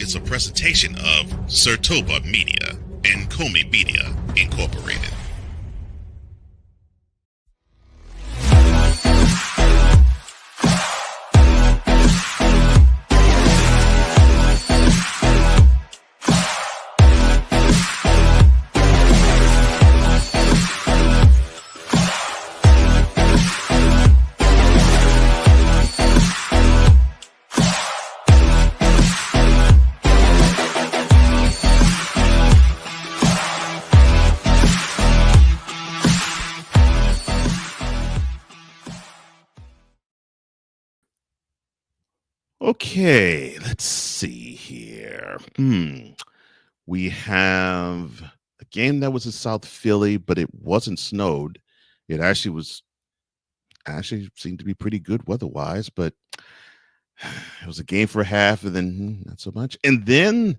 is a presentation of Sertoba Media and Comey Media Incorporated. Okay, let's see here. We have a game that was in South Philly, but it wasn't snowed. It actually seemed to be pretty good weather-wise, but it was a game for half and then not so much. And then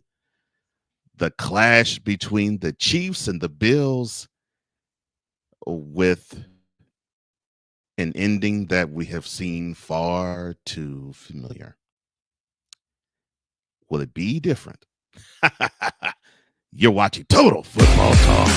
the clash between the Chiefs and the Bills with an ending that we have seen far too familiar. Will it be different? You're watching Total Football Talk.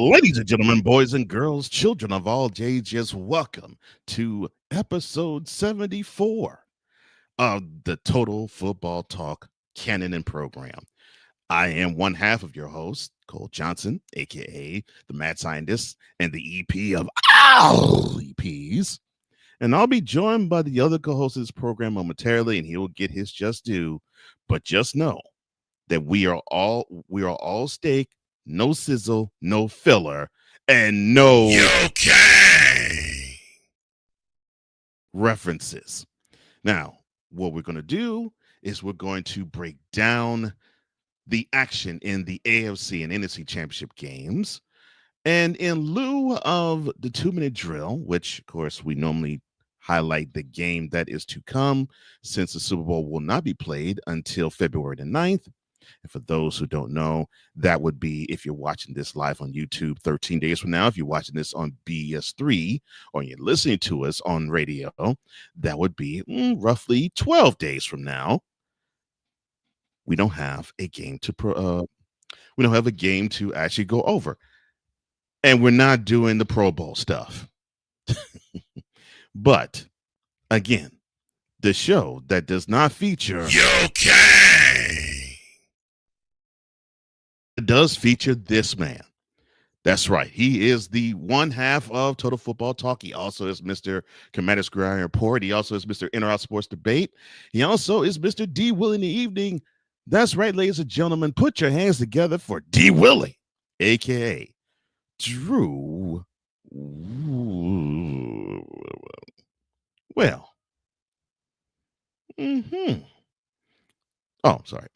Ladies and gentlemen, boys and girls, children of all ages, welcome to episode 74 of the Total Football Talk canon and program. I am one half of your host, Cole Johnson, aka the Mad Scientist and the EP of all EPs. And I'll be joined by the other co-host of this program momentarily, and he will get his just due. But just know that we are all steak, no sizzle, no filler, and no references. Now, what we're going to do is we're going to break down the action in the AFC and NFC championship games. And in lieu of the 2-minute drill, which, of course, we normally highlight the game that is to come, since the Super Bowl will not be played until February the 9th. And for those who don't know, that would be, if you're watching this live on YouTube 13 days from now, if you're watching this on BS3 or you're listening to us on radio, that would be roughly 12 days from now. We don't have a game to actually go over. And we're not doing the Pro Bowl stuff. But again, the show that does not feature it does feature this man. That's right. He is the one half of Total Football Talk. He also is Mr. Commander Gridiron Report. He also is Mr. Inner Out Sports Debate. He also is Mr. D. Willie in the evening. That's right, ladies and gentlemen. Put your hands together for D. Willie, a.k.a. Drew. Well. Oh, sorry.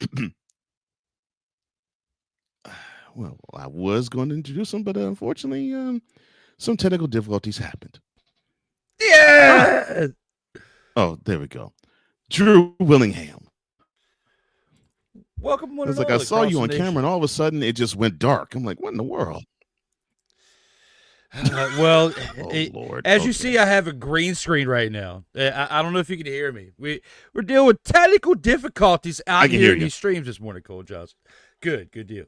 Well, I was going to introduce him, but unfortunately, some technical difficulties happened. Yeah. Oh, there we go. Drew Willingham. Welcome. It's like I saw you on camera, and all of a sudden it just went dark. I'm like, what in the world? Well, Lord. As you see, I have a green screen right now. I don't know if you can hear me. We're dealing with technical difficulties out here in these streams this morning, Cole Johnson. Good deal.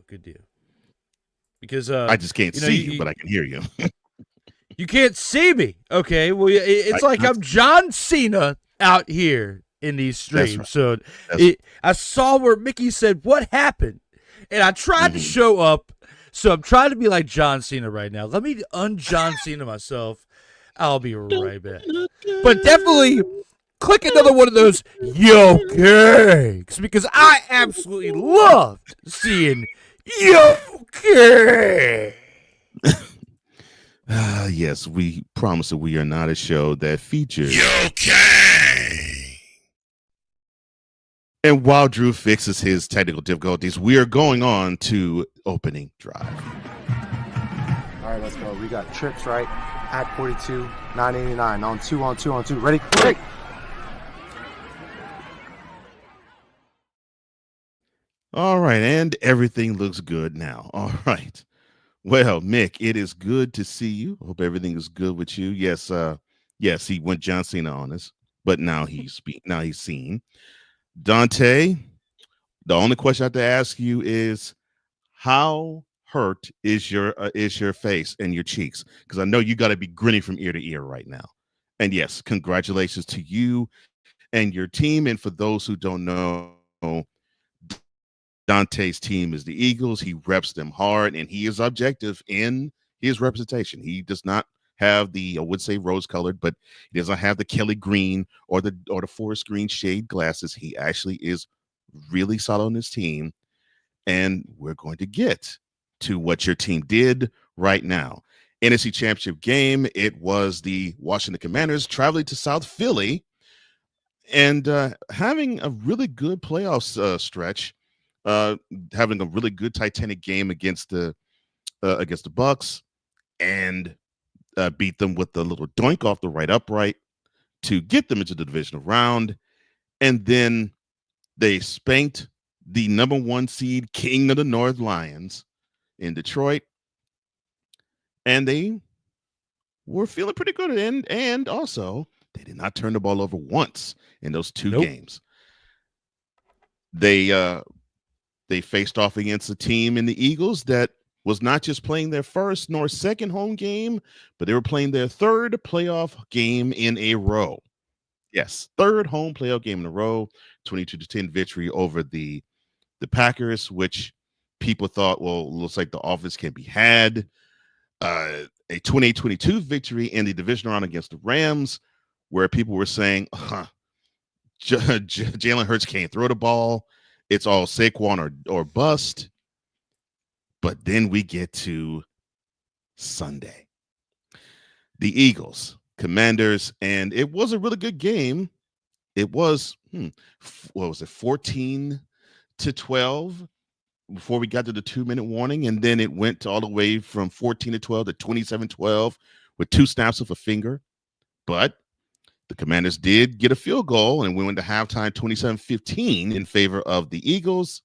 Because I just can't see you, but I can hear you. You can't see me, okay? Well, it's like I'm John Cena out here in these streams. Right. So I saw where Mickey said, "What happened?" And I tried to show up. So I'm trying to be like John Cena right now. Let me un-John Cena myself. I'll be right back. But definitely click another one of those yo cakes because I absolutely loved seeing Okay. Yes, we promise that we are not a show that features. Okay. And while Drew fixes his technical difficulties, we are going on to opening drive. All right, let's go. We got trips right at 42, 989 on two. Ready? Ready. All right, and everything looks good now. All right. Well, Mick, it is good to see you. Hope everything is good with you. Yes, he went John Cena on us, but now he's seen. Dante, the only question I have to ask you is, how hurt is your face and your cheeks? Because I know you got to be grinning from ear to ear right now. And yes, congratulations to you and your team. And for those who don't know, Dante's team is the Eagles. He reps them hard, and he is objective in his representation. He does not have the, I would say rose-colored, but he doesn't have the Kelly green or the forest green shade glasses. He actually is really solid on his team, and we're going to get to what your team did right now. NFC Championship game, it was the Washington Commanders traveling to South Philly and having a really good playoffs stretch. Having a really good Titanic game against the Bucks, and beat them with the little doink off the right upright to get them into the divisional round, and then they spanked the number 1 seed King of the North Lions in Detroit, and they were feeling pretty good. And also, they did not turn the ball over once in those two games. They faced off against a team in the Eagles that was not just playing their first nor second home game, but they were playing their third playoff game in a row. Yes, third home playoff game in a row, 22-10 victory over the Packers, which people thought, well, looks like the offense can be had. A 28-22 victory in the division round against the Rams, where people were saying, Jalen Hurts can't throw the ball. It's all Saquon or bust. But then we get to Sunday. The Eagles, Commanders, and it was a really good game. It was, 14-12 before we got to the 2-minute warning, and then it went all the way from 14-12 to 27-12 with 2 snaps of a finger. But the Commanders did get a field goal, and we went to halftime 27-15 in favor of the Eagles.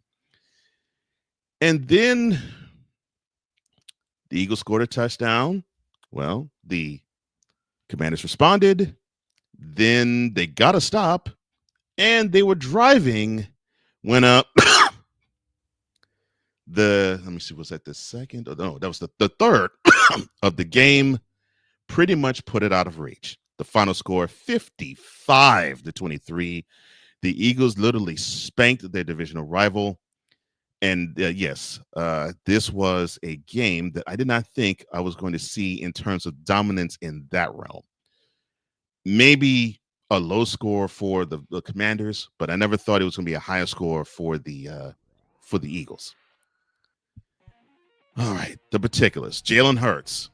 And then the Eagles scored a touchdown. Well, the Commanders responded. Then they got a stop, and they were driving when let me see, was that the second? Oh, no, that was the third of the game. Pretty much put it out of reach. The final score, 55-23. The Eagles literally spanked their divisional rival. And this was a game that I did not think I was going to see in terms of dominance in that realm. Maybe a low score for the Commanders, but I never thought it was going to be a higher score for the Eagles. All right, the particulars. Jalen Hurts,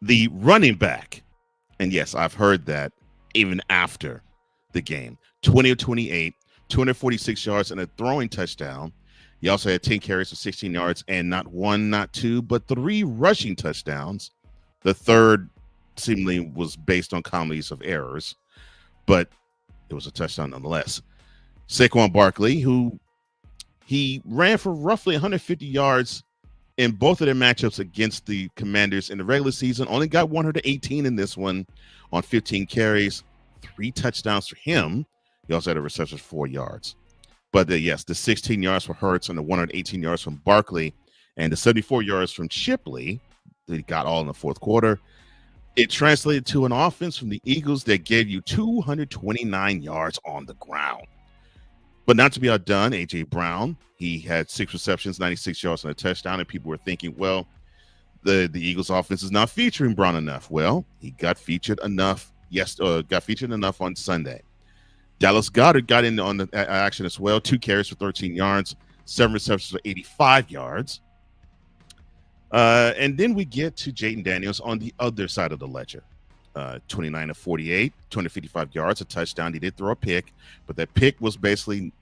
the running back. And yes, I've heard that even after the game. 20 of 28, 246 yards, and a throwing touchdown. He also had 10 carries for 16 yards and not 1, not 2, but 3 rushing touchdowns. The third seemingly was based on comedies of errors, but it was a touchdown nonetheless. Saquon Barkley, who he ran for roughly 150 yards in both of their matchups against the Commanders in the regular season, only got 118 in this one on 15 carries, 3 touchdowns for him. He also had a reception for 4 yards. But the 16 yards for Hurts and the 118 yards from Barkley and the 74 yards from Shipley that he got all in the fourth quarter. It translated to an offense from the Eagles that gave you 229 yards on the ground. But not to be outdone, A.J. Brown, he had 6 receptions, 96 yards and a touchdown, and people were thinking, well, the Eagles offense is not featuring Brown enough. Well, he got featured enough. Got featured enough on Sunday. Dallas Goedert got in on the action as well. 2 carries for 13 yards. 7 receptions for 85 yards. And then we get to Jayden Daniels on the other side of the ledger. 29 of 48, 255 yards, a touchdown. He did throw a pick, but that pick was basically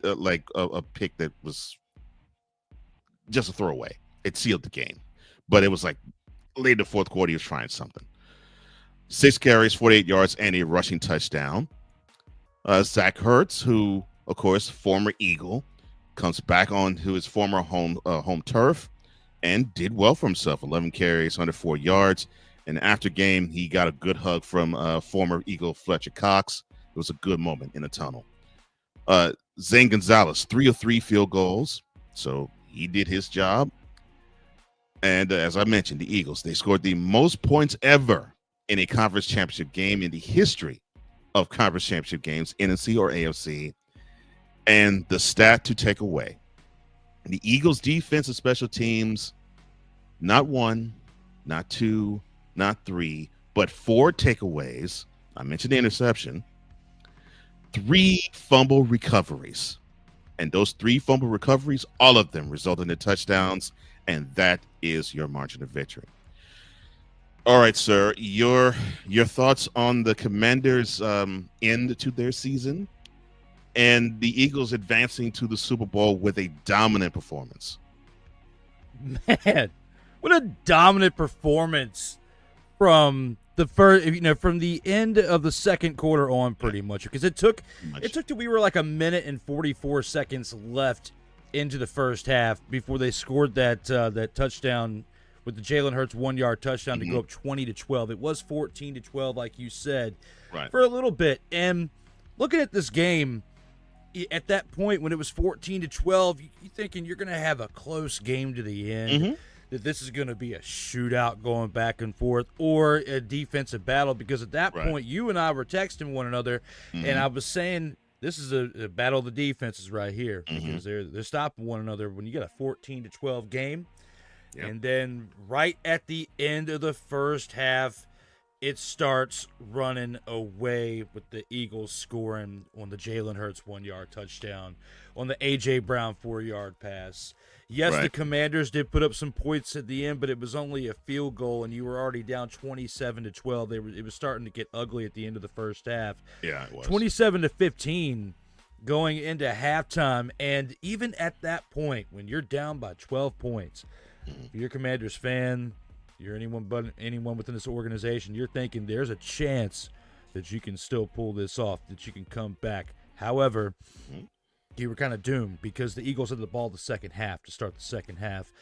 like a pick that was just a throwaway. It sealed the game, but it was like late in the fourth quarter, he was trying something. 6 carries, 48 yards, and a rushing touchdown. Zach Ertz, who, of course, former Eagle, comes back on to his former home turf and did well for himself. 11 carries, 104 yards. And after game, he got a good hug from former Eagle Fletcher Cox. It was a good moment in the tunnel. Zane Gonzalez, 3 of 3 field goals. So he did his job. And as I mentioned, the Eagles, they scored the most points ever in a conference championship game in the history of conference championship games, NFC or AFC. And the stat to take away, the Eagles defense and special teams, not 1, not 2, not 3, but 4 takeaways. I mentioned the interception, 3 fumble recoveries. And those 3 fumble recoveries, all of them resulted in touchdowns. And that is your margin of victory. All right, sir, your thoughts on the Commanders' end to their season and the Eagles advancing to the Super Bowl with a dominant performance. Man, what a dominant performance from the first, from the end of the second quarter on, pretty much, because it took till we were like a minute and 44 seconds left into the first half before they scored that touchdown with the Jalen Hurts 1-yard touchdown to go up 20-12. It was 14-12, like you said, for a little bit. And looking at this game, at that point when it was 14-12, you're thinking you're going to have a close game to the end, that this is going to be a shootout going back and forth or a defensive battle, because at that point you and I were texting one another, and I was saying this is a battle of the defenses right here, because they're stopping one another when you get a 14-12 game. Yep. And then right at the end of the first half, it starts running away with the Eagles scoring on the Jalen Hurts 1-yard touchdown, on the A.J. Brown 4-yard pass. Yes, the Commanders did put up some points at the end, but it was only a field goal, and you were already down 27-12. It was starting to get ugly at the end of the first half. Yeah, it was. 27-15 going into halftime, and even at that point, when you're down by 12 points, if you're a Commanders fan, you're anyone within this organization, you're thinking there's a chance that you can still pull this off, that you can come back. However, you were kind of doomed, because the Eagles had the ball the second half to start the second half.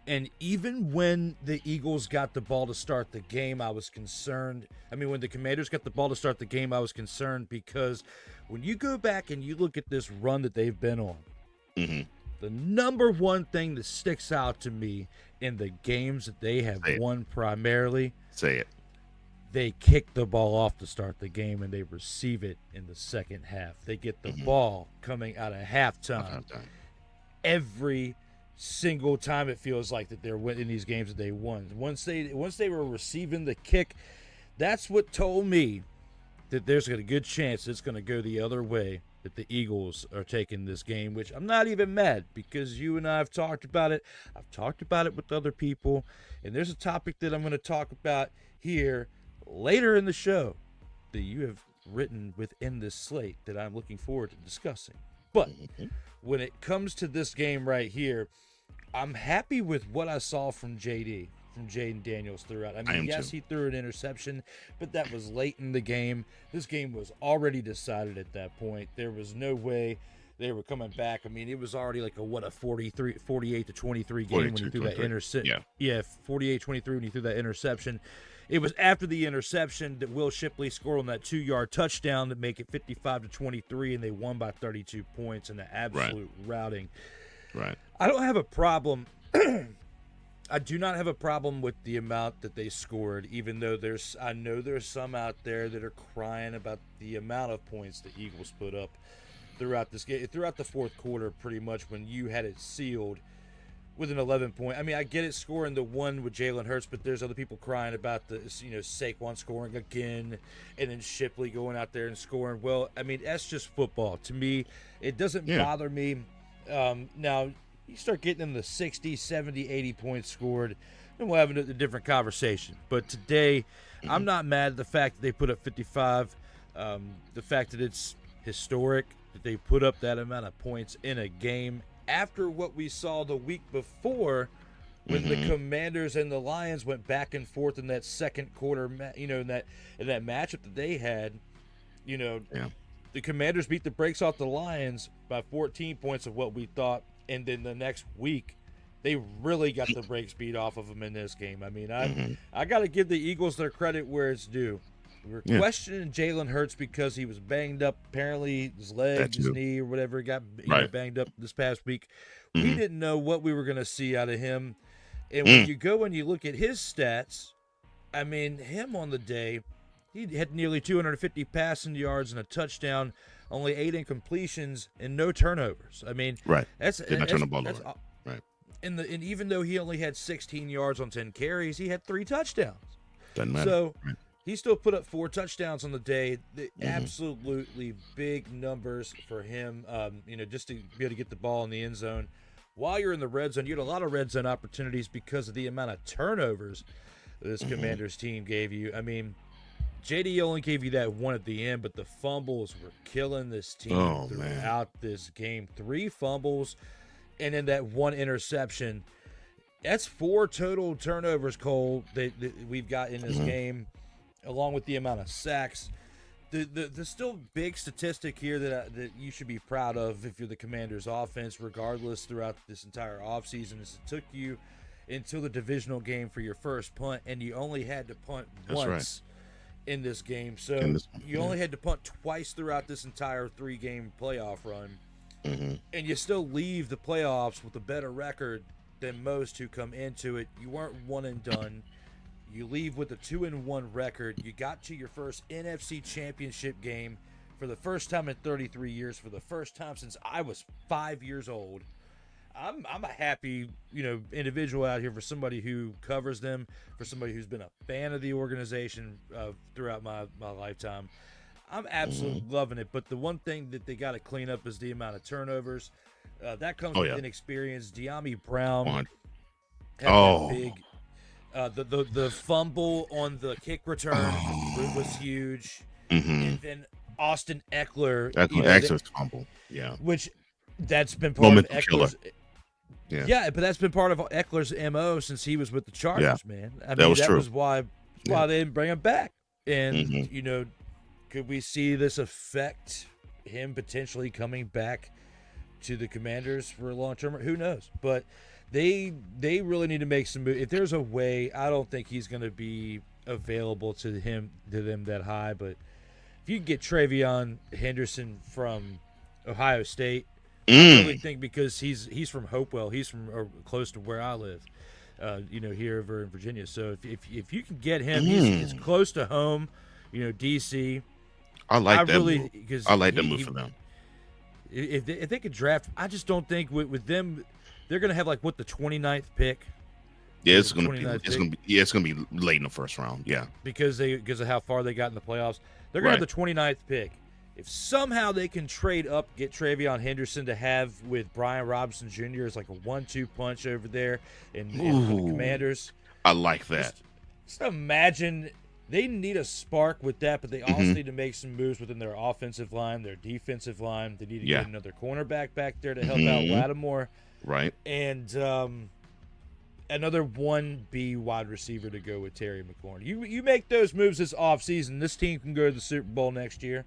And even when the Eagles got the ball to start the game, I was concerned. I mean, when the Commanders got the ball to start the game, I was concerned, because when you go back and you look at this run that they've been on, the number one thing that sticks out to me in the games that they have won primarily, they kick the ball off to start the game, and they receive it in the second half. They get the ball coming out of halftime. Every single time it feels like that they're winning these games that they won. Once they were receiving the kick, that's what told me that there's a good chance it's going to go the other way, that the Eagles are taking this game, which I'm not even mad, because you and I have talked about it. I've talked about it with other people, and there's a topic that I'm going to talk about here later in the show that you have written within this slate that I'm looking forward to discussing. But when it comes to this game right here, I'm happy with what I saw from Jayden Daniels throughout. I mean, yes, he threw an interception, but that was late in the game. This game was already decided at that point. There was no way they were coming back. I mean, it was already like a 48-23 game when he threw that interception. Yeah, 48-23 when he threw that interception. It was after the interception that Will Shipley scored on that 2-yard touchdown to make it 55-23, and they won by 32 points in the absolute routing. I don't have a problem. I do not have a problem with the amount that they scored, even though I know there's some out there that are crying about the amount of points the Eagles put up throughout this game, throughout the fourth quarter, pretty much when you had it sealed with an 11-point. I mean, I get it scoring the one with Jalen Hurts, but there's other people crying about the, Saquon scoring again and then Shipley going out there and scoring. Well, I mean, that's just football. To me, it doesn't bother me. Now, you start getting in the 60, 70, 80 points scored, and we'll have a different conversation. But today, I'm not mad at the fact that they put up 55. The fact that it's historic, that they put up that amount of points in a game after what we saw the week before when the Commanders and the Lions went back and forth in that second quarter, in that matchup that they had. The Commanders beat the brakes off the Lions by 14 points of what we thought, and then the next week they really got the brakes beat off of them in this game. I mean, I got to give the Eagles their credit where it's due. We were questioning Jalen Hurts because he was banged up. Apparently, his leg, his knee, or whatever got banged up this past week. We didn't know what we were going to see out of him. And when you go and you look at his stats, I mean, him on the day, he had nearly 250 passing yards and a touchdown, only 8 incompletions and no turnovers. I mean, that's did not turn the ball over. Right. And even though he only had 16 yards on 10 carries, he had 3 touchdowns. Doesn't matter. So he still put up 4 touchdowns on the day. Absolutely big numbers for him. Just to be able to get the ball in the end zone. While you're in the red zone, you had a lot of red zone opportunities because of the amount of turnovers this Commanders team gave you. I mean, JD only gave you that one at the end, but the fumbles were killing this team throughout this game. 3 fumbles, and then that 1 interception. That's 4 total turnovers, Cole, that we've got in this game, along with the amount of sacks. The still big statistic here that you should be proud of if you're the Commanders' offense, regardless throughout this entire offseason, is it took you until the divisional game for your first punt, and you only had to punt once in this game. So you only had to punt twice throughout this entire 3-game playoff run, and you still leave the playoffs with a better record than most who come into it. You weren't one and done. You leave with a 2-1 record. You got to your first NFC Championship game for the first time in 33 years, for the first time since I was 5 years old. I'm a happy, individual out here for somebody who covers them, for somebody who's been a fan of the organization throughout my lifetime. I'm absolutely loving it. But the one thing that they got to clean up is the amount of turnovers. That comes with inexperience. De'Ami Brown had that big. The fumble on the kick return was huge, and then Austin Eckler. Eckler's fumble, which that's been part of Eckler's. Yeah, but that's been part of Eckler's MO since he was with the Chargers, man. I mean, that was why they didn't bring him back. And could we see this affect him potentially coming back to the Commanders for a long term? Who knows? But they really need to make some moves. If there's a way, I don't think he's going to be available to them that high. But if you get Travion Henderson from Ohio State, I really think because he's from Hopewell, he's from close to where I live, here over in Virginia. So if you can get him, he's close to home, DC. I like that move. I like that move for them. If they could draft, I just don't think with them, they're going to have the 29th pick. Yeah, it's going to be late in the first round. Yeah, because of how far they got in the playoffs, they're going to have the 29th pick. If somehow they can trade up, get Travion Henderson to have with Brian Robinson Jr. as like a 1-2 punch over there and for the Commanders. I like that. Just imagine they need a spark with that, but they also need to make some moves within their offensive line, their defensive line. They need to get another cornerback back there to help out Lattimore. Right. And another 1B wide receiver to go with Terry McLaurin. You make those moves this offseason, this team can go to the Super Bowl next year.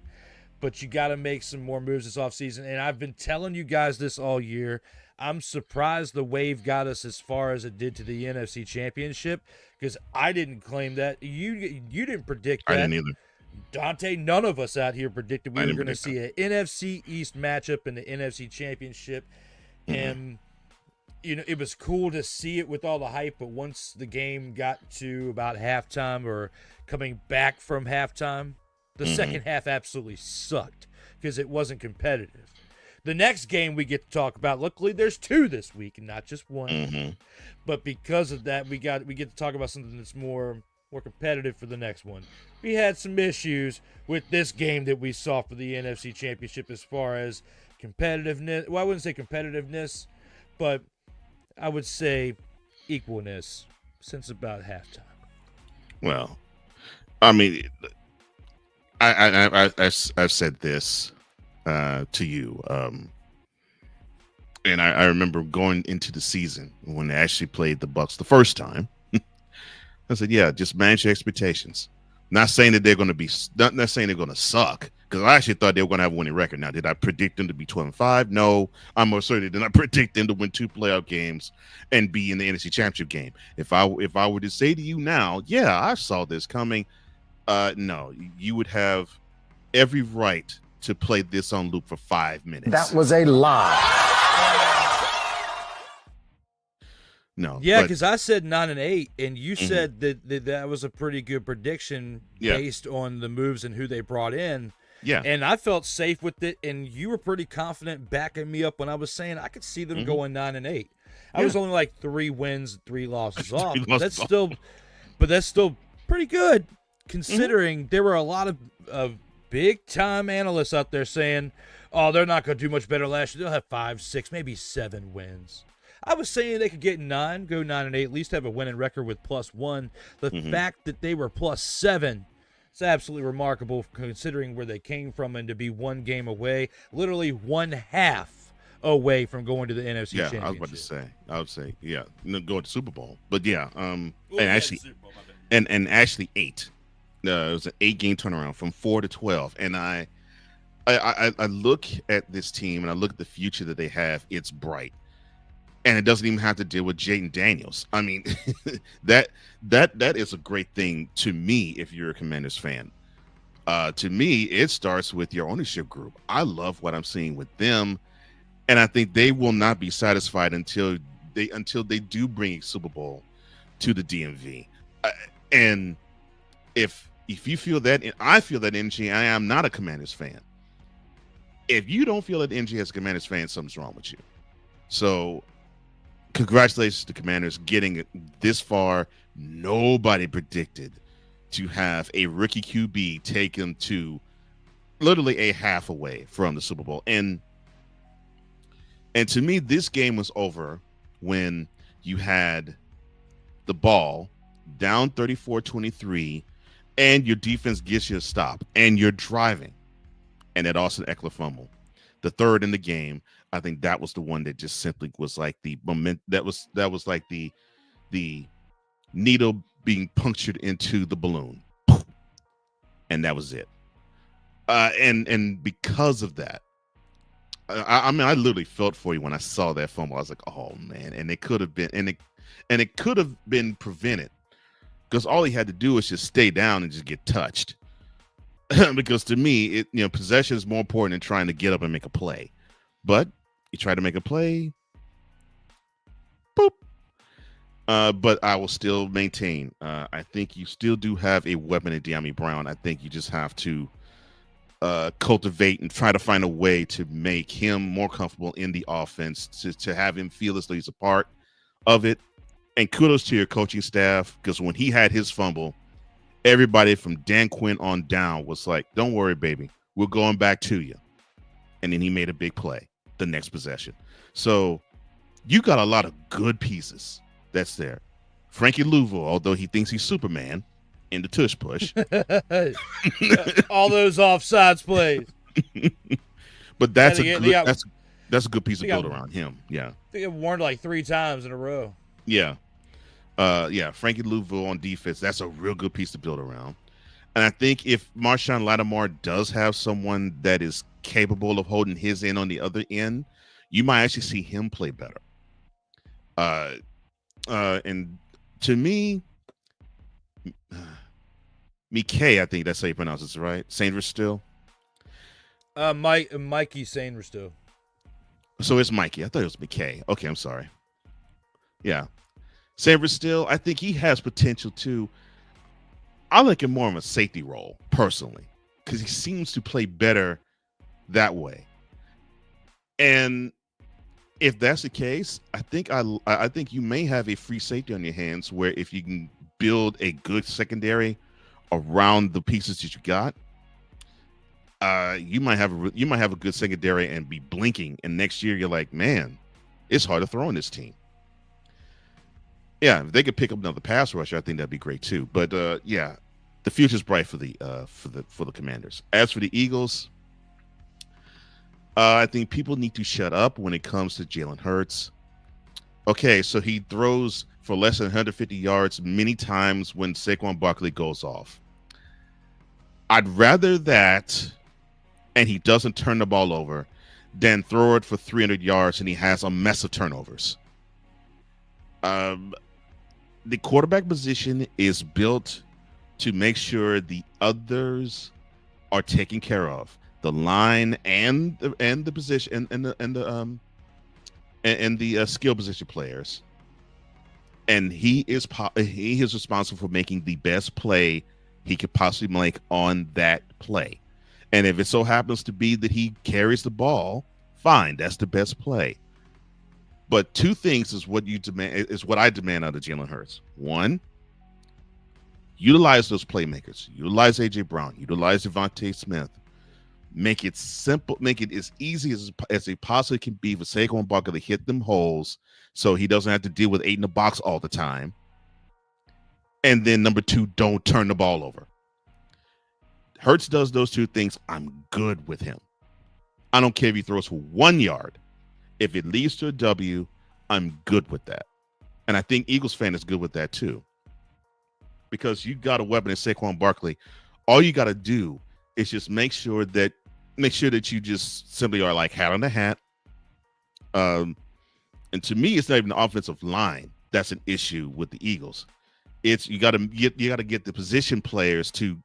But you got to make some more moves this offseason. And I've been telling you guys this all year. I'm surprised the wave got us as far as it did to the NFC Championship because I didn't claim that. You didn't predict that. I didn't either. Dante, none of us out here predicted we were going to see an NFC East matchup in the NFC Championship. And, it was cool to see it with all the hype. But once the game got to about halftime or coming back from halftime, the second half absolutely sucked because it wasn't competitive. the next game we get to talk about. Luckily, there's 2 this week and not just one. Mm-hmm. But because of that, we get to talk about something that's more competitive for the next one. We had some issues with this game that we saw for the NFC Championship as far as competitiveness. Well, I wouldn't say competitiveness, but I would say equalness since about halftime. Well, I mean, I've said this to you, and I remember going into the season when they actually played the Bucks the first time. I said, yeah, just manage your expectations. Not saying that they're going to be, not saying they're going to suck, because I actually thought they were going to have a winning record. Now, did I predict them to be 12-5? No, I'm most certainly did not predict them to win 2 playoff games and be in the NFC Championship game. If I were to say to you now, yeah, I saw this coming, no, you would have every right to play this on loop for 5 minutes. That was a lie. No. Yeah, because I said 9-8, and you said that was a pretty good prediction based on the moves and who they brought in. Yeah. And I felt safe with it, and you were pretty confident backing me up when I was saying I could see them going 9-8. I was only like 3 wins, 3 losses off. That's still pretty good considering there were a lot of big time analysts out there saying, "Oh, they're not going to do much better last year. They'll have 5, 6, maybe 7 wins." I was saying they could get 9, go 9-8, at least have a winning record with +1. The fact that they were +7, it's absolutely remarkable considering where they came from, and to be 1 game away, literally 1/2 away from going to the NFC Championship. I was about to say, go to Super Bowl, but and actually 8. It was an 8-game turnaround from 4 to 12, and I look at this team and I look at the future that they have. It's bright. And it doesn't even have to deal with Jayden Daniels. I mean, that is a great thing to me if you're a Commanders fan. To me, it starts with your ownership group. I love what I'm seeing with them, and I think they will not be satisfied until they do bring a Super Bowl to the DMV. And if you feel that, and I feel that energy, I am not a Commanders fan. If you don't feel that energy as a Commanders fan, something's wrong with you. So, congratulations to Commanders getting this far. Nobody predicted to have a rookie QB take them to literally a half away from the Super Bowl. And to me, this game was over when you had the ball down 34-23 and your defense gets you a stop and you're driving. And that Austin Eckler fumble, the third in the game. I think that was the one that just simply was like the moment that was like the needle being punctured into the balloon, and that was it. And because of that, I mean, I literally felt for you when I saw that fumble. I was like, oh man, and it could have been, and it could have been prevented because all he had to do was just stay down and just get touched. Because to me, possession is more important than trying to get up and make a play. But you try to make a play, boop. But I will still maintain. I think you still do have a weapon in De'Ami Brown. I think you just have to cultivate and try to find a way to make him more comfortable in the offense, to have him feel as though he's a part of it. And kudos to your coaching staff, because when he had his fumble, everybody from Dan Quinn on down was like, "Don't worry, baby, we're going back to you." And then he made a big play the next possession. So you got a lot of good pieces that's there. Frankie Louisville, although he thinks he's Superman in the tush push. All those offsides plays. But that's that's a good piece to build around him. Yeah. I think it warned like 3 times in a row. Yeah. Frankie Louisville on defense, that's a real good piece to build around. And I think if Marshawn Lattimore does have someone that is capable of holding his end on the other end, you might actually see him play better. And to me, Mikay, I think that's how you pronounce it, right? Sainris still? Mikey Sainris still. So it's Mikey. I thought it was McKay. Okay, I'm sorry. Yeah. Sainris still, I think he has potential too. I like him more of a safety role, personally, because he seems to play better that way. And if that's the case, I think you may have a free safety on your hands where if you can build a good secondary around the pieces that you got, you might have a good secondary and be blinking. And next year you're like, man, it's hard to throw in this team. Yeah, if they could pick up another pass rusher, I think that'd be great too. But yeah, the future's bright for the Commanders. As for the Eagles, I think people need to shut up when it comes to Jalen Hurts. Okay, so he throws for less than 150 yards many times when Saquon Barkley goes off. I'd rather that, and he doesn't turn the ball over, than throw it for 300 yards and he has a mess of turnovers. The quarterback position is built to make sure the others are taken care of. The line and the position and the skill position players, and he is responsible for making the best play he could possibly make on that play. And if it so happens to be that he carries the ball, fine, that's the best play. But two things is what I demand out of Jalen Hurts. One, utilize those playmakers. Utilize A.J. Brown. Utilize Devontae Smith. Make it simple. Make it as easy as it possibly can be for Saquon Barkley to hit them holes so he doesn't have to deal with 8 in the box all the time. And then number 2, don't turn the ball over. Hurts does those two things. I'm good with him. I don't care if he throws for 1 yard. If it leads to a W, I'm good with that. And I think Eagles fan is good with that too. Because you got a weapon in Saquon Barkley. All you got to do is just make sure that you just simply are like hat on the hat. And to me, it's not even the offensive line that's an issue with the Eagles. It's you got to get the position players to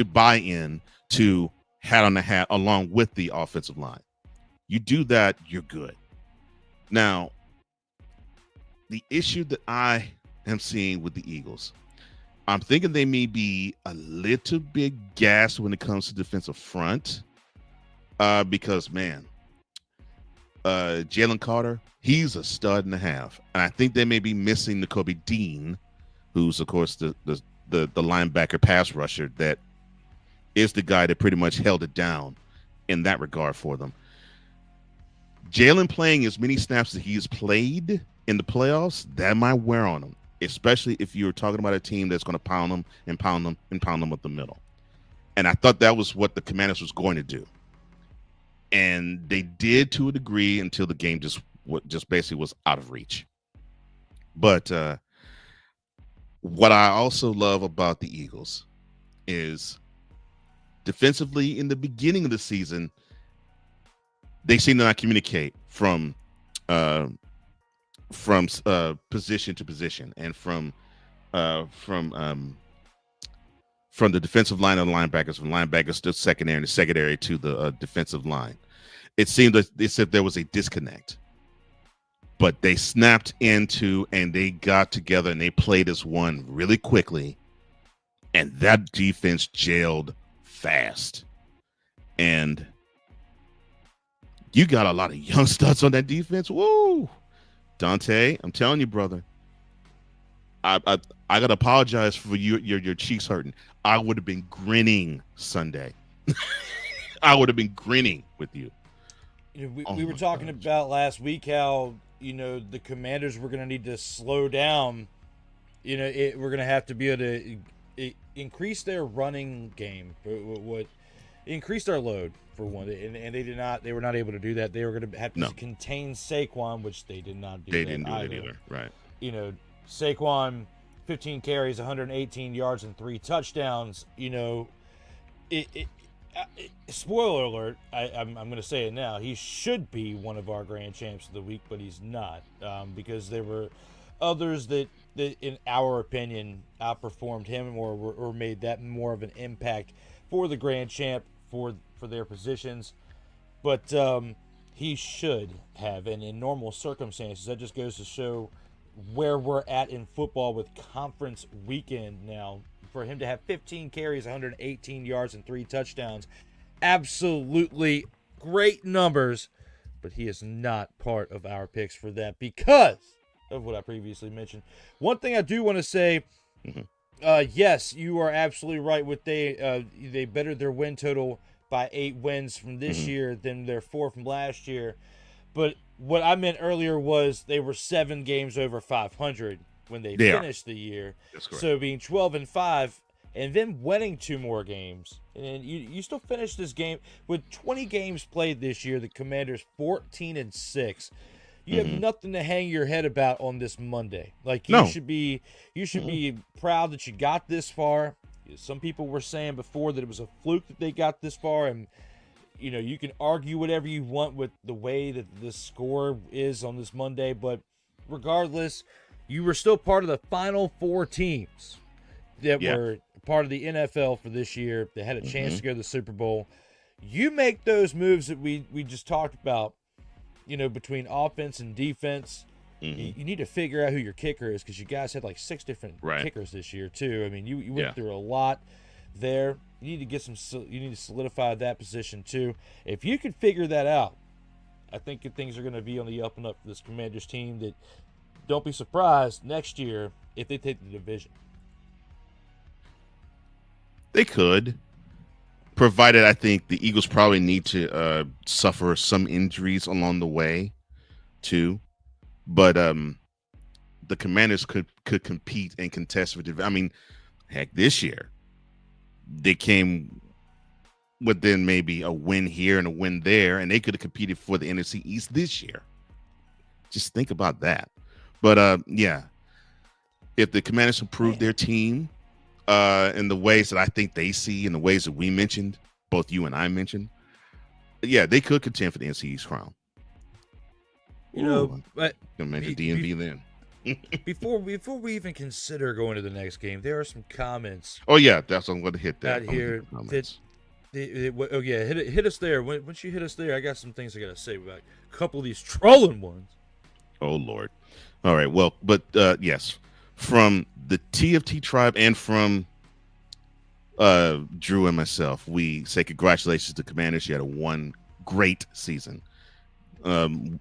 buy in to hat on the hat along with the offensive line. You do that, you're good. Now, the issue that I am seeing with the Eagles, I'm thinking they may be a little bit gassed when it comes to defensive front, because man, Jalen Carter, he's a stud and a half, and I think they may be missing Nakobe Dean, who's of course the linebacker pass rusher that is the guy that pretty much held it down in that regard for them. Jalen playing as many snaps as he's played in the playoffs, that might wear on him, especially if you're talking about a team that's going to pound them up the middle. And I thought that was what the Commanders was going to do. And they did to a degree until the game just basically was out of reach. But what I also love about the Eagles is defensively in the beginning of the season, they seem to not communicate from position to position and from the defensive line of the linebackers, from linebackers to secondary and the secondary to the defensive line. It seemed as if there was a disconnect, but they snapped into and they got together and they played as one really quickly, and that defense gelled fast. And you got a lot of young studs on that defense. Woo! Dante, I'm telling you, brother. I gotta apologize for your cheeks hurting. I would have been grinning Sunday. I would have been grinning with you. We were talking about last week how the Commanders were going to need to slow down. We're going to have to be able to increase their running game. Increase their load for one, and they did not. They were not able to do that. They were going to have to contain Saquon, which they did not do. They didn't do it either, right? Saquon, 15 carries, 118 yards, and 3 touchdowns. Spoiler alert! I'm going to say it now. He should be one of our grand champs of the week, but he's not, because there were others that in our opinion, outperformed him or made that more of an impact for the grand champ for their positions. But he should have, and in normal circumstances, that just goes to show where we're at in football with conference weekend now. For him to have 15 carries, 118 yards, and 3 touchdowns, absolutely great numbers, but he is not part of our picks for that because of what I previously mentioned. One thing I do want to say, yes, you are absolutely right. With they bettered their win total by 8 wins from this year than their 4 from last year. But what I meant earlier was they were 7 games over 500 when they finished the year. That's correct. So being 12-5 and then winning 2 more games, and you still finish this game with 20 games played this year. The Commanders 14-6. You have nothing to hang your head about on this Monday. Like you should be proud that you got this far. Some people were saying before that it was a fluke that they got this far, and you can argue whatever you want with the way that the score is on this Monday, but regardless, you were still part of the final 4 teams that were part of the NFL for this year. They had a chance to go to the Super Bowl. You make those moves that we just talked about, between offense and defense. You need to figure out who your kicker is because you guys had like 6 different kickers this year too. I mean, you went through a lot there. You need to get you need to solidify that position too. If you can figure that out, I think things are going to be on the up and up for this Commanders team. That don't be surprised next year if they take the division. They could, provided I think the Eagles probably need to suffer some injuries along the way too. But the Commanders could compete and contest for division. I mean, heck, this year they came within maybe a win here and a win there, and they could have competed for the NFC East this year. Just think about that. But if the Commanders improve their team in the ways that I think they see, in the ways that we mentioned, both you and I mentioned, they could contend for the NFC East crown. But gonna mention DMV then. before we even consider going to the next game, there are some comments. Oh yeah, that's I'm going to hit that out here. Hit us there. Once you hit us there, I got some things I got to say about a couple of these trolling ones. Oh Lord. All right. Well, but yes, from the TFT tribe and from Drew and myself, we say congratulations to Commanders. You had one great season. You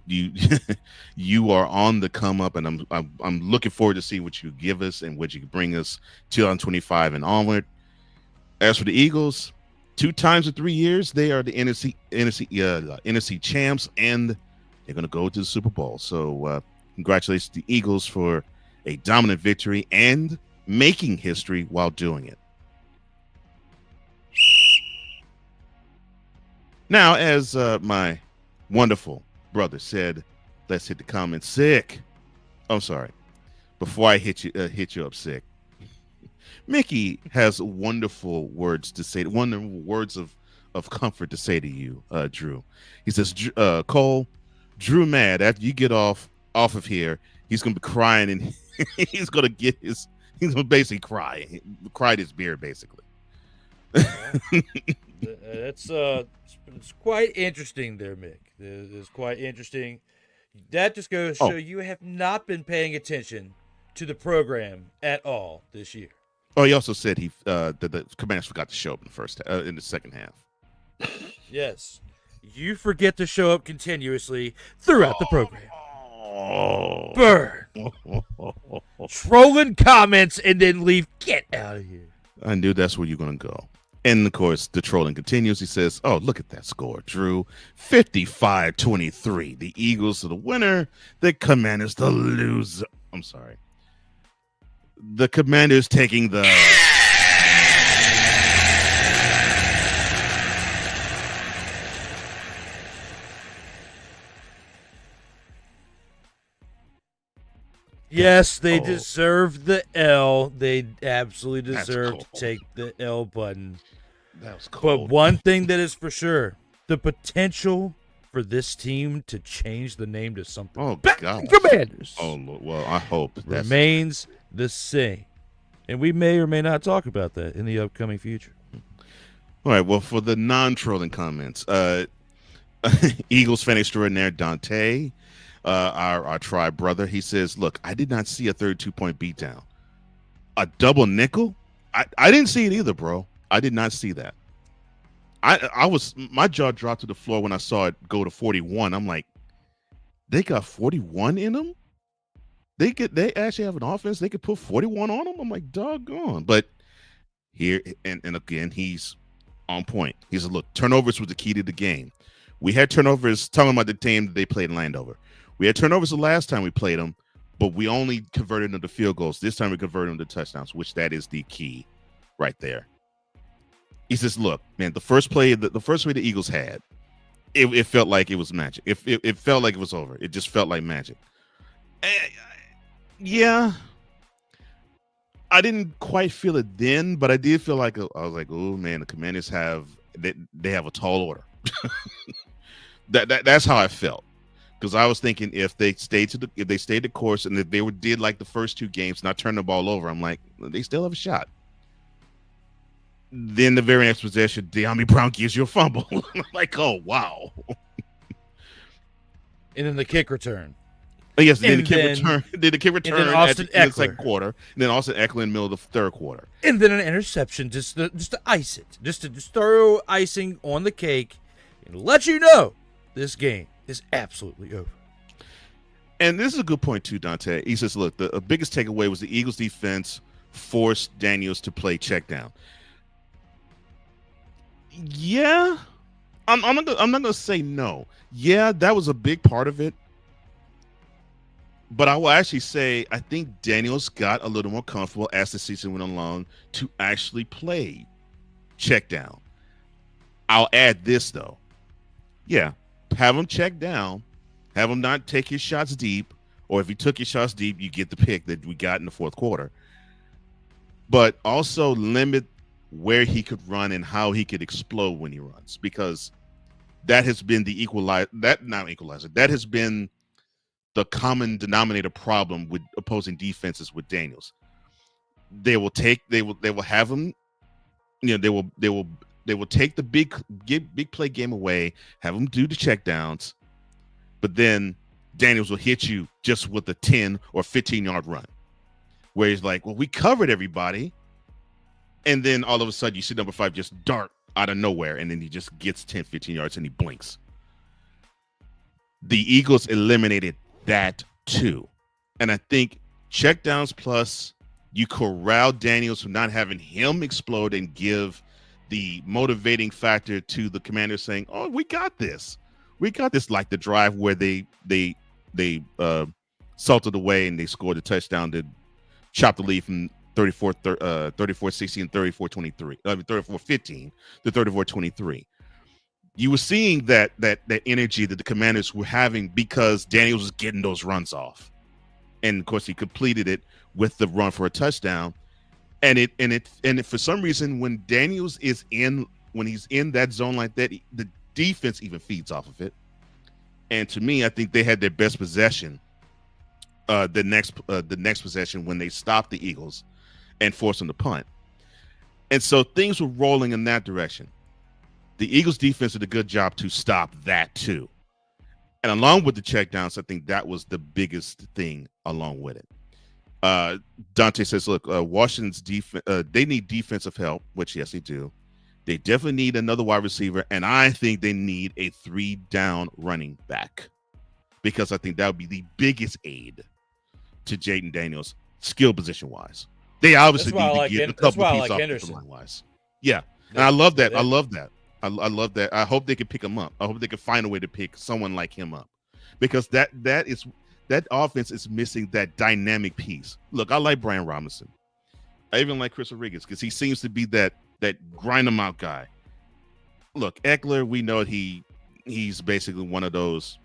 are on the come up, and I'm looking forward to see what you give us and what you can bring us 2025 and onward. As for the Eagles, 2 times in 3 years, they are the NFC champs, and they're going to go to the Super Bowl. So congratulations to the Eagles for a dominant victory and making history while doing it. Now, as my wonderful brother said, let's hit the comments. Sick. I'm sorry. Before I hit you up, Sick. Mickey has wonderful words to say. Wonderful words of comfort to say to you, Drew. He says, Cole, Drew mad after you get off of here. He's gonna be crying and he's gonna basically cry his beer basically. It's quite interesting there, Mick. It's quite interesting. That just goes to show you have not been paying attention to the program at all this year. Oh, he also said that the Commanders forgot to show up in the second half. Yes, you forget to show up continuously throughout the program. Burn. Trolling comments and then leave. Get out of here. I knew that's where you're gonna go. And, of course, the trolling continues. He says, oh, look at that score, Drew. 55-23. The Eagles are the winner. The Commanders the loser. I'm sorry. The Commanders taking the... Yes, they deserve the L. They absolutely deserve to take the L button. That was cold. But one thing that is for sure, the potential for this team to change the name to something Commanders. Oh, well, I hope that remains the same. And we may or may not talk about that in the upcoming future. All right, well, for the non-trolling comments, Eagles fan extraordinaire Dante, our tribe brother, he says, look, I did not see a 32-point beatdown. A double nickel? I didn't see it either, bro. I did not see that. my jaw dropped to the floor when I saw it go to 41. I'm like, they got 41 in them. They actually have an offense. They could put 41 on them. I'm like, doggone. But here and again, he's on point. He said, look, turnovers was the key to the game. We had turnovers. Talking about the team that they played in Landover. We had turnovers the last time we played them, but we only converted them to field goals. This time we converted them to touchdowns, which that is the key right there. He says, look, man, the first play the Eagles had, it felt like it was magic. It felt like it was over. It just felt like magic. Yeah. I didn't quite feel it then, but I did feel like I was like, oh man, the Commanders have a tall order. That's how I felt, because I was thinking if they stayed the course and if they did like the first two games, not turn the ball over, I'm like, they still have a shot. Then the very next possession, De'Ami Brown gives you a fumble. I'm like, oh wow. And then the kick return. Oh, yes, then the kick return in the second quarter. And then Austin Eckler in the middle of the third quarter. And then an interception just to ice it. Just to throw icing on the cake and let you know this game is absolutely over. And this is a good point too, Dante. He says, look, the biggest takeaway was the Eagles defense forced Daniels to play check down. Yeah. I'm not gonna say no. Yeah, that was a big part of it. But I will actually say I think Daniels got a little more comfortable as the season went along to actually play check down. I'll add this though. Yeah, have him check down, have him not take his shots deep, or if he took his shots deep, you get the pick that we got in the fourth quarter. But also limit where he could run and how he could explode when he runs, because that has been the that has been the common denominator problem with opposing defenses with Daniels. They will have him, they will take the big play game away, have him do the check downs, but then Daniels will hit you just with a 10 or 15-yard run, where he's like, well, we covered everybody, and then all of a sudden you see number 5 just dart out of nowhere, and then he just gets 10, 15 yards and he blinks. The Eagles eliminated that too. And I think checkdowns plus you corral Daniels from not having him explode and give the motivating factor to the Commanders saying, oh, we got this. We got this, like the drive where they salted away and they scored a touchdown to chop the lead from 34-16 and 34-23. 34-15 to 34-23. You were seeing that energy that the Commanders were having because Daniels was getting those runs off, and of course he completed it with the run for a touchdown. And it for some reason when Daniels is when he's in that zone like that, the defense even feeds off of it. And to me, I think they had their best possession the next possession when they stopped the Eagles and forced them to punt. And so things were rolling in that direction. The Eagles defense did a good job to stop that too. And along with the checkdowns, I think that was the biggest thing along with it. Dante says, look, Washington's defense, they need defensive help, which yes, they do. They definitely need another wide receiver. And I think they need a 3-down running back, because I think that would be the biggest aid to Jayden Daniels skill position wise. They obviously need to get a couple of pieces off the line wise. Yeah. And I love that. I love that. I love that. I hope they can pick him up. I hope they can find a way to pick someone like him up, because that offense is missing that dynamic piece. Look, I like Brian Robinson. I even like Chris Rodriguez because he seems to be that grind them out guy. Look, Eckler, we know he's basically one of those.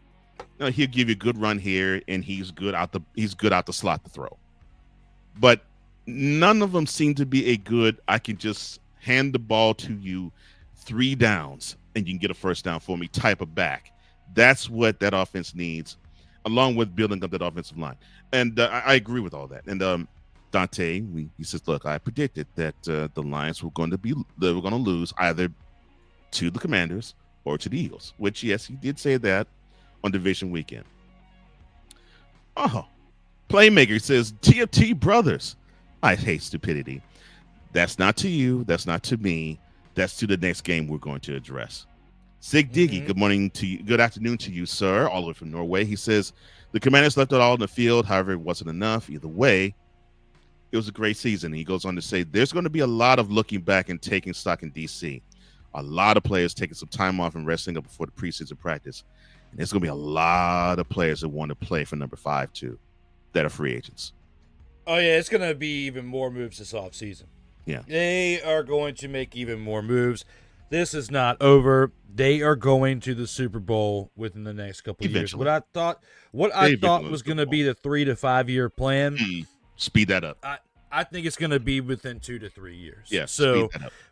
He'll give you a good run here, and he's good out the slot to throw. But none of them seem to be a good. I can just hand the ball to you 3 downs and you can get a first down for me type of back. That's what that offense needs, along with building up that offensive line. And I agree with all that. And Dante, he says, look, I predicted that the Lions were going to lose either to the Commanders or to the Eagles, which, yes, he did say that on division weekend. Oh, Playmaker says, TFT brothers, I hate stupidity. That's not to you. That's not to me. That's to the next game we're going to address. Sig Diggy, good morning to you. Good afternoon to you, sir, all the way from Norway. He says, the Commanders left it all in the field. However, it wasn't enough. Either way, it was a great season. He goes on to say, there's going to be a lot of looking back and taking stock in D.C. A lot of players taking some time off and resting up before the preseason practice. And there's going to be a lot of players that want to play for number 5, too, that are free agents. Oh, yeah, it's going to be even more moves this offseason. Yeah. They are going to make even more moves. This is not over. They are going to the Super Bowl within the next couple of years. What I thought was going to be the 3 to 5 year plan. Speed that up. I think it's going to be within 2 to 3 years. Yeah. So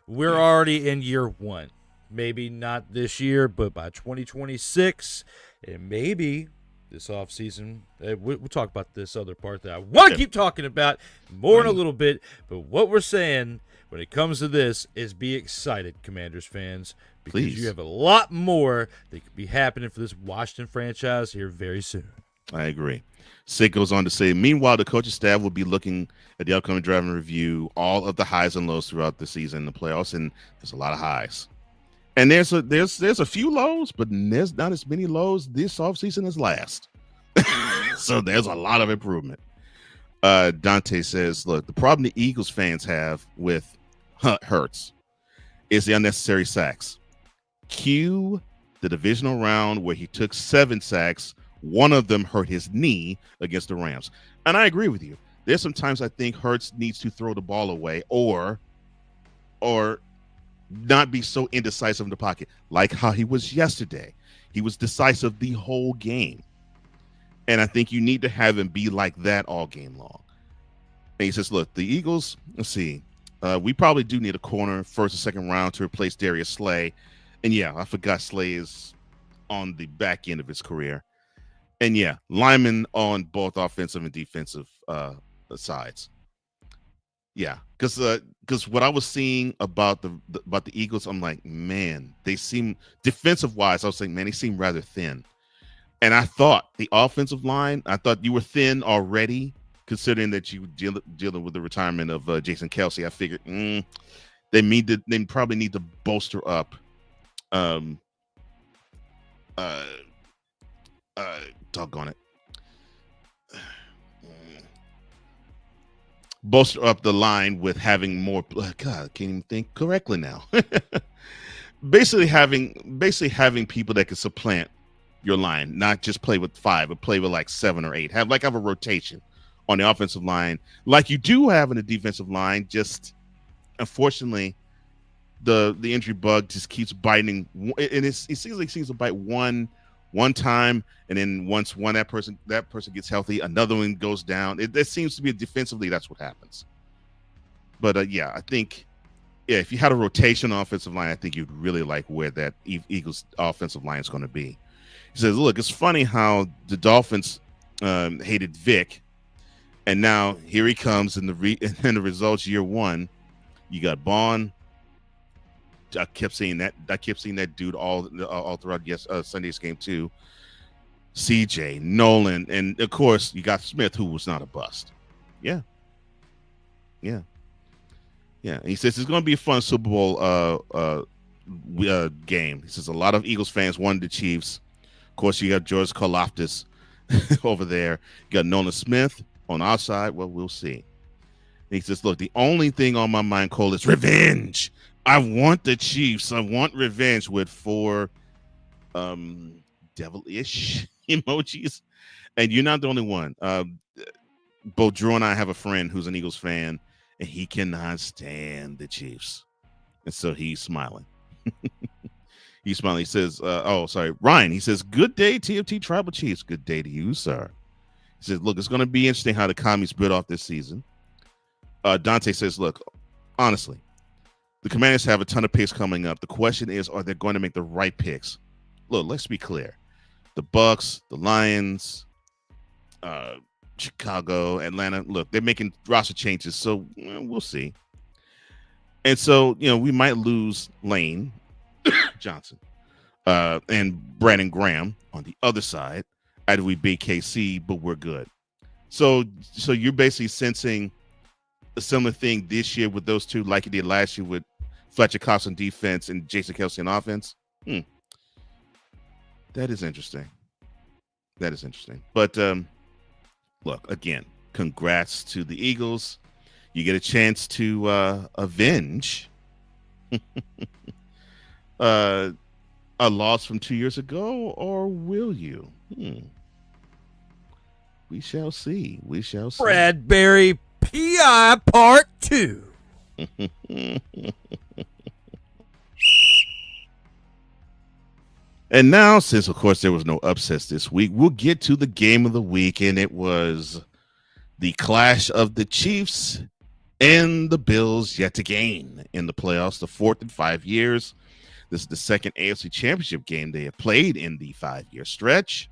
we're already in year 1. Maybe not this year, but by 2026, and maybe this offseason, we'll talk about this other part that I want to keep talking about more in a little bit. But what we're saying when it comes to this is be excited, Commanders fans, because you have a lot more that could be happening for this Washington franchise here very soon. I agree. Sig goes on to say, meanwhile, the coaching staff will be looking at the upcoming draft and review all of the highs and lows throughout the season, the playoffs, and there's a lot of highs. And there's a few lows, but there's not as many lows this offseason as last. So there's a lot of improvement. Dante says, look, the problem the Eagles fans have with Hurts is the unnecessary sacks. Cue the divisional round where he took 7 sacks. One of them hurt his knee against the Rams. And I agree with you. There's sometimes I think Hurts needs to throw the ball away or not be so indecisive in the pocket, like how he was yesterday. He was decisive the whole game. And I think you need to have him be like that all game long. And he says, look, the Eagles, let's see. We probably do need a corner, first or second round, to replace Darius Slay. And yeah, I forgot Slay is on the back end of his career. And yeah, linemen on both offensive and defensive sides. Yeah, because what I was seeing about the Eagles, I'm like, man, they seem defensive wise. I was saying, man, they seem rather thin. And I thought the offensive line, I thought you were thin already, considering that you were dealing with the retirement of Jason Kelsey. I figured they probably need to bolster up. Doggone it. Bolster up the line with having more. God, I can't even think correctly now. basically having people that can supplant your line, not just play with 5, but play with like 7 or 8. Have a rotation on the offensive line, like you do have in the defensive line. Just unfortunately, the injury bug just keeps biting, and it seems to bite one time, and then once that person gets healthy, another one goes down. It seems to be defensively that's what happens. But yeah, I think if you had a rotation offensive line, I think you'd really like where that Eagles offensive line is going to be. He says, look, it's funny how the Dolphins hated Vic, and now here he comes in the results year 1. You got Bond. I kept seeing that dude all throughout Sunday's game too. CJ, Nolan, and of course you got Smith, who was not a bust. Yeah. And he says it's going to be a fun Super Bowl game. He says a lot of Eagles fans wanted the Chiefs. Of course, you got George Karlaftis over there. You got Nolan Smith on our side. Well, we'll see. And he says, look, the only thing on my mind, Cole, is revenge. I want the Chiefs. I want revenge with 4 devilish emojis. And you're not the only one. Both Drew and I have a friend who's an Eagles fan, and he cannot stand the Chiefs. And so he's smiling. He's smiling. He says, Ryan, he says, good day, TFT Tribal Chiefs. Good day to you, sir. He says, look, it's going to be interesting how the commies split off this season. Dante says, look, honestly, the Commanders have a ton of picks coming up. The question is, are they going to make the right picks? Look, let's be clear. The Bucks, the Lions, Chicago, Atlanta, look, they're making roster changes, so we'll see. And so, we might lose Lane Johnson and Brandon Graham on the other side. Either we beat KC, but we're good. So you're basically sensing a similar thing this year with those two, like you did last year with Fletcher Cox on defense and Jason Kelsey on offense. That is interesting. But look, again, congrats to the Eagles. You get a chance to avenge a loss from 2 years ago, or will you? We shall see. Bradbury PI Part 2. And now, since of course there was no upsets this week, we'll get to the game of the week, and it was the clash of the Chiefs and the Bills yet again in the playoffs, the fourth in 5 years. This is the second AFC Championship game they have played in the 5-year stretch,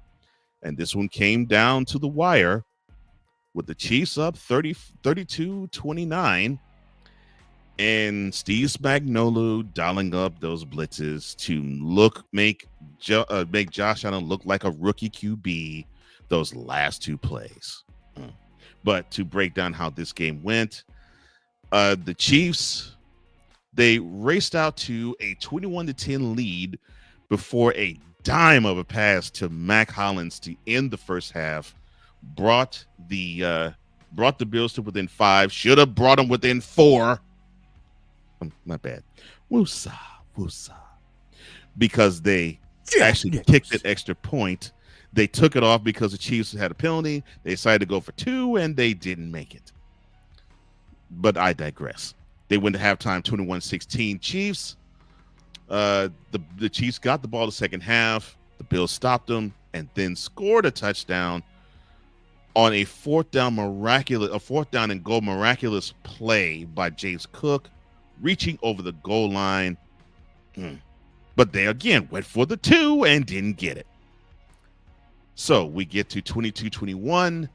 and this one came down to the wire with the Chiefs up 32-29. And Steve Spagnuolo dialing up those blitzes to make Josh Allen look like a rookie QB those last 2 plays. But to break down how this game went, the Chiefs, they raced out to a 21-10 lead before a dime of a pass to Mac Hollins to end the first half, brought the Bills to within 5, should have brought them within 4. My bad. Woosah. Because they actually kicked that extra point. They took it off because the Chiefs had a penalty. They decided to go for 2, and they didn't make it. But I digress. They went to halftime 21-16 Chiefs. The Chiefs got the ball the second half. The Bills stopped them and then scored a touchdown on a fourth down and goal miraculous play by James Cook, reaching over the goal line. But they again went for the 2 and didn't get it. So we get to 22-21.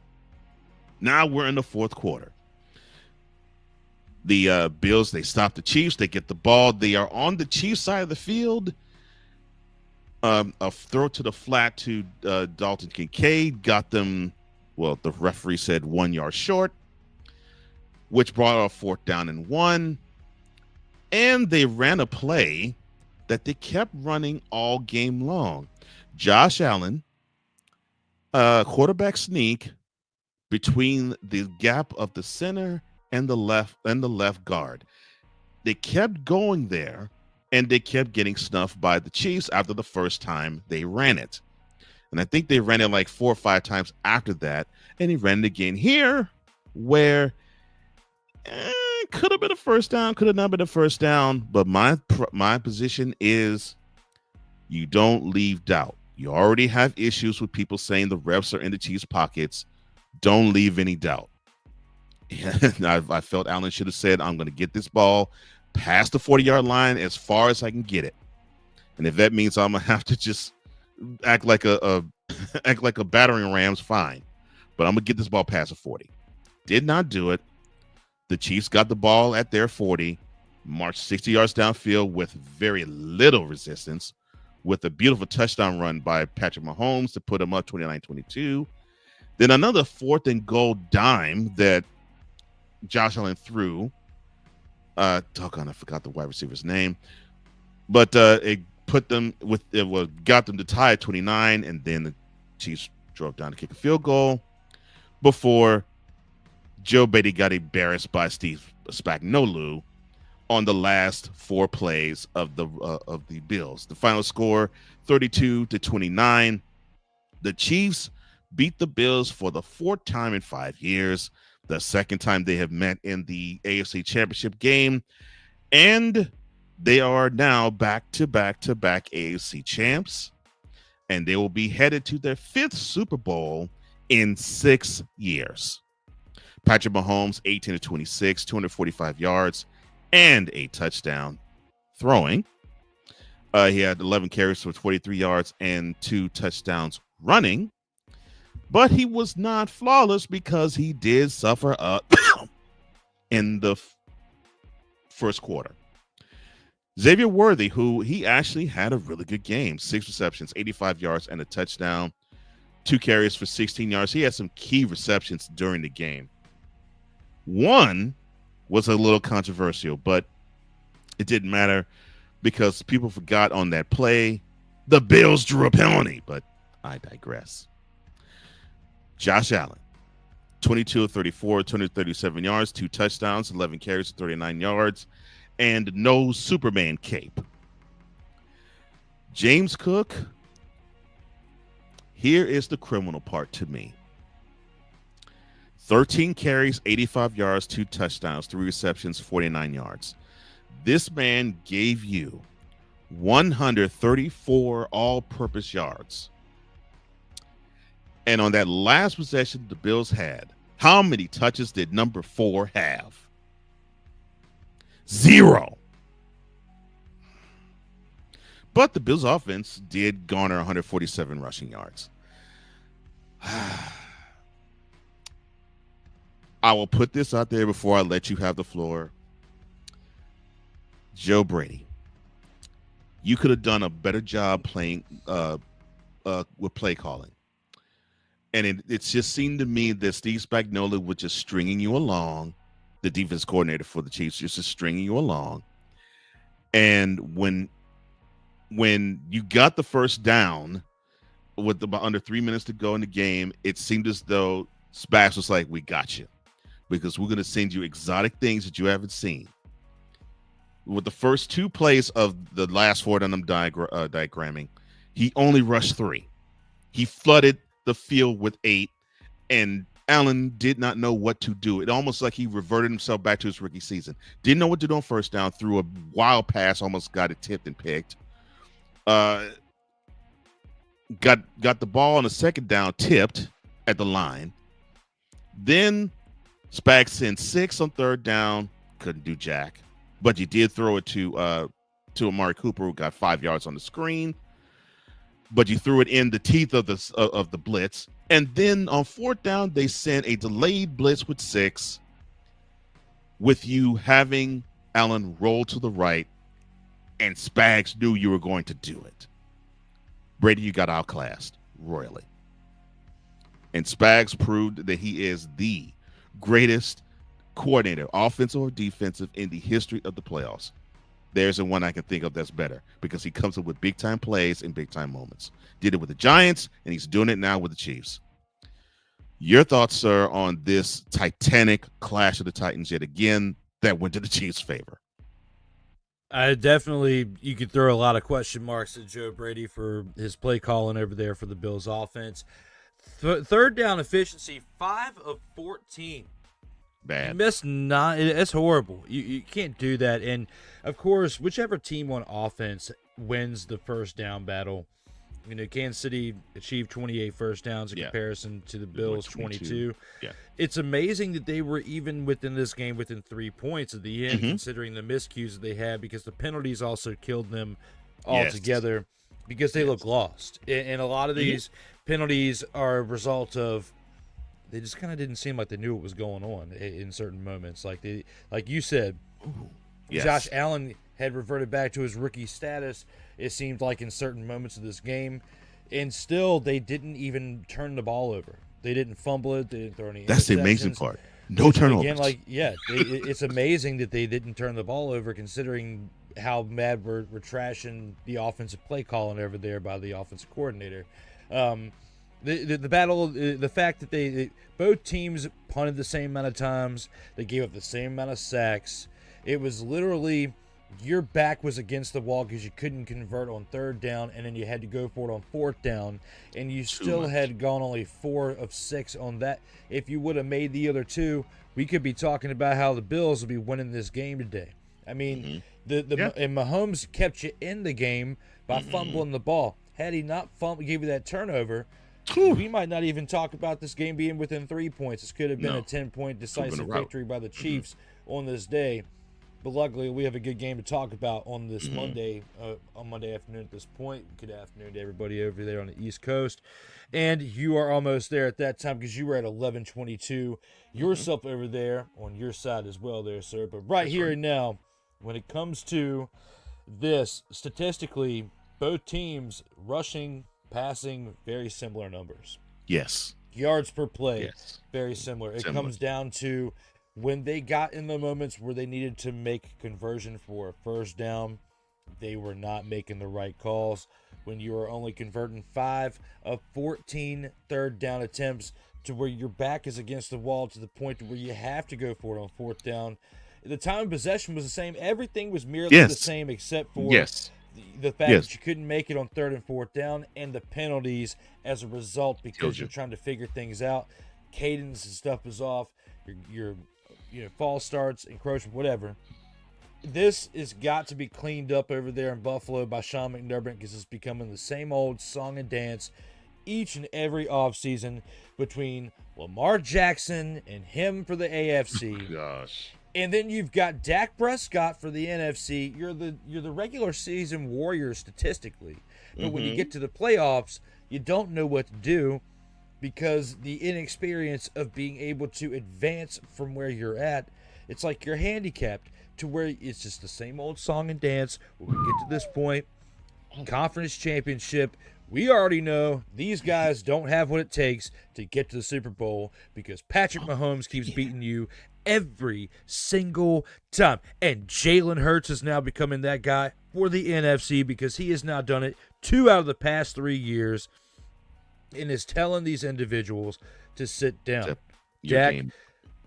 Now we're in the fourth quarter. The Bills, they stop the Chiefs. They get the ball. They are on the Chiefs side of the field. A throw to the flat to Dalton Kincaid got them, well, the referee said 1 yard short, which brought a 4th down and 1. And they ran a play that they kept running all game long. Josh Allen, quarterback sneak between the gap of the center and the left guard. They kept going there, and they kept getting snuffed by the Chiefs after the first time they ran it. And I think they ran it like 4 or 5 times after that, and he ran it again here, where could have been a first down, could have not been a first down, but my position is you don't leave doubt. You already have issues with people saying the refs are in the Chiefs' pockets. Don't leave any doubt. I felt Allen should have said, I'm going to get this ball past the 40-yard line as far as I can get it. And if that means I'm going to have to just act like a battering ram's, fine. But I'm going to get this ball past the 40. Did not do it. The Chiefs got the ball at their 40, marched 60 yards downfield with very little resistance, with a beautiful touchdown run by Patrick Mahomes to put them up 29-22. Then another 4th and goal dime that Josh Allen threw. I forgot the wide receiver's name. But it got them to tie at 29, and then the Chiefs drove down to kick a field goal before Joe Beatty got embarrassed by Steve Spagnuolo on the last 4 plays of the Bills. The final score, 32-29. The Chiefs beat the Bills for the 4th time in 5 years, the 2nd time they have met in the AFC Championship game, and they are now back-to-back AFC champs, and they will be headed to their 5th Super Bowl in 6 years. Patrick Mahomes, 18-26, 245 yards, and a touchdown throwing. He had 11 carries for 43 yards and 2 touchdowns running. But he was not flawless because he did suffer up in the first quarter. Xavier Worthy, who he actually had a really good game, 6 receptions, 85 yards, and a touchdown, 2 carries for 16 yards. He had some key receptions during the game. One was a little controversial, but It didn't matter because people forgot on that play. The Bills drew a penalty, but I digress. Josh Allen, 22 of 34, 237 yards, 2 touchdowns, 11 carries, 39 yards, and no Superman cape. James Cook, here is the criminal part to me. 13 carries, 85 yards, 2 touchdowns, 3 receptions, 49 yards. This man gave you 134 all-purpose yards. And on that last possession the Bills had, how many touches did number 4 have? 0. But the Bills offense did garner 147 rushing yards. I will put this out there before I let you have the floor. Joe Brady, you could have done a better job playing with play calling. And it just seemed to me that Steve Spagnuolo was just stringing you along, the defense coordinator for the Chiefs, just stringing you along. And when you got the first down with about under 3 minutes to go in the game, it seemed as though Spags was like, we got you, because we're going to send you exotic things that you haven't seen. With the first 2 plays of the last 4 that I'm diagramming, he only rushed 3. He flooded the field with 8, and Allen did not know what to do. It almost like he reverted himself back to his rookie season. Didn't know what to do on first down, threw a wild pass, almost got it tipped and picked. Got the ball on the second down, tipped at the line. Then Spags sent 6 on third down, couldn't do jack. But you did throw it to Amari Cooper, who got 5 yards on the screen. But you threw it in the teeth of the blitz. And then on fourth down, they sent a delayed blitz with 6, with you having Allen roll to the right, and Spags knew you were going to do it. Brady, you got outclassed royally. And Spags proved that he is the greatest coordinator, offensive or defensive, in the history of the playoffs. There's the one I can think of that's better, because he comes up with big-time plays and big-time moments. Did it with the Giants, and he's doing it now with the Chiefs. Your thoughts, sir, on this titanic clash of the Titans yet again that went to the Chiefs' favor? You could throw a lot of question marks at Joe Brady for his play calling over there for the Bills offense. Third down efficiency, 5 of 14. Bad. It's horrible. You can't do that. And, of course, whichever team on offense wins the first down battle, Kansas City achieved 28 first downs in comparison to the Bills' 22. Yeah. It's amazing that they were even within this game within 3 points at the end, considering the miscues that they had, because the penalties also killed them altogether because they look lost. And a lot of these penalties are a result of they just kind of didn't seem like they knew what was going on in certain moments. Like you said, Josh Allen had reverted back to his rookie status, it seemed like, in certain moments of this game. And still, they didn't even turn the ball over. They didn't fumble it. They didn't throw any interceptions. That's the amazing part. No turnovers. Again, it's amazing that they didn't turn the ball over, considering how mad we're trashing the offensive play calling over there by the offensive coordinator. The battle, the fact that both teams punted the same amount of times, they gave up the same amount of sacks. It was literally your back was against the wall because you couldn't convert on third down, and then you had to go for it on fourth down, and you still had gone only 4 of 6 on that. If you would have made the other 2, we could be talking about how the Bills would be winning this game today. I mean, and Mahomes kept you in the game by fumbling the ball. Had he not gave you that turnover, we might not even talk about this game being within 3 points. This could have been a 10-point decisive victory by the Chiefs on this day. But luckily, we have a good game to talk about on this Monday afternoon at this point. Good afternoon to everybody over there on the East Coast. And you are almost there at that time because you were at 11:22 yourself over there on your side as well there, sir. But here and now, when it comes to this, statistically, both teams rushing, passing, very similar numbers. Yes. Yards per play, very similar. It comes down to when they got in the moments where they needed to make conversion for a first down, they were not making the right calls. When you are only converting 5 of 14 third down attempts to where your back is against the wall to the point to where you have to go for it on fourth down. The time of possession was the same. Everything was merely the same except for the fact that you couldn't make it on third and fourth down and the penalties as a result because you're trying to figure things out. Cadence and stuff is off. Your false starts, encroachment, whatever. This has got to be cleaned up over there in Buffalo by Sean McDermott because it's becoming the same old song and dance each and every offseason between Lamar Jackson and him for the AFC. Gosh. And then you've got Dak Prescott for the NFC. You're the regular season warrior statistically. But when you get to the playoffs, you don't know what to do because the inexperience of being able to advance from where you're at, it's like you're handicapped to where it's just the same old song and dance. When we get to this point, conference championship, we already know these guys don't have what it takes to get to the Super Bowl because Patrick Mahomes keeps beating you every single time. And Jalen Hurts is now becoming that guy for the NFC because he has now done it 2 out of the past 3 years and is telling these individuals to sit down. Dak,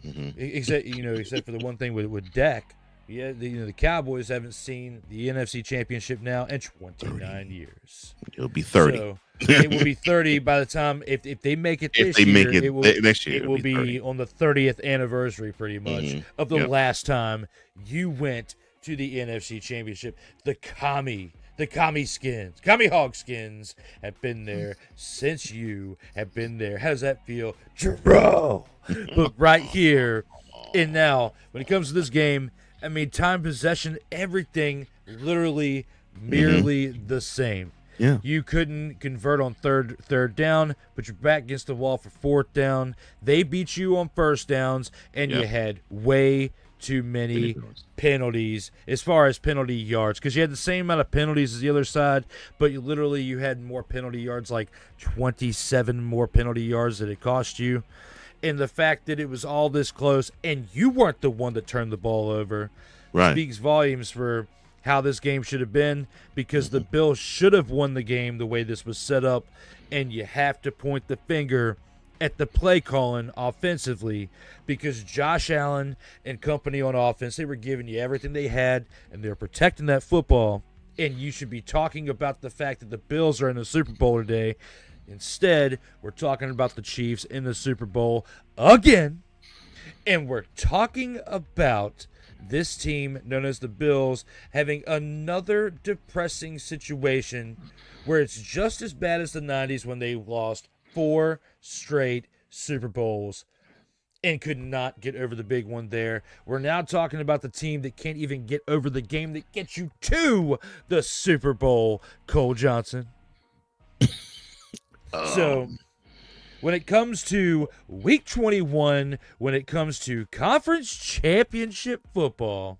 except for the one thing with Dak. Yeah, the Cowboys haven't seen the NFC Championship now in 29 years. It'll be 30. So it will be 30 by the time if they make it this year. It will, next year, it will be on the 30th anniversary, pretty much, of the last time you went to the NFC Championship. The Kami Hog skins have been there since you have been there. How does that feel, Jerome? But right here and now, when it comes to this game, I mean, time, possession, everything literally merely the same. Yeah. You couldn't convert on third down, but you're back against the wall for fourth down. They beat you on first downs, and you had way too many penalties as far as penalty yards because you had the same amount of penalties as the other side, but you had more penalty yards, like 27 more penalty yards that it cost you. And the fact that it was all this close and you weren't the one that turned the ball over speaks volumes for how this game should have been because the Bills should have won the game the way this was set up. And you have to point the finger at the play calling offensively because Josh Allen and company on offense, they were giving you everything they had and they're protecting that football. And you should be talking about the fact that the Bills are in the Super Bowl today. Instead, we're talking about the Chiefs in the Super Bowl again, and we're talking about this team known as the Bills having another depressing situation where it's just as bad as the 90s when they lost 4 straight Super Bowls and could not get over the big one there. We're now talking about the team that can't even get over the game that gets you to the Super Bowl, Cole Johnson. So, when it comes to Week 21, when it comes to Conference Championship football,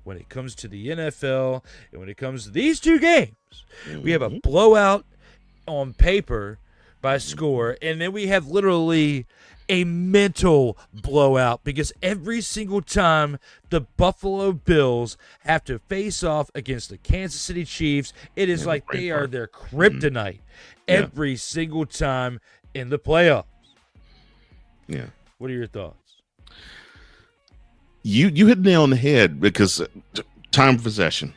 when it comes to the NFL, and when it comes to these 2 games, we have a blowout on paper by score, and then we have literally a mental blowout because every single time the Buffalo Bills have to face off against the Kansas City Chiefs, it is like they are their kryptonite every single time in the playoffs. Yeah. What are your thoughts? You hit the nail on the head because time of possession.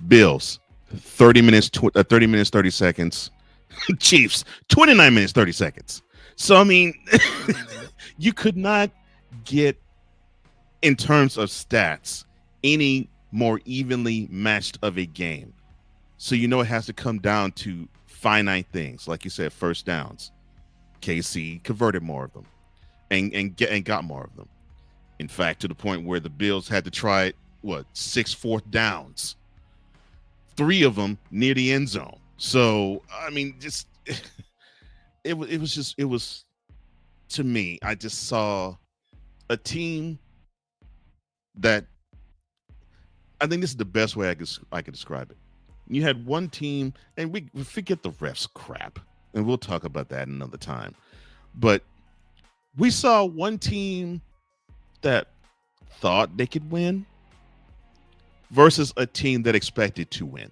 Bills, 30 minutes, 30 seconds. Chiefs, 29 minutes, 30 seconds. So, I mean, you could not get, in terms of stats, any more evenly matched of a game. So, it has to come down to finite things. Like you said, first downs. KC converted more of them and got more of them. In fact, to the point where the Bills had to try, 6 fourth downs. 3 of them near the end zone. So, I mean, just... It was to me, I just saw a team that I think this is the best way I could describe it. You had one team, and we forget the refs crap, and we'll talk about that another time. But we saw one team that thought they could win versus a team that expected to win.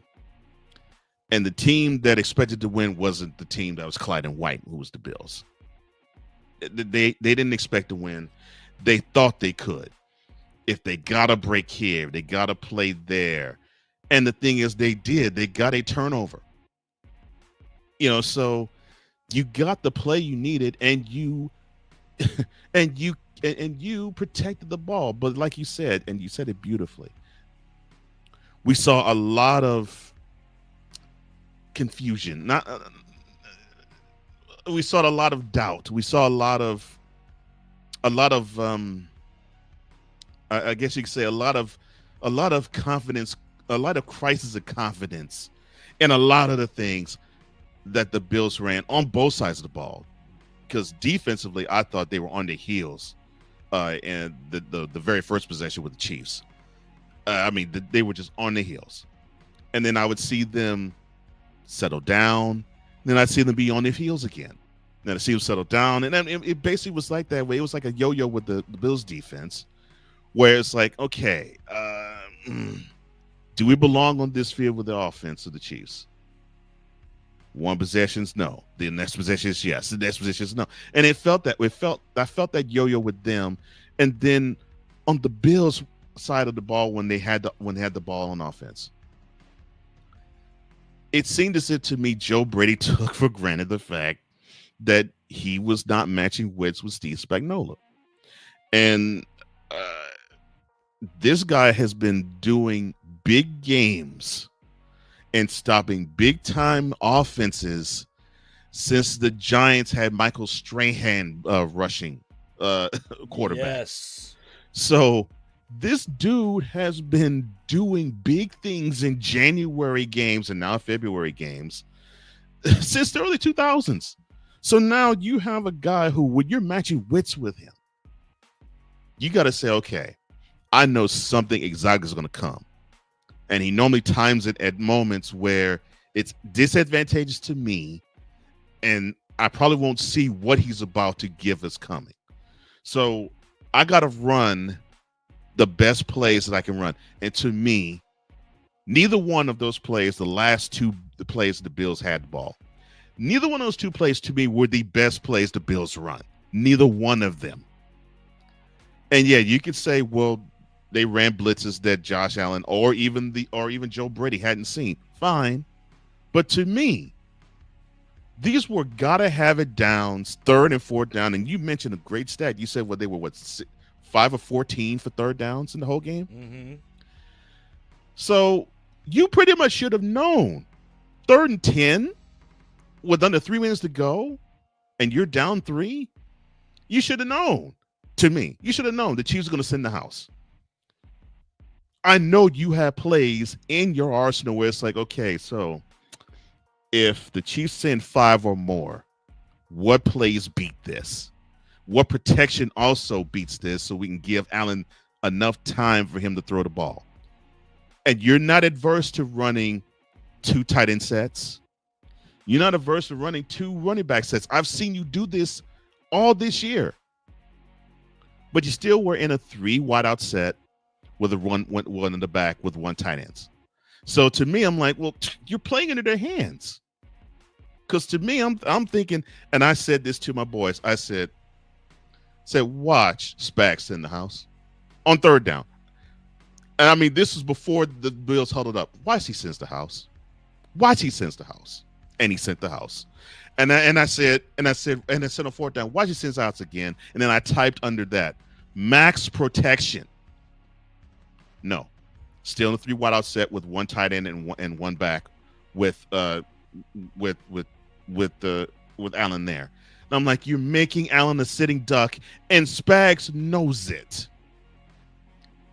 And the team that expected to win wasn't the team that was clad in white, who was the Bills. They didn't expect to win. They thought they could. If they got a break here, they got to play there. And the thing is, they did. They got a turnover. So you got the play you needed, and you and you protected the ball. But like you said, and you said it beautifully, we saw a lot of confusion. We saw a lot of doubt. We saw a lot of I guess you could say a lot of confidence, a lot of crisis of confidence in a lot of the things that the Bills ran on both sides of the ball. Because defensively, I thought they were on their heels and the very first possession with the Chiefs. They were just on their heels. And then I would see them settle down. Then I'd see them be on their heels again. Then I'd see them settle down. And then it basically was like that way. It was like a yo-yo with the Bills defense, where it's like, okay, do we belong on this field with the offense of the Chiefs? One possession's no. The next possession is yes. The next possession is no. And I felt that yo-yo with them. And then on the Bills side of the ball, when they had the ball on offense, it seemed as if to me Joe Brady took for granted the fact that he was not matching wits with Steve Spagnuolo. And this guy has been doing big games and stopping big time offenses since the Giants had Michael Strahan rushing quarterback. Yes. So this dude has been doing big things in January games and now February games since the early 2000s. So now you have a guy who, when you're matching wits with him, you got to say, okay, I know something exactly is going to come. And he normally times it at moments where it's disadvantageous to me, and I probably won't see what he's about to give us coming. So I got to run the best plays that I can run. And to me, neither one of those plays, the last two plays the Bills had the ball, neither one of those two plays to me were the best plays the Bills run. Neither one of them. And yeah, you could say, well, they ran blitzes that Josh Allen or even Joe Brady hadn't seen. Fine. But to me, these were gotta have it downs, third and fourth down. And you mentioned a great stat. You said, well, they were 5 of 14 for third downs in the whole game. Mm-hmm. So you pretty much should have known 3rd and 10 with under 3 minutes to go and you're down 3. You should have known. To me, you should have known the Chiefs are going to send the house. I know you have plays in your arsenal where it's like, okay, so if the Chiefs send 5 or more, what plays beat this? What protection also beats this so we can give Allen enough time for him to throw the ball? And you're not adverse to running 2 tight end sets. You're not averse to running 2 running back sets. I've seen you do this all this year. But you still were in a 3 wideout set with one in the back with 1 tight ends. So to me, I'm like, well, you're playing into their hands. Because to me, I'm thinking, and I said this to my boys. I said, watch Spags in the house on 3rd down. And I mean, this was before the Bills huddled up. Watch he sends the house. Watch he sends the house. And he sent the house. And I said on 4th down, watch he sends outs again. And then I typed under that, max protection. No, still in a 3 wideout set with 1 tight end and 1 back with Allen there. And I'm like, you're making Allen a sitting duck, and Spags knows it.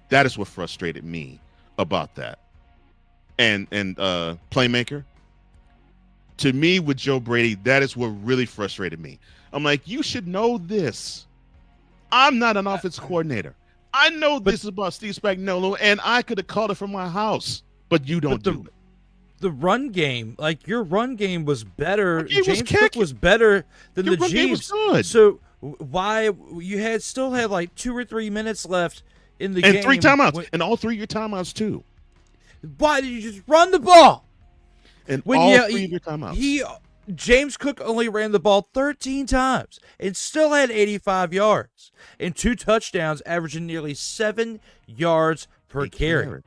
That is what frustrated me about that. And playmaker. To me, with Joe Brady, that is what really frustrated me. I'm like, you should know this. I'm not an offense coordinator. I know this is about Steve Spagnuolo, and I could have called it from my house, but you don't do it. The run game, like your run game was better. James Cook was better than Your the run game was Chiefs. good. So Why you still had like 2 or 3 minutes left in the game. And 3 timeouts. And all 3 of your timeouts, too. Why did you just run the ball? And all 3 of your timeouts. James Cook only ran the ball 13 times and still had 85 yards and 2 touchdowns, averaging nearly 7 yards per carry.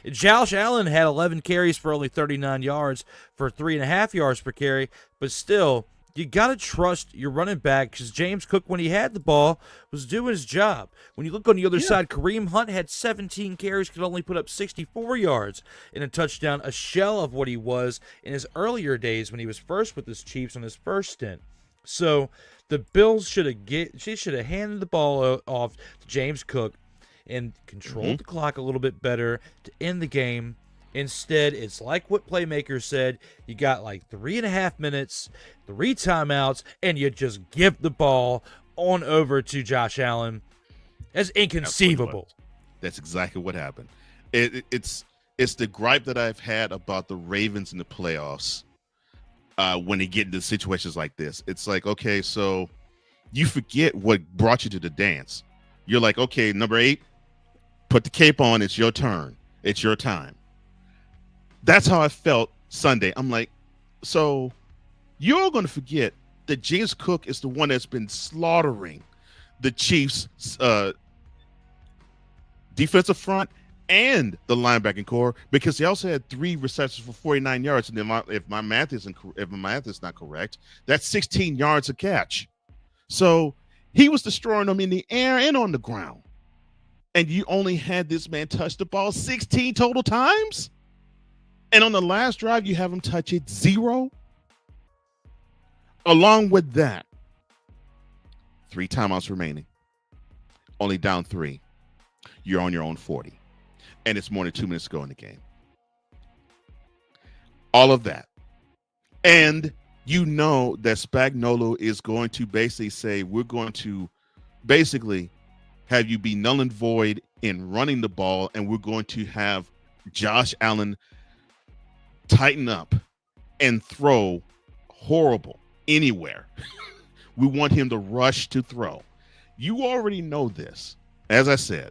Josh Allen had 11 carries for only 39 yards for 3.5 yards per carry, but still, you got to trust your running back because James Cook, when he had the ball, was doing his job. When you look on the other side, Kareem Hunt had 17 carries, could only put up 64 yards and a touchdown, a shell of what he was in his earlier days when he was first with his Chiefs on his first stint. So the Bills should have handed the ball off to James Cook and controlled the clock a little bit better to end the game. Instead, it's like what Playmaker said. You got like 3.5 minutes, 3 timeouts, and you just give the ball on over to Josh Allen. That's inconceivable. That's exactly what happened. It's the gripe that I've had about the Ravens in the playoffs when they get into situations like this. It's like, okay, so you forget what brought you to the dance. You're like, okay, number 8, put the cape on. It's your turn. It's your time. That's how I felt Sunday. I'm like, so you're going to forget that James Cook is the one that's been slaughtering the Chiefs' defensive front and the linebacking core, because he also had 3 receptions for 49 yards. And if my math is not correct, that's 16 yards a catch. So he was destroying them in the air and on the ground. And you only had this man touch the ball 16 total times? And on the last drive, you have him touch it 0. Along with that, 3 timeouts remaining. Only down 3. You're on your own 40. And it's more than 2 minutes to go in the game. All of that. And you know that Spagnuolo is going to basically say, we're going to basically have you be null and void in running the ball, and we're going to have Josh Allen tighten up and throw horrible anywhere. We want him to rush to throw. You already know this. As I said,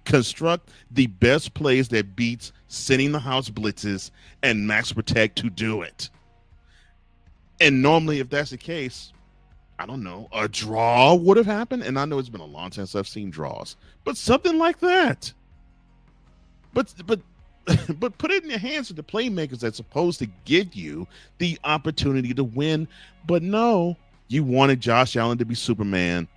construct the best plays that beats sending the house blitzes and max protect to do it. And normally, if that's the case, I don't know, a draw would have happened. And I know it's been a long time since I've seen draws, but something like that. But put it in the hands of the playmakers that's supposed to give you the opportunity to win. But no, you wanted Josh Allen to be Superman,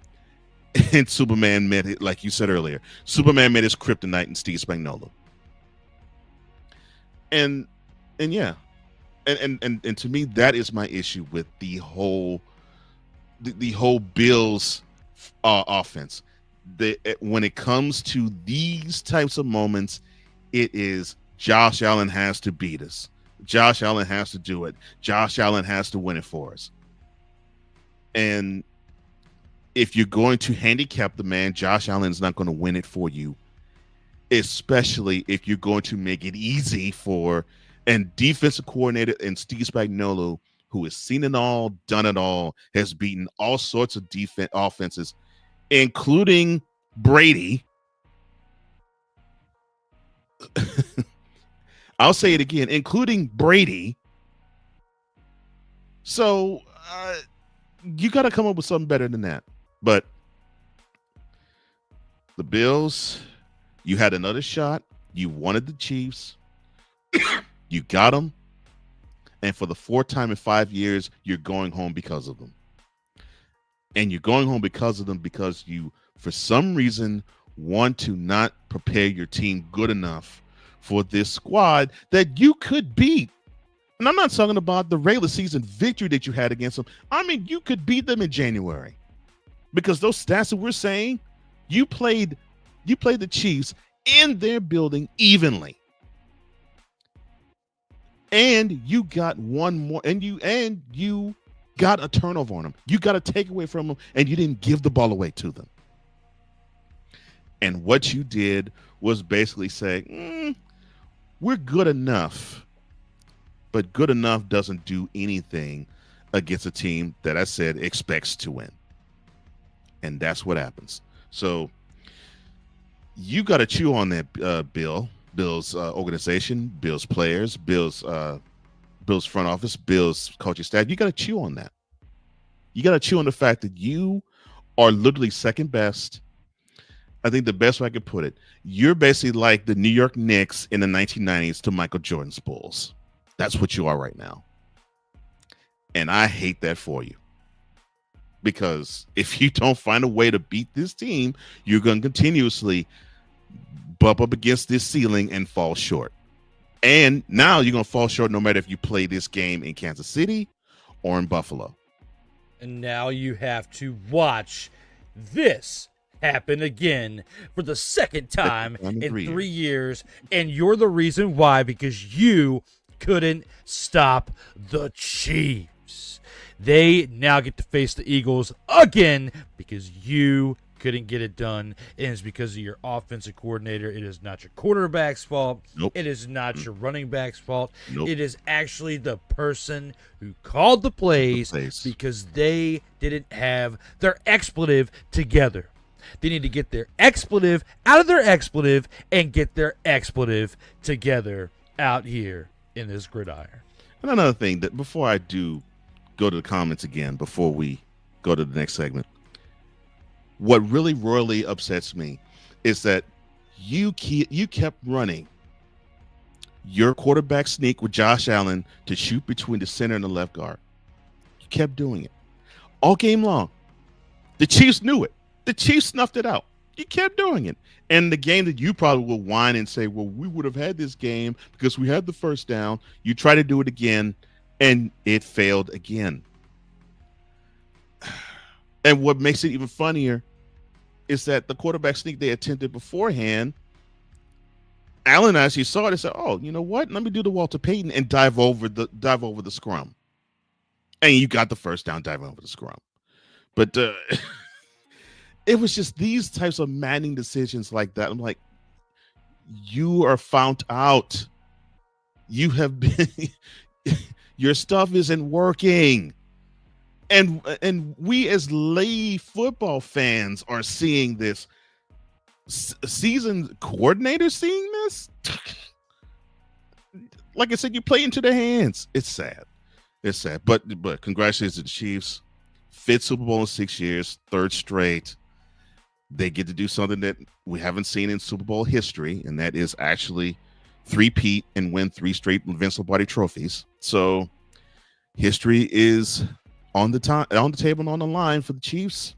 and Superman met it, like you said earlier. Superman met his kryptonite in Steve Spagnuolo. And yeah, and to me, that is my issue with the whole Bills offense. When it comes to these types of moments, it is Josh Allen has to beat us. Josh Allen has to do it. Josh Allen has to win it for us. And if you're going to handicap the man, Josh Allen is not going to win it for you, especially if you're going to make it easy for and defensive coordinator and Steve Spagnuolo, who has seen it all, done it all, has beaten all sorts of offenses, including Brady. I'll say it again, including Brady. So you got to come up with something better than that. But the Bills, you had another shot. You wanted the Chiefs. You got them. And for the 4th time in 5 years, you're going home because of them. And you're going home because of them because you, for some reason, want to not prepare your team good enough for this squad that you could beat. And I'm not talking about the regular season victory that you had against them. I mean, you could beat them in January. Because those stats that we're saying, you played the Chiefs in their building evenly. And you got one more, and you got a turnover on them. You got a takeaway from them, and you didn't give the ball away to them. And what you did was basically say, we're good enough, but good enough doesn't do anything against a team that I said expects to win. And that's what happens. So you got to chew on that, Bill's organization, Bill's players, Bill's front office, Bill's coaching staff. You got to chew on that. You got to chew on the fact that you are literally second best. I think the best way I could put it, you're basically like the New York Knicks in the 1990s to Michael Jordan's Bulls. That's what you are right now. And I hate that for you. Because if you don't find a way to beat this team, you're going to continuously bump up against this ceiling and fall short. And now you're going to fall short no matter if you play this game in Kansas City or in Buffalo. And now you have to watch this happen again for the second time in 3 years. And you're the reason why, because you couldn't stop the Chiefs. They now get to face the Eagles again because you couldn't get it done. And it's because of your offensive coordinator. It is not your quarterback's fault. Nope. It is not your running back's fault. Nope. It is actually the person who called the plays because they didn't have their expletive together. They need to get their expletive out of their expletive and get their expletive together out here in this gridiron. And another thing that before I do go to the comments again, before we go to the next segment, what really royally upsets me is that you kept running your quarterback sneak with Josh Allen to shoot between the center and the left guard. You kept doing it all game long. The Chiefs knew it. The Chiefs snuffed it out. You kept doing it. And the game that you probably will whine and say, well, we would have had this game because we had the first down. You try to do it again, and it failed again. And what makes it even funnier is that the quarterback sneak they attempted beforehand, Allen actually saw it and said, oh, you know what? Let me do the Walter Payton and dive over the scrum. And you got the first down diving over the scrum. But it was just these types of Manning decisions like that. I'm like, you are found out. You have been, your stuff isn't working. And we as lay football fans are seeing this. Season coordinators seeing this. Like I said, you play into their hands. It's sad. It's sad. But congratulations to the Chiefs. 5th Super Bowl in 6 years, 3rd straight. They get to do something that we haven't seen in Super Bowl history, and that is actually three-peat and win 3 straight Vince Lombardi trophies. So history is on the table and on the line for the Chiefs.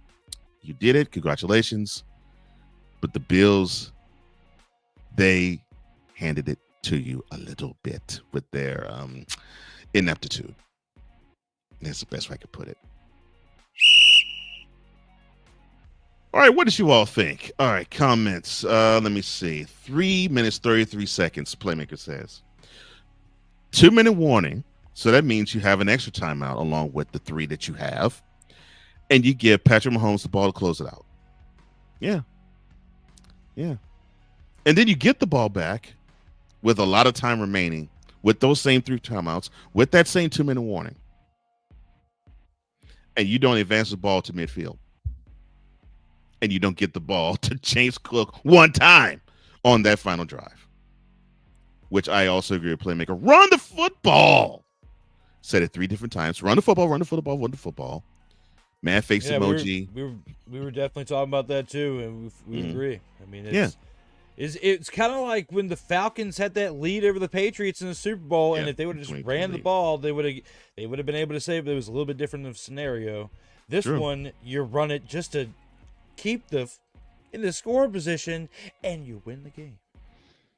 You did it. Congratulations. But the Bills, they handed it to you a little bit with their ineptitude. That's the best way I could put it. All right, what did you all think? All right, comments. Let me see. 3 minutes, 33 seconds, Playmaker says. 2-minute warning. So that means you have an extra timeout along with the 3 that you have. And you give Patrick Mahomes the ball to close it out. Yeah. Yeah. And then you get the ball back with a lot of time remaining with those same 3 timeouts, with that same 2-minute warning. And you don't advance the ball to midfield. And you don't get the ball to James Cook one time on that final drive. Which I also agree with Playmaker. Run the football. Said it 3 different times. Run the football, run the football, run the football. Man face emoji. We were definitely talking about that too, and we agree. I mean, it's kind of like when the Falcons had that lead over the Patriots in the Super Bowl, and if they would have just ran the ball, they would have been able to save. It was a little bit different of a scenario. This one, you run it just to keep in the score position, and you win the game.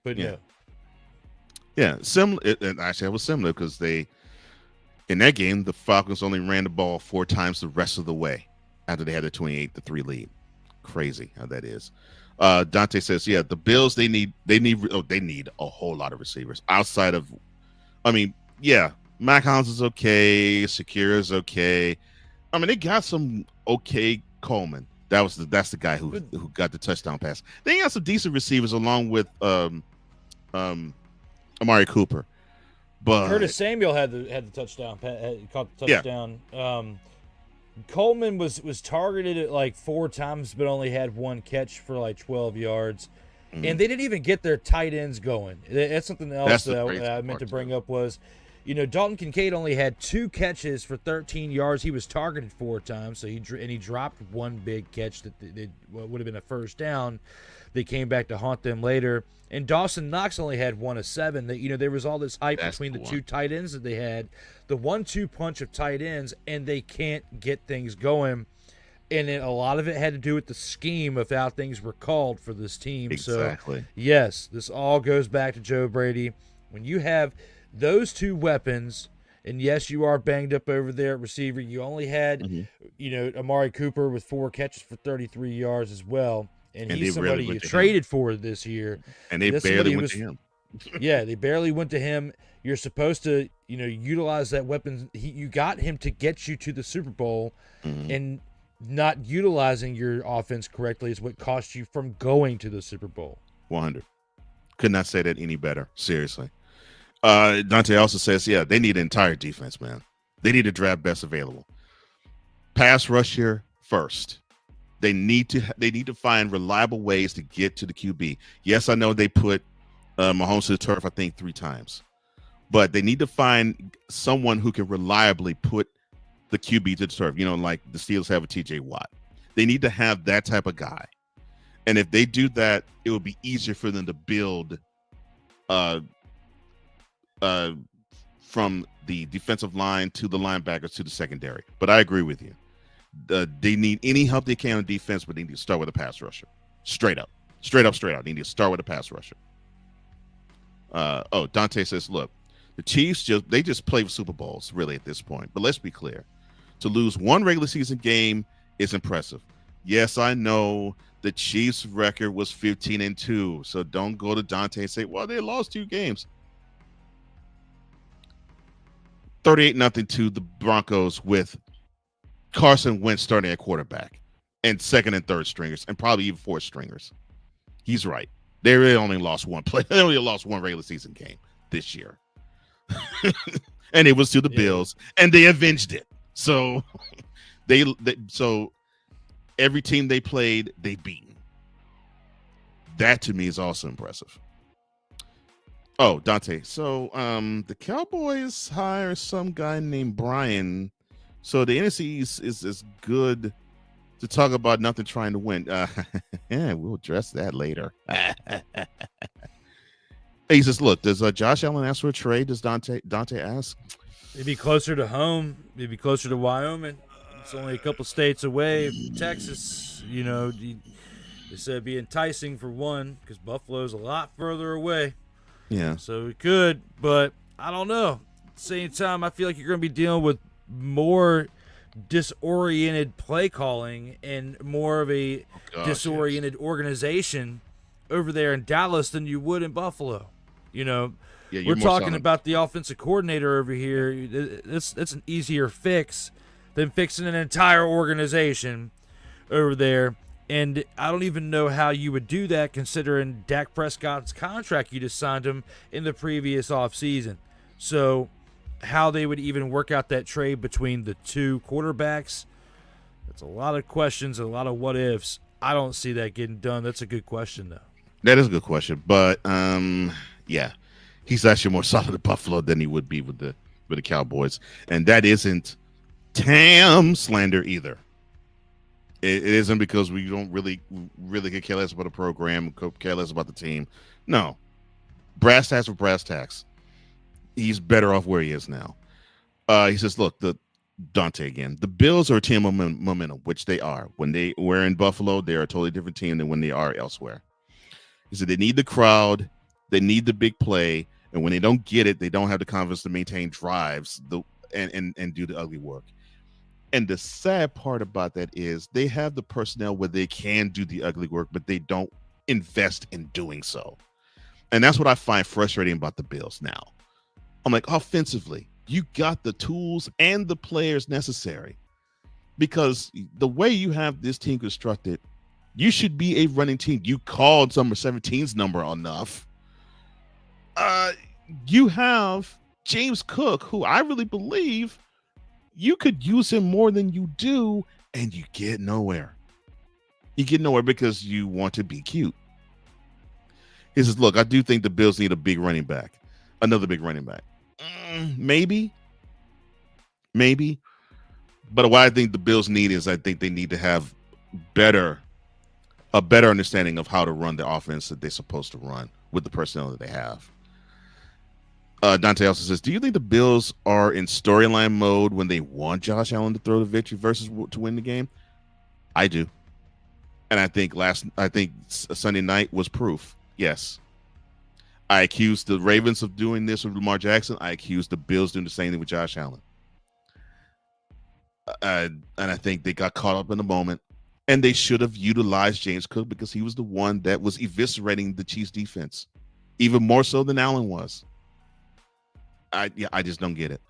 But no. Yeah, similar. Actually, it was similar because in that game, the Falcons only ran the ball 4 times the rest of the way after they had a 28-3 lead. Crazy how that is. Dante says, yeah, the Bills, they need a whole lot of receivers outside of, Mac Hollins is okay. Secure is okay. I mean, they got some okay Coleman. That's the guy who got the touchdown pass. They got some decent receivers along with Amari Cooper. But Curtis Samuel had the touchdown. Caught the touchdown. Coleman was targeted at like 4 times, but only had 1 catch for like 12 yards. And they didn't even get their tight ends going. That's something else that I meant to bring up was, Dalton Kincaid only had 2 catches for 13 yards. He was targeted 4 times, so he dropped 1 big catch that would have been a first down. They came back to haunt them later. And Dawson Knox only had 1 of 7. That there was all this hype between the 2 tight ends that they had, the 1-2 punch of tight ends, and they can't get things going. And a lot of it had to do with the scheme of how things were called for this team. Exactly. So, yes, this all goes back to Joe Brady. When you have those 2 weapons, and yes, you are banged up over there at receiver. You only had, Amari Cooper with 4 catches for 33 yards as well. And he's somebody you traded for this year. And they barely went to him. Yeah, they barely went to him. You're supposed to, utilize that weapon. You got him to get you to the Super Bowl, and not utilizing your offense correctly is what cost you from going to the Super Bowl. 100. Could not say that any better. Seriously. Dante also says, they need an entire defense, man. They need to draft best available. Pass rush here first. They need to find reliable ways to get to the QB. Yes, I know they put Mahomes to the turf, I think 3 times. But they need to find someone who can reliably put the QB to the turf, like the Steelers have a TJ Watt. They need to have that type of guy. And if they do that, it will be easier for them to build from the defensive line to the linebackers to the secondary. But I agree with you. They need any help they can on defense, but they need to start with a pass rusher. Straight up. They need to start with a pass rusher. Dante says, look, the Chiefs just play for Super Bowls, really, at this point. But let's be clear. To lose 1 regular season game is impressive. Yes, I know the Chiefs' record was 15-2, so don't go to Dante and say, well, they lost 2 games. 38-0 to the Broncos with Carson Wentz starting at quarterback and 2nd and 3rd stringers and probably even 4th stringers. He's right. They really only lost 1 play. They only lost 1 regular season game this year. And it was to the Bills, and they avenged it. So so every team they played, they beat. That to me is also impressive. Oh, Dante. So the Cowboys hire some guy named Brian. So the NFC is good to talk about nothing trying to win. We'll address that later. He says, look, does Josh Allen ask for a trade? Does Dante ask? Maybe closer to home. Maybe closer to Wyoming. It's only a couple states away. Texas, they said it'd be enticing for one because Buffalo's a lot further away. Yeah. So it could, but I don't know. At the same time, I feel like you're going to be dealing with more disoriented play calling and more of a disoriented organization over there in Dallas than you would in Buffalo. We're talking about the offensive coordinator over here. That's an easier fix than fixing an entire organization over there. And I don't even know how you would do that considering Dak Prescott's contract. You just signed him in the previous offseason. So how they would even work out that trade between the 2 quarterbacks, that's a lot of questions and a lot of what ifs. I don't see that getting done. That's a good question, though. That is a good question. But, he's actually more solid at Buffalo than he would be with the Cowboys. And that isn't Tam slander either. It isn't because we don't really could care less about the program, care less about the team. No. Brass tacks for brass tacks. He's better off where he is now. He says, look, Dante again, the Bills are a team of momentum, which they are. When they were in Buffalo, they're a totally different team than when they are elsewhere. He said they need the crowd, they need the big play, and when they don't get it, they don't have the confidence to maintain drives and do the ugly work. And the sad part about that is they have the personnel where they can do the ugly work, but they don't invest in doing so. And that's what I find frustrating about the Bills now. I'm like, offensively, you got the tools and the players necessary. Because the way you have this team constructed, you should be a running team. You called number 17's number enough. You have James Cook, who I really believe you could use him more than you do, and you get nowhere. You get nowhere because you want to be cute. He says, look, I do think the Bills need a big running back, another big running back. Maybe. But what I think the Bills need is I think they need to have a better understanding of how to run the offense that they're supposed to run with the personnel that they have. Dante also says, do you think the Bills are in storyline mode when they want Josh Allen to throw the victory versus to win the game? I do. And I think Sunday night was proof. Yes. I accused the Ravens of doing this with Lamar Jackson. I accused the Bills doing the same thing with Josh Allen. And I think they got caught up in the moment. And they should have utilized James Cook because he was the one that was eviscerating the Chiefs defense, even more so than Allen was. I just don't get it.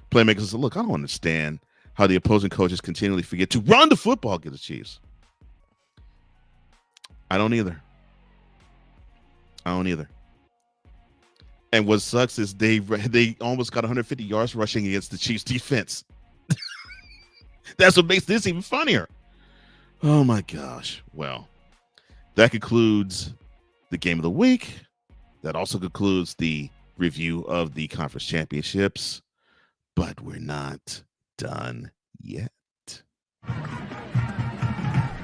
Playmakers said, look, I don't understand how the opposing coaches continually forget to run the football against the Chiefs. I don't either. And what sucks is they almost got 150 yards rushing against the Chiefs defense. That's what makes this even funnier. Oh my gosh. Well, that concludes the game of the week. That also concludes the review of the conference championships, but we're not done yet. All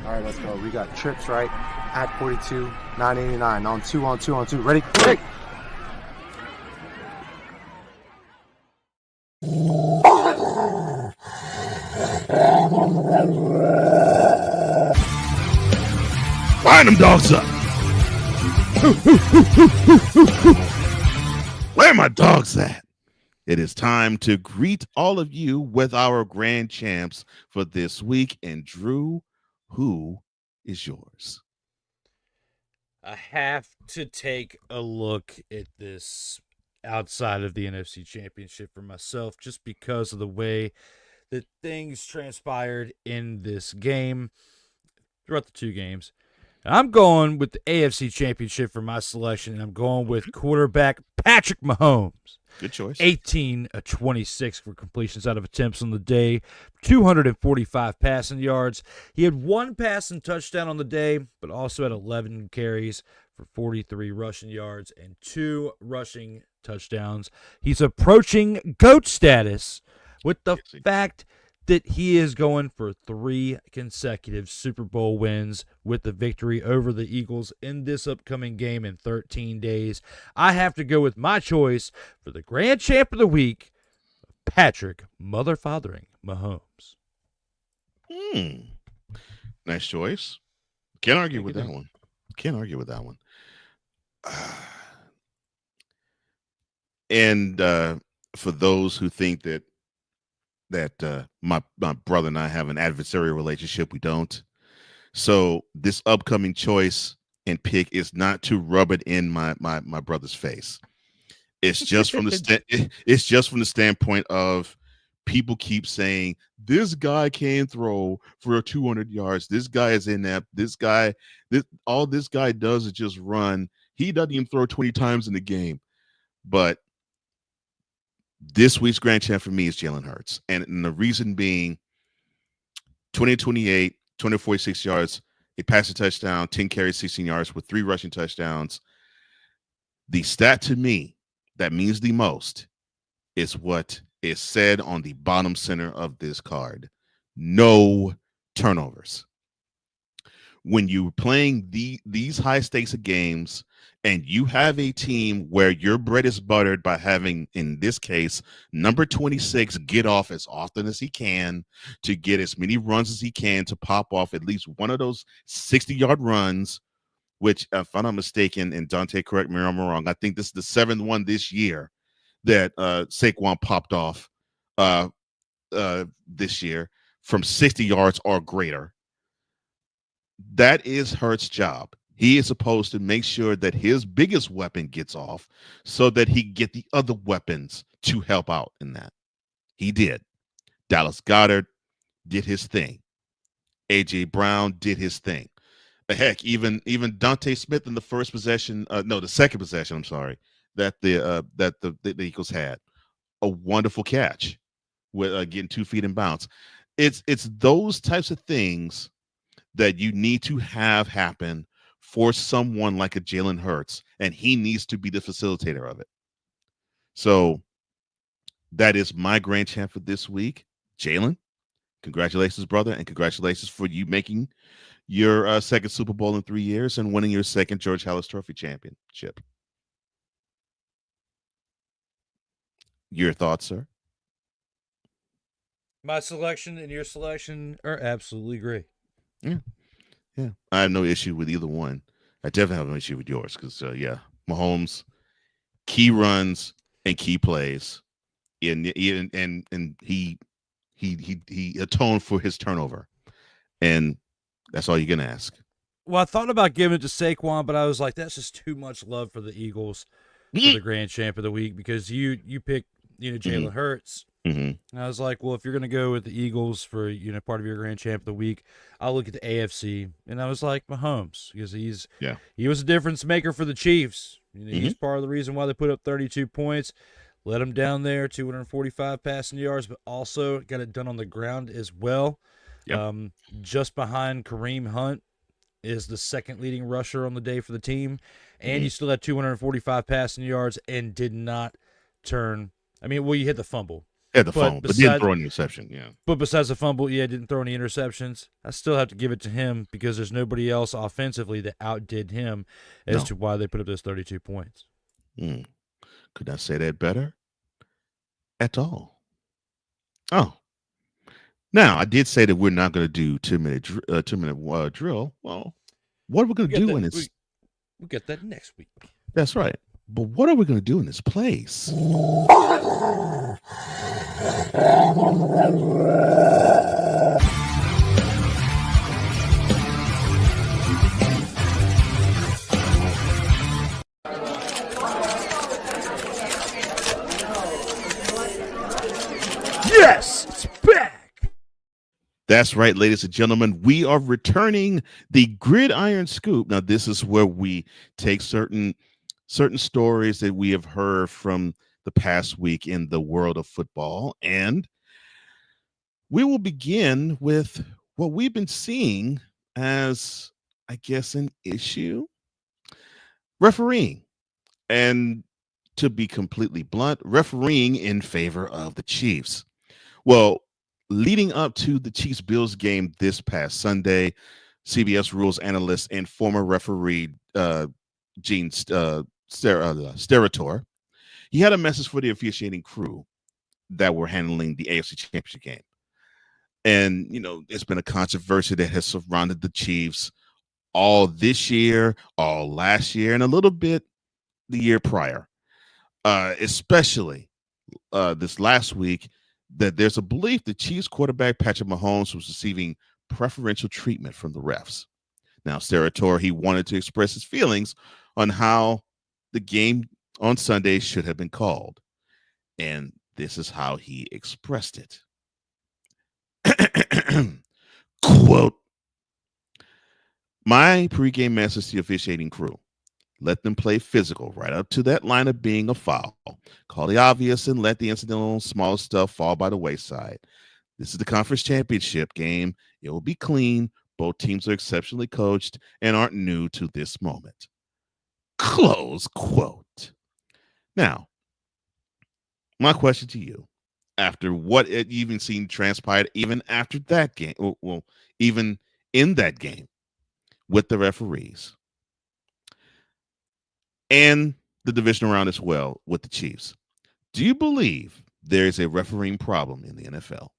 right, let's go. We got trips right at 42, 989 on two. Ready? Line them dogs up. Where are my dogs at? It is time to greet all of you with our grand champs for this week. And Drew, who is yours? I have to take a look at this outside of the NFC Championship for myself just because of the way that things transpired in this game throughout the two games. And I'm going with the AFC Championship for my selection, and I'm going with quarterback Patrick Mahomes. Good choice. 18 of 26 for completions out of attempts on the day, 245 passing yards. He had one passing touchdown on the day, but also had 11 carries for 43 rushing yards and 2 rushing touchdowns. He's approaching GOAT status with the fact that he is going for 3 consecutive Super Bowl wins with the victory over the Eagles in this upcoming game in 13 days. I have to go with my choice for the grand champ of the week, Patrick Motherfathering Mahomes. Nice choice. Can't argue with that one. And for those who think that my brother and I have an adversarial relationship, we don't. So this upcoming choice and pick is not to rub it in my brother's face. It's just from the standpoint of people keep saying this guy can throw for 200 yards. This guy is inept. All this guy does is just run. He doesn't even throw 20 times in the game. But this week's grand champ for me is Jalen Hurts. And the reason being 20-28, 246 yards, a passing touchdown, 10 carries, 16 yards with 3 rushing touchdowns. The stat to me that means the most is what is said on the bottom center of this card. No turnovers. When you're playing these high stakes of games and you have a team where your bread is buttered by having, in this case, number 26 get off as often as he can to get as many runs as he can to pop off at least one of those 60-yard runs, which, if I'm not mistaken, and Dante, correct me if I'm wrong, I think this is the 7th one this year that Saquon popped off this year from 60 yards or greater. That is Hurts' job. He is supposed to make sure that his biggest weapon gets off so that he get the other weapons to help out in that. He did. Dallas Goedert did his thing. A.J. Brown did his thing. Heck, even Dante Smith in the second possession, I'm sorry, that the Eagles had. a wonderful catch with getting 2 feet in bounds. It's those types of things that you need to have happen for someone like a Jalen Hurts, and he needs to be the facilitator of it. So that is my grand champ for this week, Jalen. Congratulations, brother, and congratulations for you making your second Super Bowl in 3 years and winning your second George Halas Trophy championship. Your thoughts, sir? My selection and your selection are absolutely great. Yeah. I have no issue with either one. I definitely have no issue with yours because, Mahomes, key runs and key plays, and he atoned for his turnover, and that's all you're gonna ask. Well, I thought about giving it to Saquon, but I was like, that's just too much love for the Eagles for the grand champ of the week because you picked Jalen Hurts. And I was like, well, if you're going to go with the Eagles for part of your grand champ of the week, I'll look at the AFC. And I was like, Mahomes, because he was a difference maker for the Chiefs. He's part of the reason why they put up 32 points. Let him down there, 245 passing yards, but also got it done on the ground as well. Yep. Just behind Kareem Hunt is the second leading rusher on the day for the team. And you still had 245 passing yards and did not turn. I mean, well, you hit the fumble. Had the fumble, but didn't throw an interception, yeah. But besides the fumble, didn't throw any interceptions. I still have to give it to him because there's nobody else offensively that outdid him as to why they put up those 32 points. Could not say that better at all. Oh. Now, I did say that we're not going to do 2-minute drill. Well, what are we going to do in this? We'll get that next week. That's right. But what are we going to do in this place? Yes, it's back. That's right, ladies and gentlemen. We are returning the Gridiron Scoop. Now, this is where we take certain stories that we have heard from the past week in the world of football, and we will begin with what we've been seeing as, I guess, an issue: refereeing. And to be completely blunt, refereeing in favor of the Chiefs. Well, leading up to the Chiefs-Bills game this past Sunday, CBS rules analyst and former referee Gene Steratore, he had a message for the officiating crew that were handling the AFC Championship game. And, it's been a controversy that has surrounded the Chiefs all this year, all last year, and a little bit the year prior, especially this last week, that there's a belief the Chiefs quarterback Patrick Mahomes was receiving preferential treatment from the refs. Now, Steratore, he wanted to express his feelings on how the game on Sunday should have been called. And this is how he expressed it. Quote, "My pregame message to the officiating crew: let them play physical right up to that line of being a foul. Call the obvious and let the incidental small stuff fall by the wayside. This is the conference championship game. It will be clean. Both teams are exceptionally coached and aren't new to this moment." Close quote. Now, my question to you, after what it even seen transpired, even after that game, well, even in that game with the referees and the division around as well with the Chiefs, do you believe there is a refereeing problem in the NFL?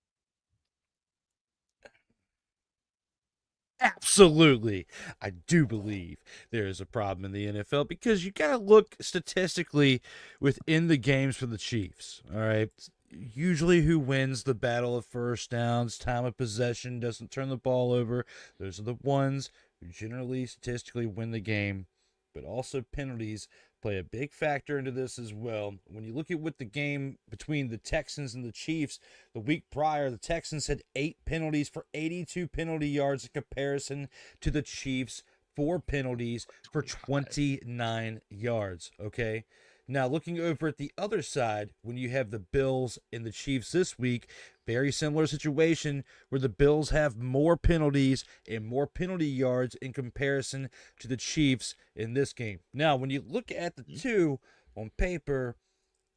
Absolutely. I do believe there is a problem in the NFL because you got to look statistically within the games for the Chiefs. All right. Usually who wins the battle of first downs, time of possession, doesn't turn the ball over. Those are the ones who generally statistically win the game. But also penalties play a big factor into this as well. When you look at what the game between the Texans and the Chiefs, the week prior, the Texans had 8 penalties for 82 penalty yards in comparison to the Chiefs, 4 penalties for 29 yards, okay? Now, looking over at the other side, when you have the Bills and the Chiefs this week, very similar situation where the Bills have more penalties and more penalty yards in comparison to the Chiefs in this game. Now, when you look at the two on paper,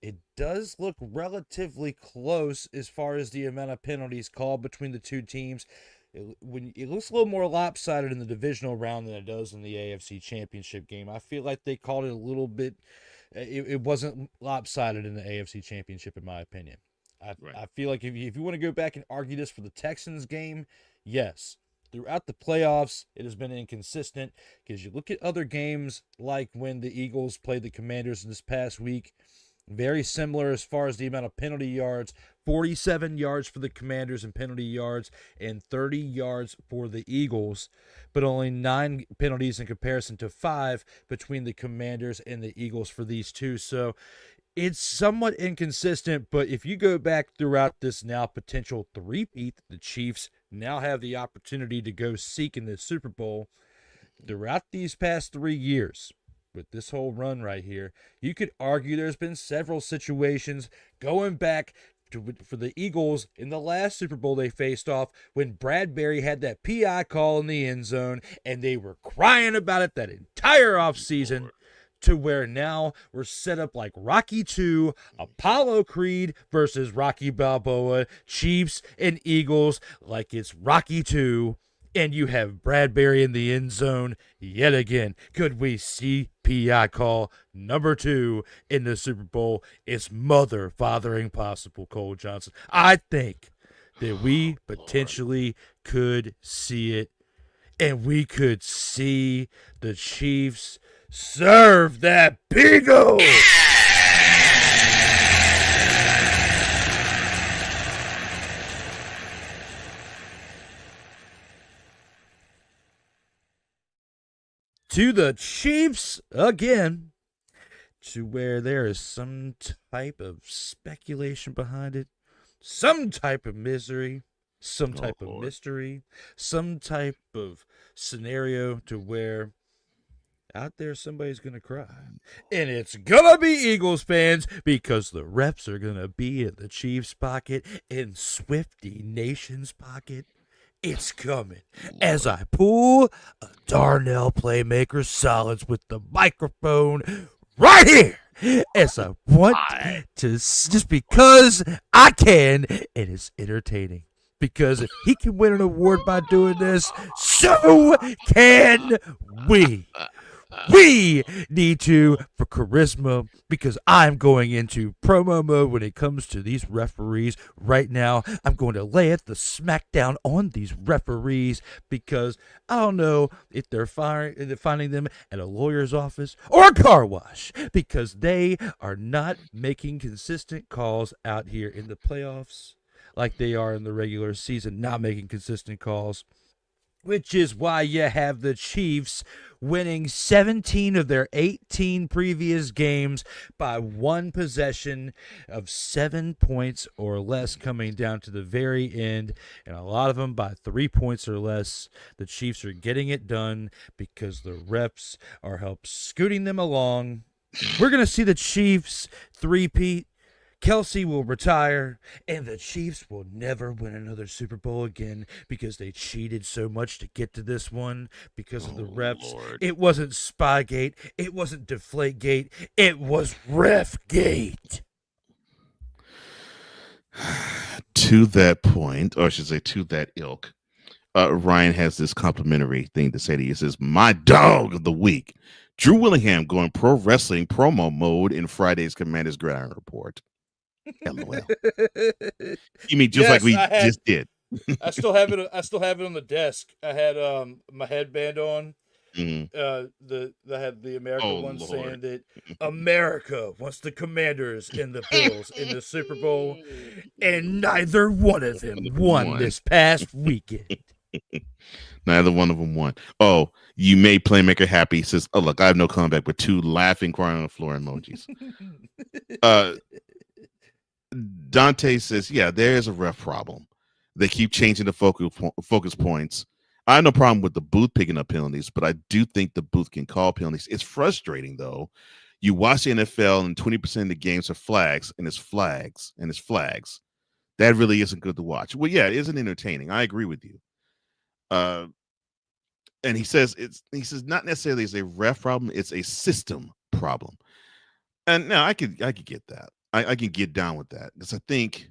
it does look relatively close as far as the amount of penalties called between the two teams. It looks a little more lopsided in the divisional round than it does in the AFC Championship game. I feel like they called it a little bit. It wasn't lopsided in the AFC Championship, in my opinion. I feel like if you want to go back and argue this for the Texans game, yes. Throughout the playoffs, it has been inconsistent because you look at other games like when the Eagles played the Commanders this past week. Very similar as far as the amount of penalty yards, 47 yards for the Commanders in penalty yards and 30 yards for the Eagles, but only 9 penalties in comparison to 5 between the Commanders and the Eagles for these two. So it's somewhat inconsistent, but if you go back throughout this now potential three-peat, the Chiefs now have the opportunity to go seek in the Super Bowl. Throughout these past 3 years, with this whole run right here, you could argue there's been several situations going back for the Eagles in the last Super Bowl they faced off when Bradbury had that PI call in the end zone, and they were crying about it that entire offseason, to where now we're set up like Rocky 2, Apollo Creed versus Rocky Balboa, Chiefs and Eagles, like it's Rocky 2. And you have Bradbury in the end zone yet again. Could we see PI call number 2 in the Super Bowl? It's fathering possible, Cole Johnson. I think that we potentially could see it, and we could see the Chiefs serve that bingo. To the Chiefs again, to where there is some type of speculation behind it, some type of misery, some type of mystery, some type of scenario to where out there somebody's going to cry. And it's going to be Eagles fans because the refs are going to be in the Chiefs' pocket, in Swifty Nation's pocket. It's coming as I pull a Darnell Playmaker Solids with the microphone right here as I want to, just because I can, and it's entertaining. Because if he can win an award by doing this, so can we. We need to for charisma, because I'm going into promo mode when it comes to these referees right now. I'm going to lay the smackdown on these referees because I don't know if they're finding them at a lawyer's office or a car wash, because they are not making consistent calls out here in the playoffs like they are in the regular season, not making consistent calls. Which is why you have the Chiefs winning 17 of their 18 previous games by one possession of 7 points or less, coming down to the very end, and a lot of them by 3 points or less. The Chiefs are getting it done because the refs are help scooting them along. We're going to see the Chiefs three-peat. Kelsey will retire, and the Chiefs will never win another Super Bowl again because they cheated so much to get to this one because of the refs. Lord. It wasn't Spygate. It wasn't Deflategate. It was Refgate. To that point, or I should say to that ilk, Ryan has this complimentary thing to say to you. He says, my dog of the week, Drew Willingham, going pro wrestling promo mode in Friday's Commander's Gridiron Report. LOL. You mean just like we just did? I still have it. I still have it on the desk. I had my headband on. Mm-hmm. I had the America one saying that America wants the Commanders and the Bills in the Super Bowl, and neither one of them won this past weekend. Neither one of them won. Oh, you made Playmaker happy. He says, oh, look, I have no comeback with 2 laughing, crying on the floor emojis. Dante says, yeah, there is a ref problem. They keep changing the focus points. I have no problem with the booth picking up penalties, but I do think the booth can call penalties. It's frustrating, though. You watch the NFL and 20% of the games are flags, and it's flags, and it's flags. That really isn't good to watch. Well, yeah, it isn't entertaining. I agree with you. And he says not necessarily it's a ref problem, it's a system problem. And now I could get that. I can get down with that because I think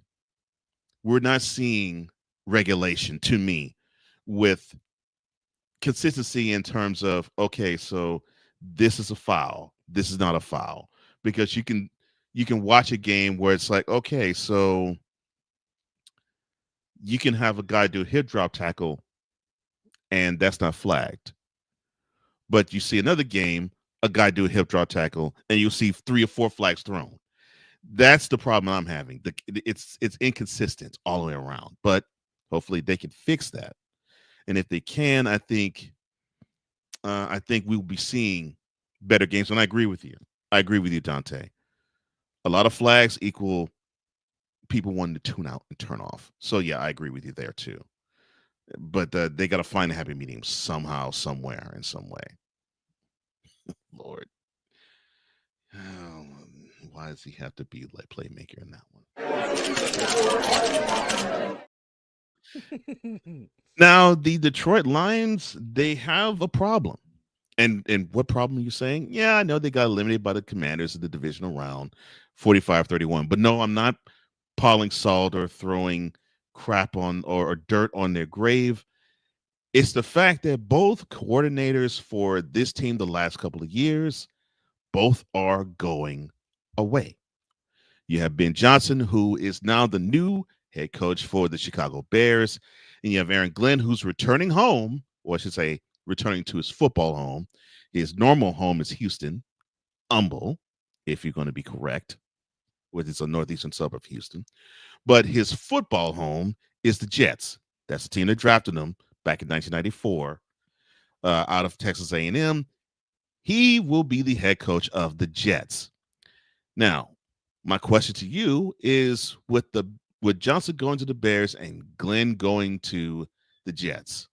we're not seeing regulation to me with consistency in terms of, okay, so this is a foul, this is not a foul, because you can watch a game where it's like, okay, so you can have a guy do a hip drop tackle and that's not flagged, but you see another game, a guy do a hip drop tackle and you'll see 3 or 4 flags thrown. That's the problem I'm having. It's inconsistent all the way around, but hopefully they can fix that. And if they can, I think we will be seeing better games. And I agree with you. I agree with you, Dante. A lot of flags equal people wanting to tune out and turn off. So yeah, I agree with you there too. But they got to find a happy medium somehow, somewhere, in some way. Lord, why does he have to be like playmaker in that one? Now, the Detroit Lions, they have a problem. And what problem are you saying? Yeah, I know they got eliminated by the Commanders in the divisional round, 45-31. But no, I'm not piling salt or throwing crap on or dirt on their grave. It's the fact that both coordinators for this team the last couple of years, both are going away. You have Ben Johnson, who is now the new head coach for the Chicago Bears. And you have Aaron Glenn, who's returning home, or I should say, returning to his football home. His normal home is Houston, Humble, if you're going to be correct, which is a northeastern suburb of Houston. But his football home is the Jets. That's the team that drafted him back in 1994 out of Texas A&M. He will be the head coach of the Jets. Now, my question to you is, with Johnson going to the Bears and Glenn going to the Jets,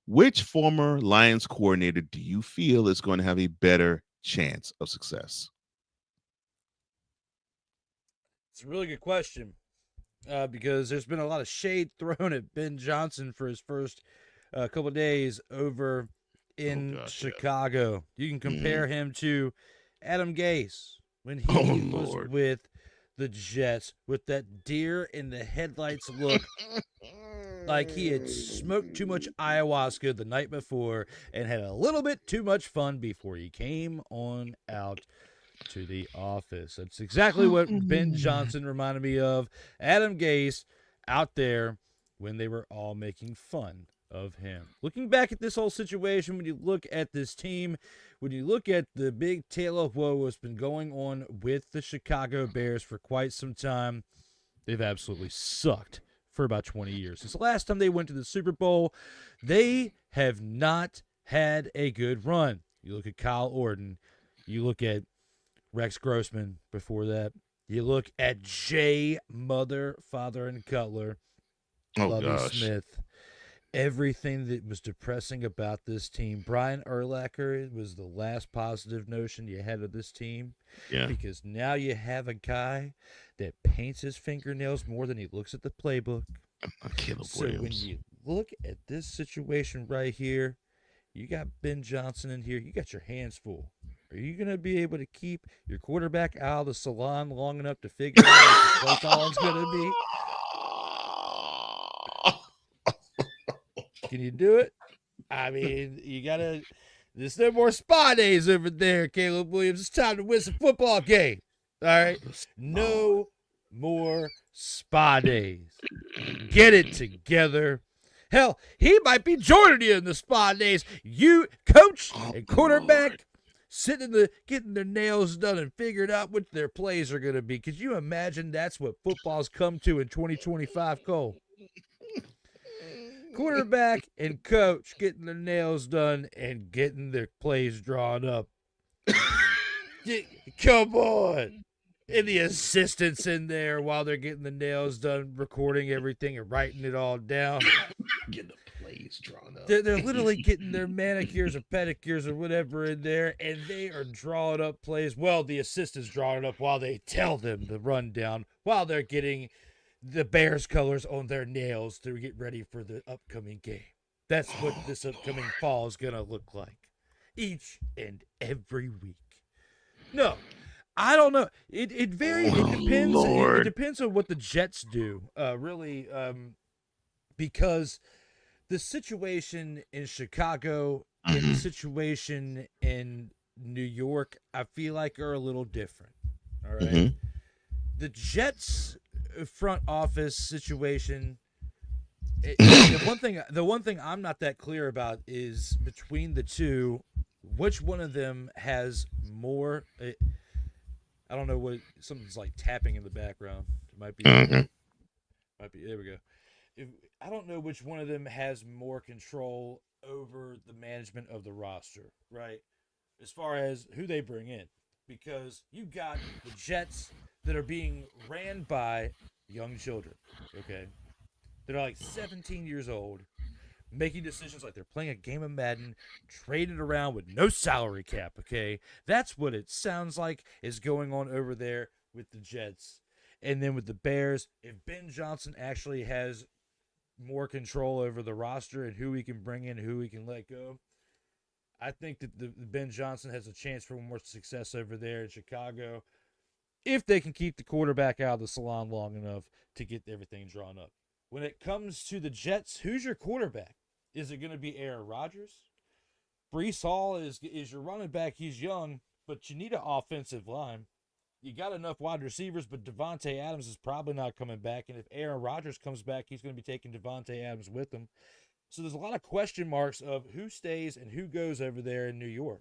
which former Lions coordinator do you feel is going to have a better chance of success? It's a really good question because there's been a lot of shade thrown at Ben Johnson for his first couple of days over in Chicago. Yeah. You can compare him to Adam Gase when he was with the Jets, with that deer in the headlights look, like he had smoked too much ayahuasca the night before and had a little bit too much fun before he came on out to the office. That's exactly what Ben Johnson reminded me of. Adam Gase out there when they were all making fun of him. Looking back at this whole situation, when you look at this team, when you look at the big tale of woe that's been going on with the Chicago Bears for quite some time, they've absolutely sucked for about 20 years. Since the last time they went to the Super Bowl, they have not had a good run. You look at Kyle Orton, you look at Rex Grossman before that, you look at Jay Mother, Father, and Cutler, Lovie Smith. Everything that was depressing about this team. Brian Urlacher was the last positive notion you had of this team. Yeah. Because now you have a guy that paints his fingernails more than he looks at the playbook. So when you look at this situation right here, you got Ben Johnson in here. You got your hands full. Are you going to be able to keep your quarterback out of the salon long enough to figure out what the play calling's going to be? Can you do it? I mean, you got to – there's no more spa days over there, Caleb Williams. It's time to win some football game. All right? No more spa days. Get it together. Hell, he might be joining you in the spa days. You, coach and quarterback, getting their nails done and figuring out what their plays are going to be. Could you imagine that's what football's come to in 2025, Cole? Quarterback and coach getting their nails done and getting their plays drawn up. Come on. And the assistants in there while they're getting the nails done, recording everything and writing it all down. Get the plays plays drawn up. They're literally getting their manicures or pedicures or whatever in there, and they are drawing up plays. Well, the assistant's drawing it up while they tell them the rundown, while they're getting the Bears colors on their nails to get ready for the upcoming game. That's what this upcoming fall is going to look like each and every week. No, I don't know. It varies. It depends. It depends on what the Jets do, really, because the situation in Chicago and the situation in New York, I feel like are a little different. All right. The Jets front office situation. The one thing I'm not that clear about is between the two, which one of them has more. I don't know what something's like tapping in the background. It might be. Might be. There we go. I don't know which one of them has more control over the management of the roster, right? As far as who they bring in, because you got the Jets that are being ran by young children, okay? That are like 17 years old, making decisions like they're playing a game of Madden, trading around with no salary cap, okay? That's what it sounds like is going on over there with the Jets. And then with the Bears, if Ben Johnson actually has more control over the roster and who he can bring in, who he can let go, I think that the Ben Johnson has a chance for more success over there in Chicago if they can keep the quarterback out of the salon long enough to get everything drawn up. When it comes to the Jets, who's your quarterback? Is it going to be Aaron Rodgers? Breece Hall is your running back. He's young, but you need an offensive line. You got enough wide receivers, but Devontae Adams is probably not coming back. And if Aaron Rodgers comes back, he's going to be taking Devontae Adams with him. So there's a lot of question marks of who stays and who goes over there in New York.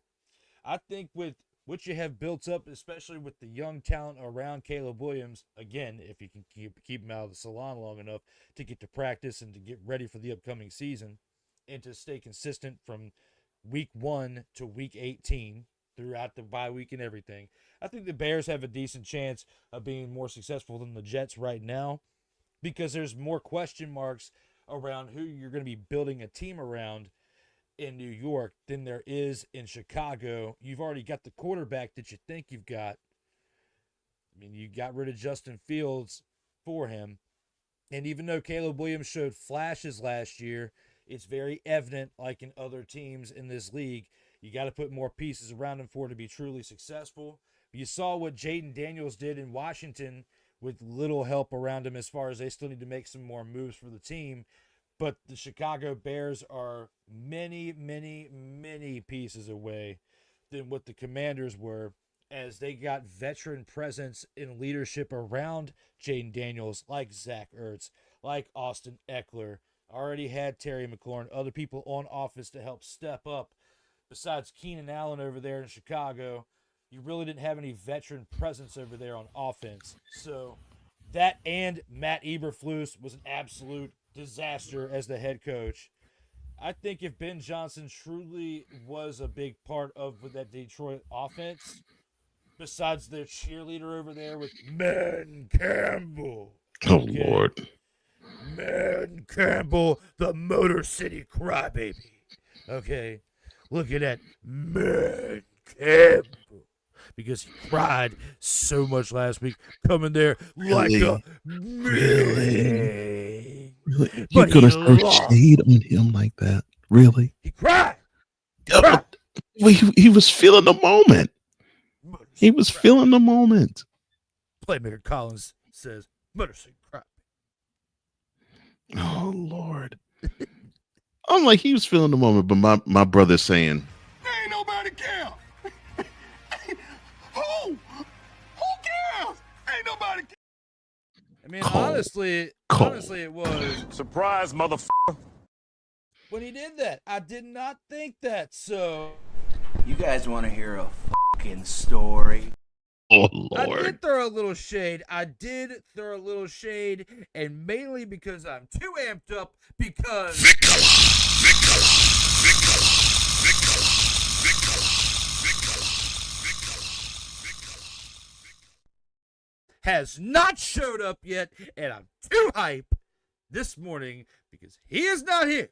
I think with what you have built up, especially with the young talent around Caleb Williams, again, if you can keep him out of the salon long enough to get to practice and to get ready for the upcoming season and to stay consistent from week 1 to week 18 throughout the bye week and everything, I think the Bears have a decent chance of being more successful than the Jets right now because there's more question marks around who you're going to be building a team around in New York than there is in Chicago. You've already got the quarterback that you think you've got. I mean, you got rid of Justin Fields for him. And even though Caleb Williams showed flashes last year, it's very evident, like in other teams in this league, you got to put more pieces around him for it to be truly successful. You saw what Jayden Daniels did in Washington with little help around him as far as they still need to make some more moves for the team. But the Chicago Bears are many, many, many pieces away than what the Commanders were as they got veteran presence in leadership around Jayden Daniels, like Zach Ertz, like Austin Eckler. Already had Terry McLaurin, other people on offense to help step up. Besides Keenan Allen over there in Chicago, you really didn't have any veteran presence over there on offense. So that and Matt Eberflus was an absolute disaster as the head coach. I think if Ben Johnson truly was a big part of that Detroit offense, besides their cheerleader over there with Man Campbell. Oh, Lord. Man Campbell, the Motor City Crybaby. Okay. Look at that Man Campbell. Because he cried so much last week, coming there like a really? You're gonna throw shade on him like that? Really? He cried. He was feeling the moment. He was feeling the moment. Playmaker Collins says, Motor City Crybaby. Oh, Lord. I'm like, he was feeling the moment, but my brother's saying, Ain't nobody care. Who cares? Ain't nobody care. I mean, honestly, it was. Surprise, motherfucker. When he did that, I did not think that, so. You guys want to hear a fucking story? Oh, Lord. I did throw a little shade, and mainly because I'm too amped up because... has not showed up yet, and I'm too hype this morning because he is not here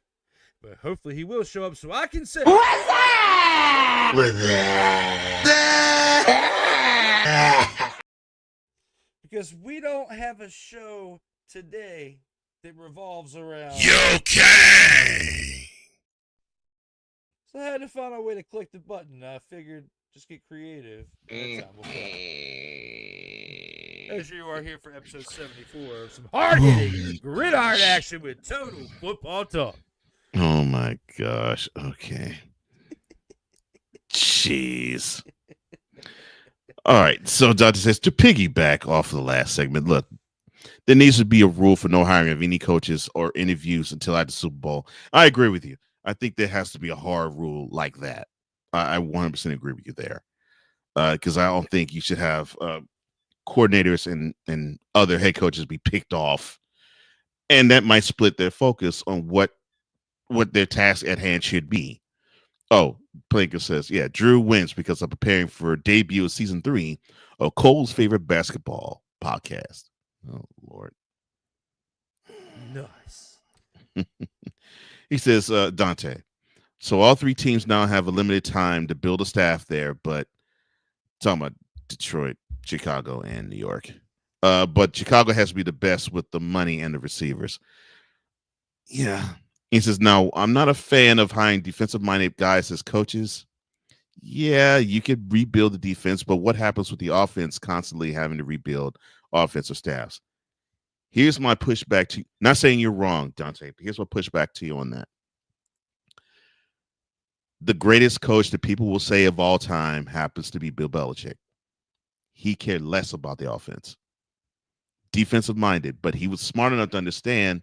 But hopefully he will show up so I can say, because we don't have a show today that revolves around. Okay. So I had to find a way to click the button. I figured just get creative. That's how we'll go. As you are here for episode 74 of some hard-hitting gridiron action with total football talk. Oh my gosh. Okay. Jeez. All right. So Dr. says to piggyback off of the last segment, look, there needs to be a rule for no hiring of any coaches or interviews until after the Super Bowl. I agree with you. I think there has to be a hard rule like that. I 100% agree with you there. Because I don't think you should have coordinators and other head coaches be picked off. And that might split their focus on what their task at hand should be. Oh, Planker says, yeah, Drew wins because I'm preparing for debut of season 3 of Cole's favorite basketball podcast. Oh, Lord. Nice. He says, Dante, so all 3 teams now have a limited time to build a staff there, but talking about Detroit, Chicago, and New York. But Chicago has to be the best with the money and the receivers. Yeah. He says, now, I'm not a fan of hiring defensive-minded guys as coaches. Yeah, you could rebuild the defense, but what happens with the offense constantly having to rebuild offensive staffs? Here's my pushback to you. Not saying you're wrong, Dante, but here's my pushback to you on that. The greatest coach that people will say of all time happens to be Bill Belichick. He cared less about the offense. Defensive-minded, but he was smart enough to understand,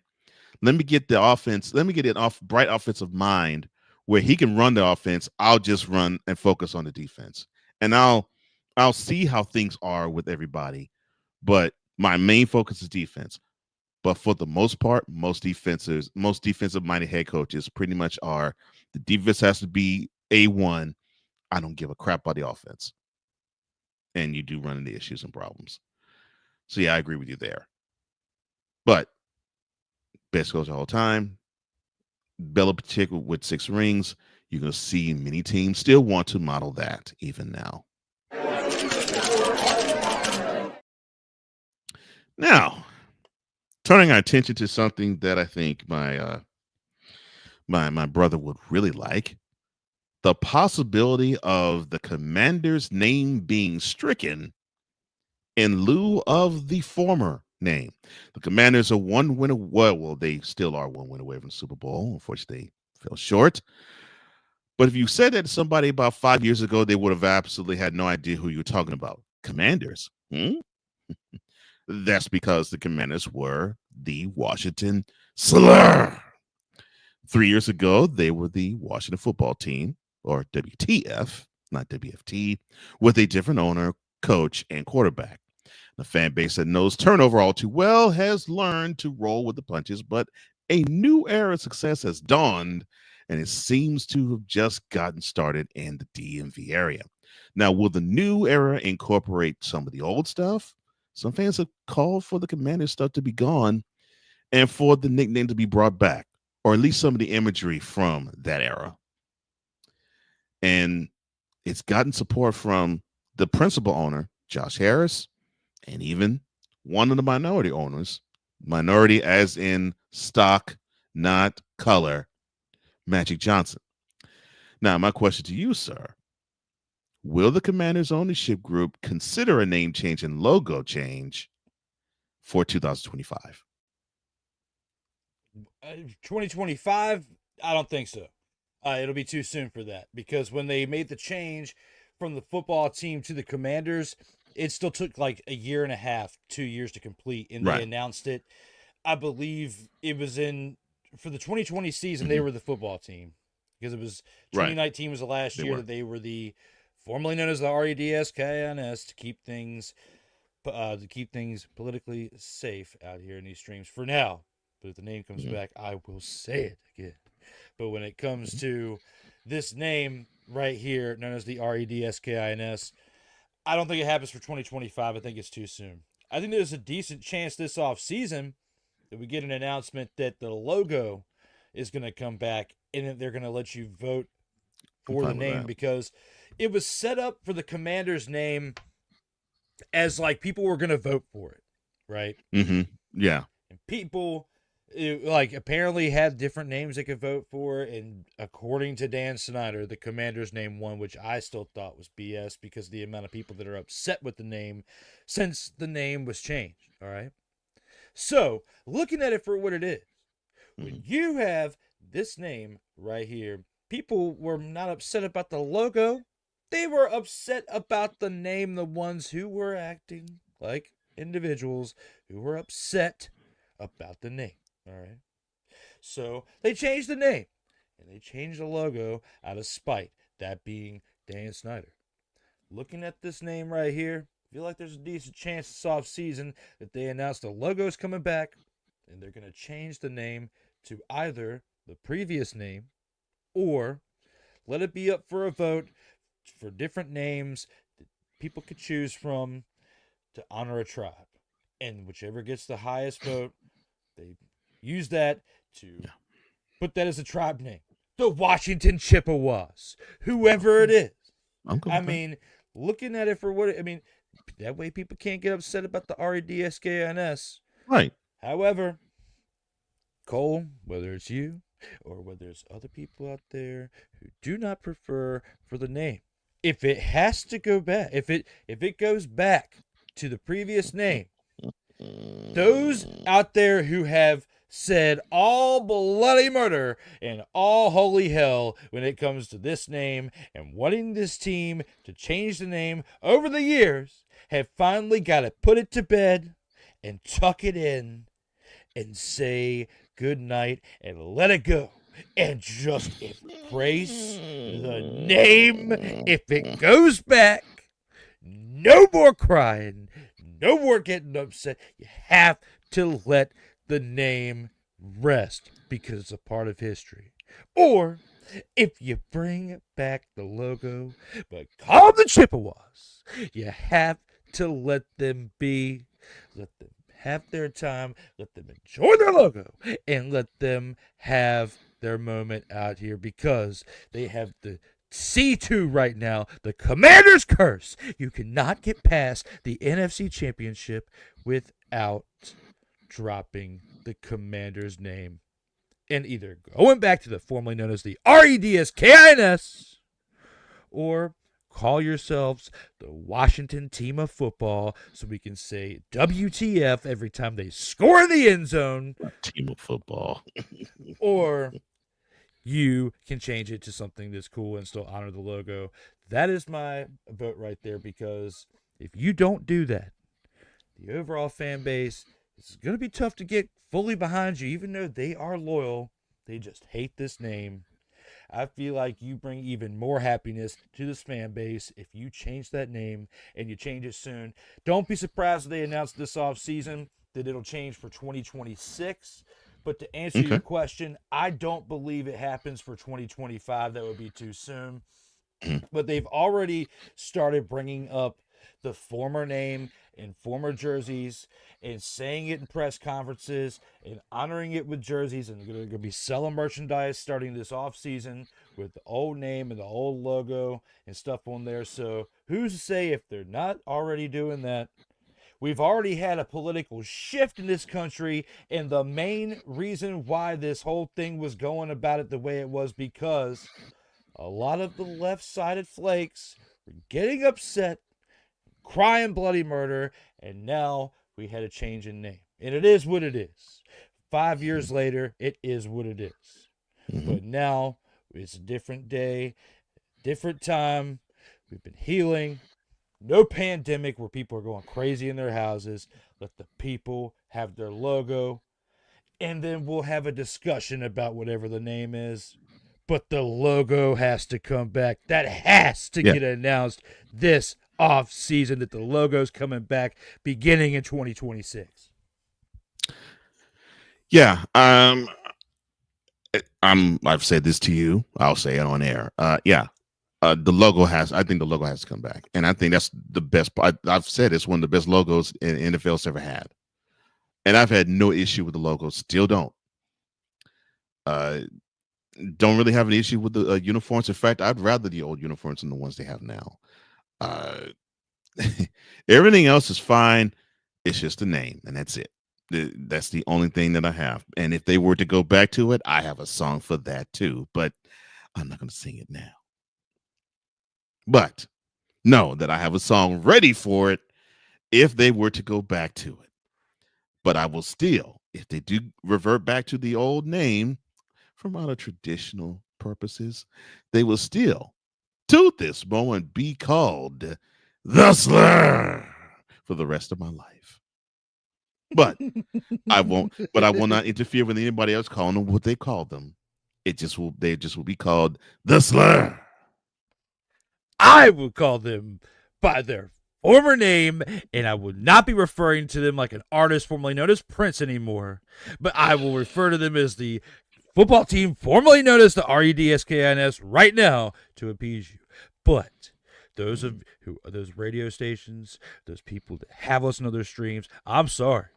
let me get the offense, let me get an bright offensive mind where he can run the offense. I'll just run and focus on the defense. And I'll see how things are with everybody. But my main focus is defense. But for the most part, most defensive-minded head coaches pretty much are, the defense has to be A1. I don't give a crap about the offense. And you do run into issues and problems. So, yeah, I agree with you there. But best coach of all time, Belichick with 6 rings, you're going to see many teams still want to model that even now. Now, turning our attention to something that I think my brother would really like, the possibility of the Commander's name being stricken in lieu of the former name. The Commanders are one win away. Well, they still are one win away from the Super Bowl. Unfortunately, they fell short. But if you said that to somebody about 5 years ago, they would have absolutely had no idea who you were talking about. Commanders. That's because the Commanders were the Washington Slur. 3 years ago, they were the Washington football team, or WTF, not WFT, with a different owner, coach, and quarterback. The fan base that knows turnover all too well has learned to roll with the punches, but a new era of success has dawned, and it seems to have just gotten started in the DMV area. Now, will the new era incorporate some of the old stuff? Some fans have called for the Commander stuff to be gone and for the nickname to be brought back, or at least some of the imagery from that era. And it's gotten support from the principal owner, Josh Harris, and even one of the minority owners, minority as in stock, not color, Magic Johnson. Now, my question to you, sir, will the Commanders ownership group consider a name change and logo change for 2025? 2025, I don't think so. It'll be too soon for that, because when they made the change from the football team to the Commanders, it still took like a year and a half, 2 years to complete, and they announced it. I believe it was for the 2020 season, they were the football team, because it was 2019 was the last year that they were the formerly known as the REDSKINS to keep things politically safe out here in these streams for now. But if the name comes back, I will say it again. But when it comes to this name right here, known as the REDSKINS, I don't think it happens for 2025. I think it's too soon. I think there's a decent chance this offseason that we get an announcement that the logo is going to come back and then they're going to let you vote for the name because it was set up for the Commanders name as like people were going to vote for it, right? Mm-hmm. Yeah. And people like apparently had different names they could vote for, and according to Dan Snyder, the Commanders name won, which I still thought was BS because of the amount of people that are upset with the name since the name was changed. All right. So looking at it for what it is, when you have this name right here, people were not upset about the logo. They were upset about the name, the ones who were acting like individuals who were upset about the name. All right. So they changed the name and they changed the logo out of spite, that being Dan Snyder. Looking at this name right here, I feel like there's a decent chance this offseason that they announced the logo's coming back and they're going to change the name to either the previous name or let it be up for a vote for different names that people could choose from to honor a tribe. And whichever gets the highest vote, they use that to put that as a tribe name. The Washington Chippewas, whoever it is. I mean, looking at it for what I mean, that way people can't get upset about the REDSKINS. Right. However, Cole, whether it's you or whether it's other people out there who do not prefer for the name, if it has to go back, if it goes back to the previous name, those out there who have said all bloody murder and all holy hell when it comes to this name and wanting this team to change the name over the years have finally got to put it to bed and tuck it in and say good night and let it go and just embrace the name. If it goes back, no more crying, no more getting upset. You have to let the name rest because it's a part of history. Or if you bring back the logo but call them the Chippewas, you have to let them be, let them have their time, let them enjoy their logo, and let them have their moment out here because they have the C2 right now, the Commander's Curse. You cannot get past the NFC Championship without dropping the Commander's name and either going back to the formerly known as the REDSKINS or call yourselves the Washington Team of Football so we can say WTF every time they score in the end zone. Team of Football. Or you can change it to something that's cool and still honor the logo. That is my vote right there, because if you don't do that, the overall fan base is going to be tough to get fully behind you, even though they are loyal. They just hate this name. I feel like you bring even more happiness to this fan base if you change that name, and you change it soon. Don't be surprised if they announce this offseason that it'll change for 2026. But to answer your question, I don't believe it happens for 2025. That would be too soon. But they've already started bringing up the former name in former jerseys and saying it in press conferences and honoring it with jerseys. And they're going to be selling merchandise starting this offseason with the old name and the old logo and stuff on there. So who's to say if they're not already doing that? We've already had a political shift in this country, and the main reason why this whole thing was going about it the way it was because a lot of the left-sided flakes were getting upset, crying bloody murder, and now we had a change in name. And it is what it is. 5 years later, it is what it is. But now it's a different day, different time. We've been healing. No pandemic where people are going crazy in their houses. Let the people have their logo. And then we'll have a discussion about whatever the name is. But the logo has to come back. That has to get announced this off season, that the logo's coming back beginning in 2026. Yeah. I've said this to you. I'll say it on air. I think the logo has to come back. And I think that's the best. I've said it's one of the best logos in NFL's ever had. And I've had no issue with the logo. Still don't. don't really have an issue with the uniforms. In fact, I'd rather the old uniforms than the ones they have now. Uh, Everything else is fine. It's just the name, and that's it. That's the only thing that I have. And if they were to go back to it, I have a song for that too. But I'm not going to sing it now. But know that I have a song ready for it if they were to go back to it. But I will still, if they do revert back to the old name from out of traditional purposes, they will still, to this moment, be called the Slur for the rest of my life. But I won't. But I will not interfere with anybody else calling them what they call them. It just will. They just will be called the Slur. I would call them by their former name, and I would not be referring to them like an artist formerly known as Prince anymore, but I will refer to them as the football team formerly known as the REDSKINS right now to appease you. But those radio stations, those people that have us on other streams, I'm sorry.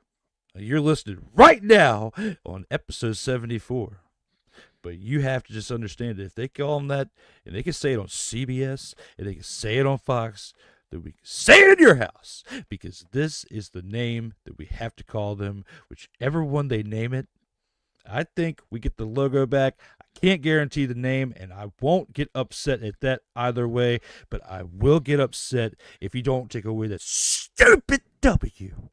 You're listening right now on episode 74. But you have to just understand that if they call them that, and they can say it on CBS, and they can say it on Fox, that we can say it in your house. Because this is the name that we have to call them. Whichever one they name it, I think we get the logo back. I can't guarantee the name, and I won't get upset at that either way. But I will get upset if you don't take away that stupid W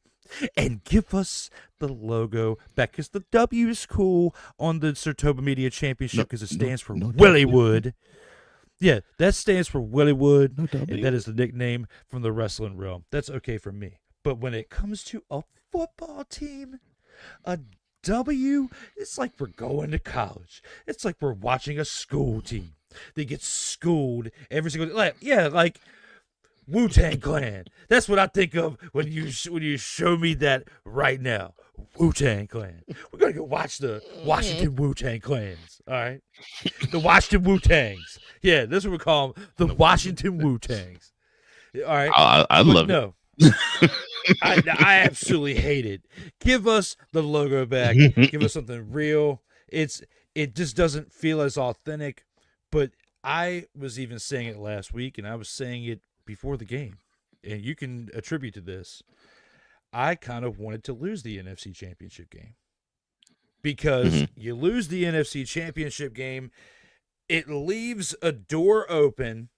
and give us the logo back, because the W is cool on the Sartoba Media Championship because it stands for Willywood. Yeah, that stands for Willywood, and that is the nickname from the wrestling realm. That's okay for me. But when it comes to a football team, a W, it's like we're going to college. It's like we're watching a school team. They get schooled every single day. Like Wu-Tang Clan. That's what I think of when you show me that right now. Wu-Tang Clan. We're going to go watch the Washington Wu-Tang Clans. All right? The Washington Wu-Tangs. Yeah, that's what we call them. The Washington Wu-Tangs. All right? I love it. I absolutely hate it. Give us the logo back. Give us something real. It just doesn't feel as authentic. But I was even saying it last week, and I was saying it before the game, and you can attribute to this. I kind of wanted to lose the NFC Championship game because you lose the NFC Championship game, it leaves a door open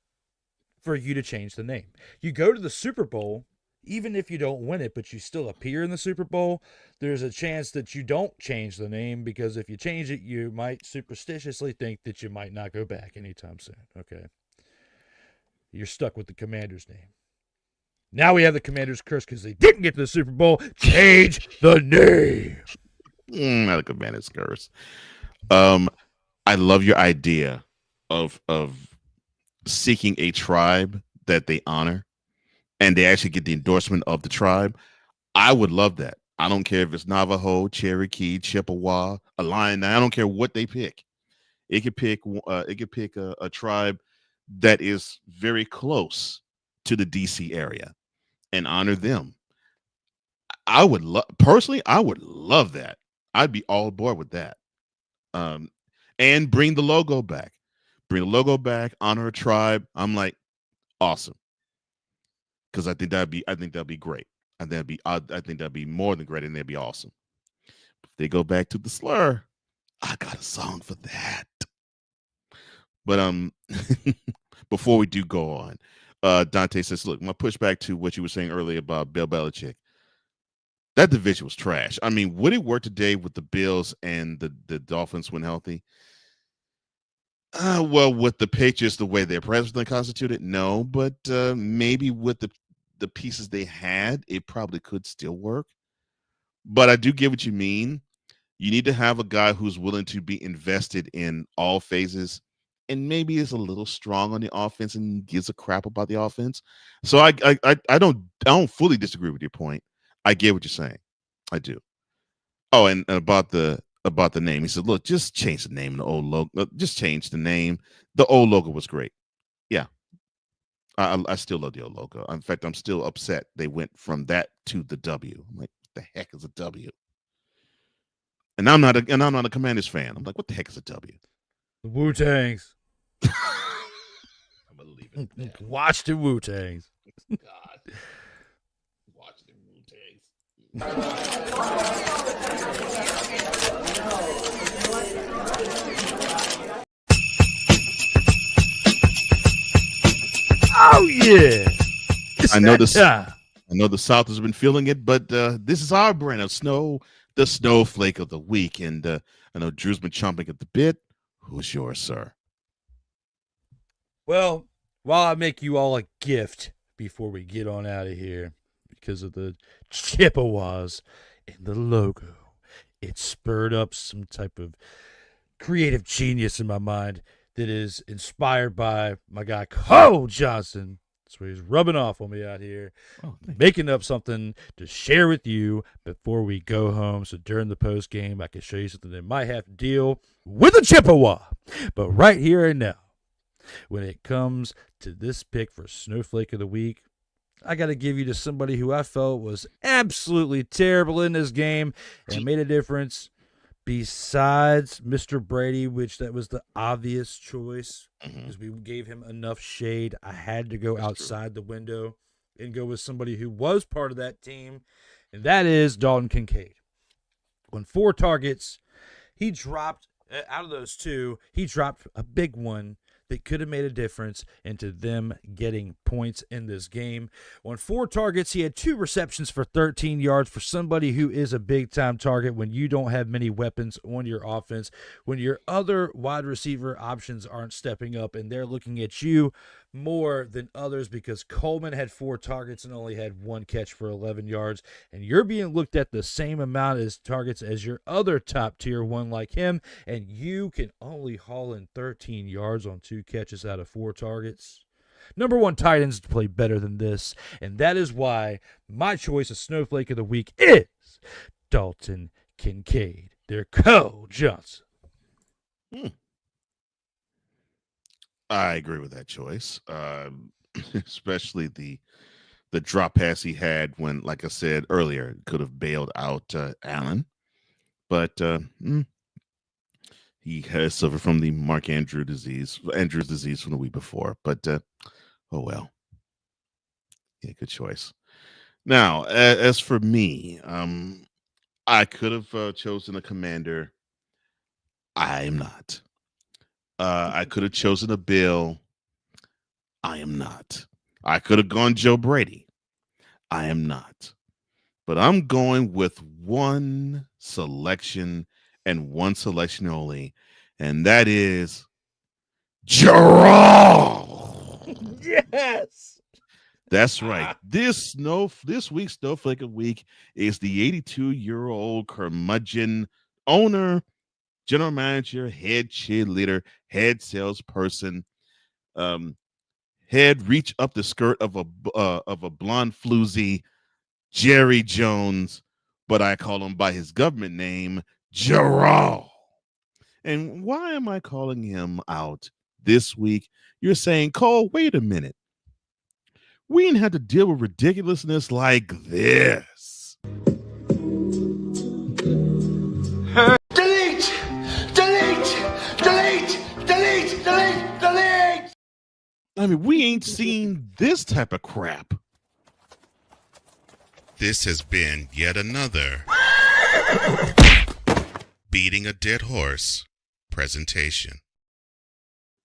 for you to change the name. You go to the Super Bowl, even if you don't win it, but you still appear in the Super Bowl, there's a chance that you don't change the name, because if you change it, you might superstitiously think that you might not go back anytime soon. Okay. You're stuck with the Commanders' name. Now we have the Commanders' curse because they didn't get to the Super Bowl. Change the name. Not a Commanders' curse. I love your idea of seeking a tribe that they honor, and they actually get the endorsement of the tribe. I would love that. I don't care if it's Navajo, Cherokee, Chippewa, Illini. I don't care what they pick. It could pick a tribe that is very close to the DC area and honor them. I would personally, I would love that. I'd be all aboard with that. And bring the logo back. Bring the logo back, honor a tribe. I'm like, awesome. Because I think that'd be great. I think that'd be more than great, and that'd be awesome. If they go back to the Slur, I got a song for that. But before we do go on, Dante says, look, my pushback to what you were saying earlier about Bill Belichick, that division was trash. I mean, would it work today with the Bills and the Dolphins when healthy? Well, with the Patriots, the way they're presently constituted, no. But maybe with the pieces they had, it probably could still work. But I do get what you mean. You need to have a guy who's willing to be invested in all phases, and maybe is a little strong on the offense and gives a crap about the offense. So I don't fully disagree with your point. I get what you're saying. I do. Oh, and about the name, he said, look, just change the name. The old logo, just change the name. The old logo was great. Yeah, I still love the old logo. In fact, I'm still upset they went from that to the W. I'm like, what the heck is a W? And I'm not a Commanders fan. I'm like, what the heck is a W? The Wu-Tangs. I'm gonna leave it at that. Watch the Wu-Tangs. God. Watch the Wu-Tangs. Oh yeah. I know the South has been feeling it, but this is our brand of snow, the snowflake of the week. And I know Drew's been chomping at the bit. Who's yours, sir? Well, while I make you all a gift before we get on out of here, because of the Chippewas and the logo, it spurred up some type of creative genius in my mind that is inspired by my guy Cole Johnson. That's where he's rubbing off on me out here, making up something to share with you before we go home. So during the post game, I can show you something that might have to deal with a Chippewa. But right here and now, when it comes to this pick for Snowflake of the Week, I got to give you to somebody who I felt was absolutely terrible in this game and made a difference. Besides Mr. Brady, which that was the obvious choice because we gave him enough shade, I had to go outside the window and go with somebody who was part of that team, and that is Dalton Kincaid. On 4 targets, he dropped, out of those 2, he dropped a big one that could have made a difference into them getting points in this game. On 4 targets, he had 2 receptions for 13 yards for somebody who is a big-time target when you don't have many weapons on your offense, when your other wide receiver options aren't stepping up and they're looking at you more than others because Coleman had 4 targets and only had 1 catch for 11 yards, and you're being looked at the same amount as targets as your other top tier one like him, and you can only haul in 13 yards on 2 catches out of 4 targets. Number 1 tight ends play better than this, and that is why my choice of Snowflake of the Week is Dalton Kincaid. They're Cole Johnson. I agree with that choice, especially the drop pass he had when, like I said earlier, could have bailed out Allen. But he has suffered from the Andrew's disease from the week before. But oh well, yeah, good choice. Now, as for me, I could have chosen a commander. I am not. I could have chosen a Bill. I am not. I could have gone Joe Brady. I am not. But I'm going with one selection and one selection only, and that is Gerald. Yes. That's right. This week's Snowflake of the Week is the 82-year-old curmudgeon owner, general manager, head cheerleader, head salesperson, head reach up the skirt of a blonde floozy, Jerry Jones, but I call him by his government name, Gerald. And why am I calling him out this week? You're saying, Cole, wait a minute. We didn't have to deal with ridiculousness like this. Delete! Delete! Delete! Delete! Delete! Delete! I mean, we ain't seen this type of crap. This has been yet another Beating a Dead Horse presentation.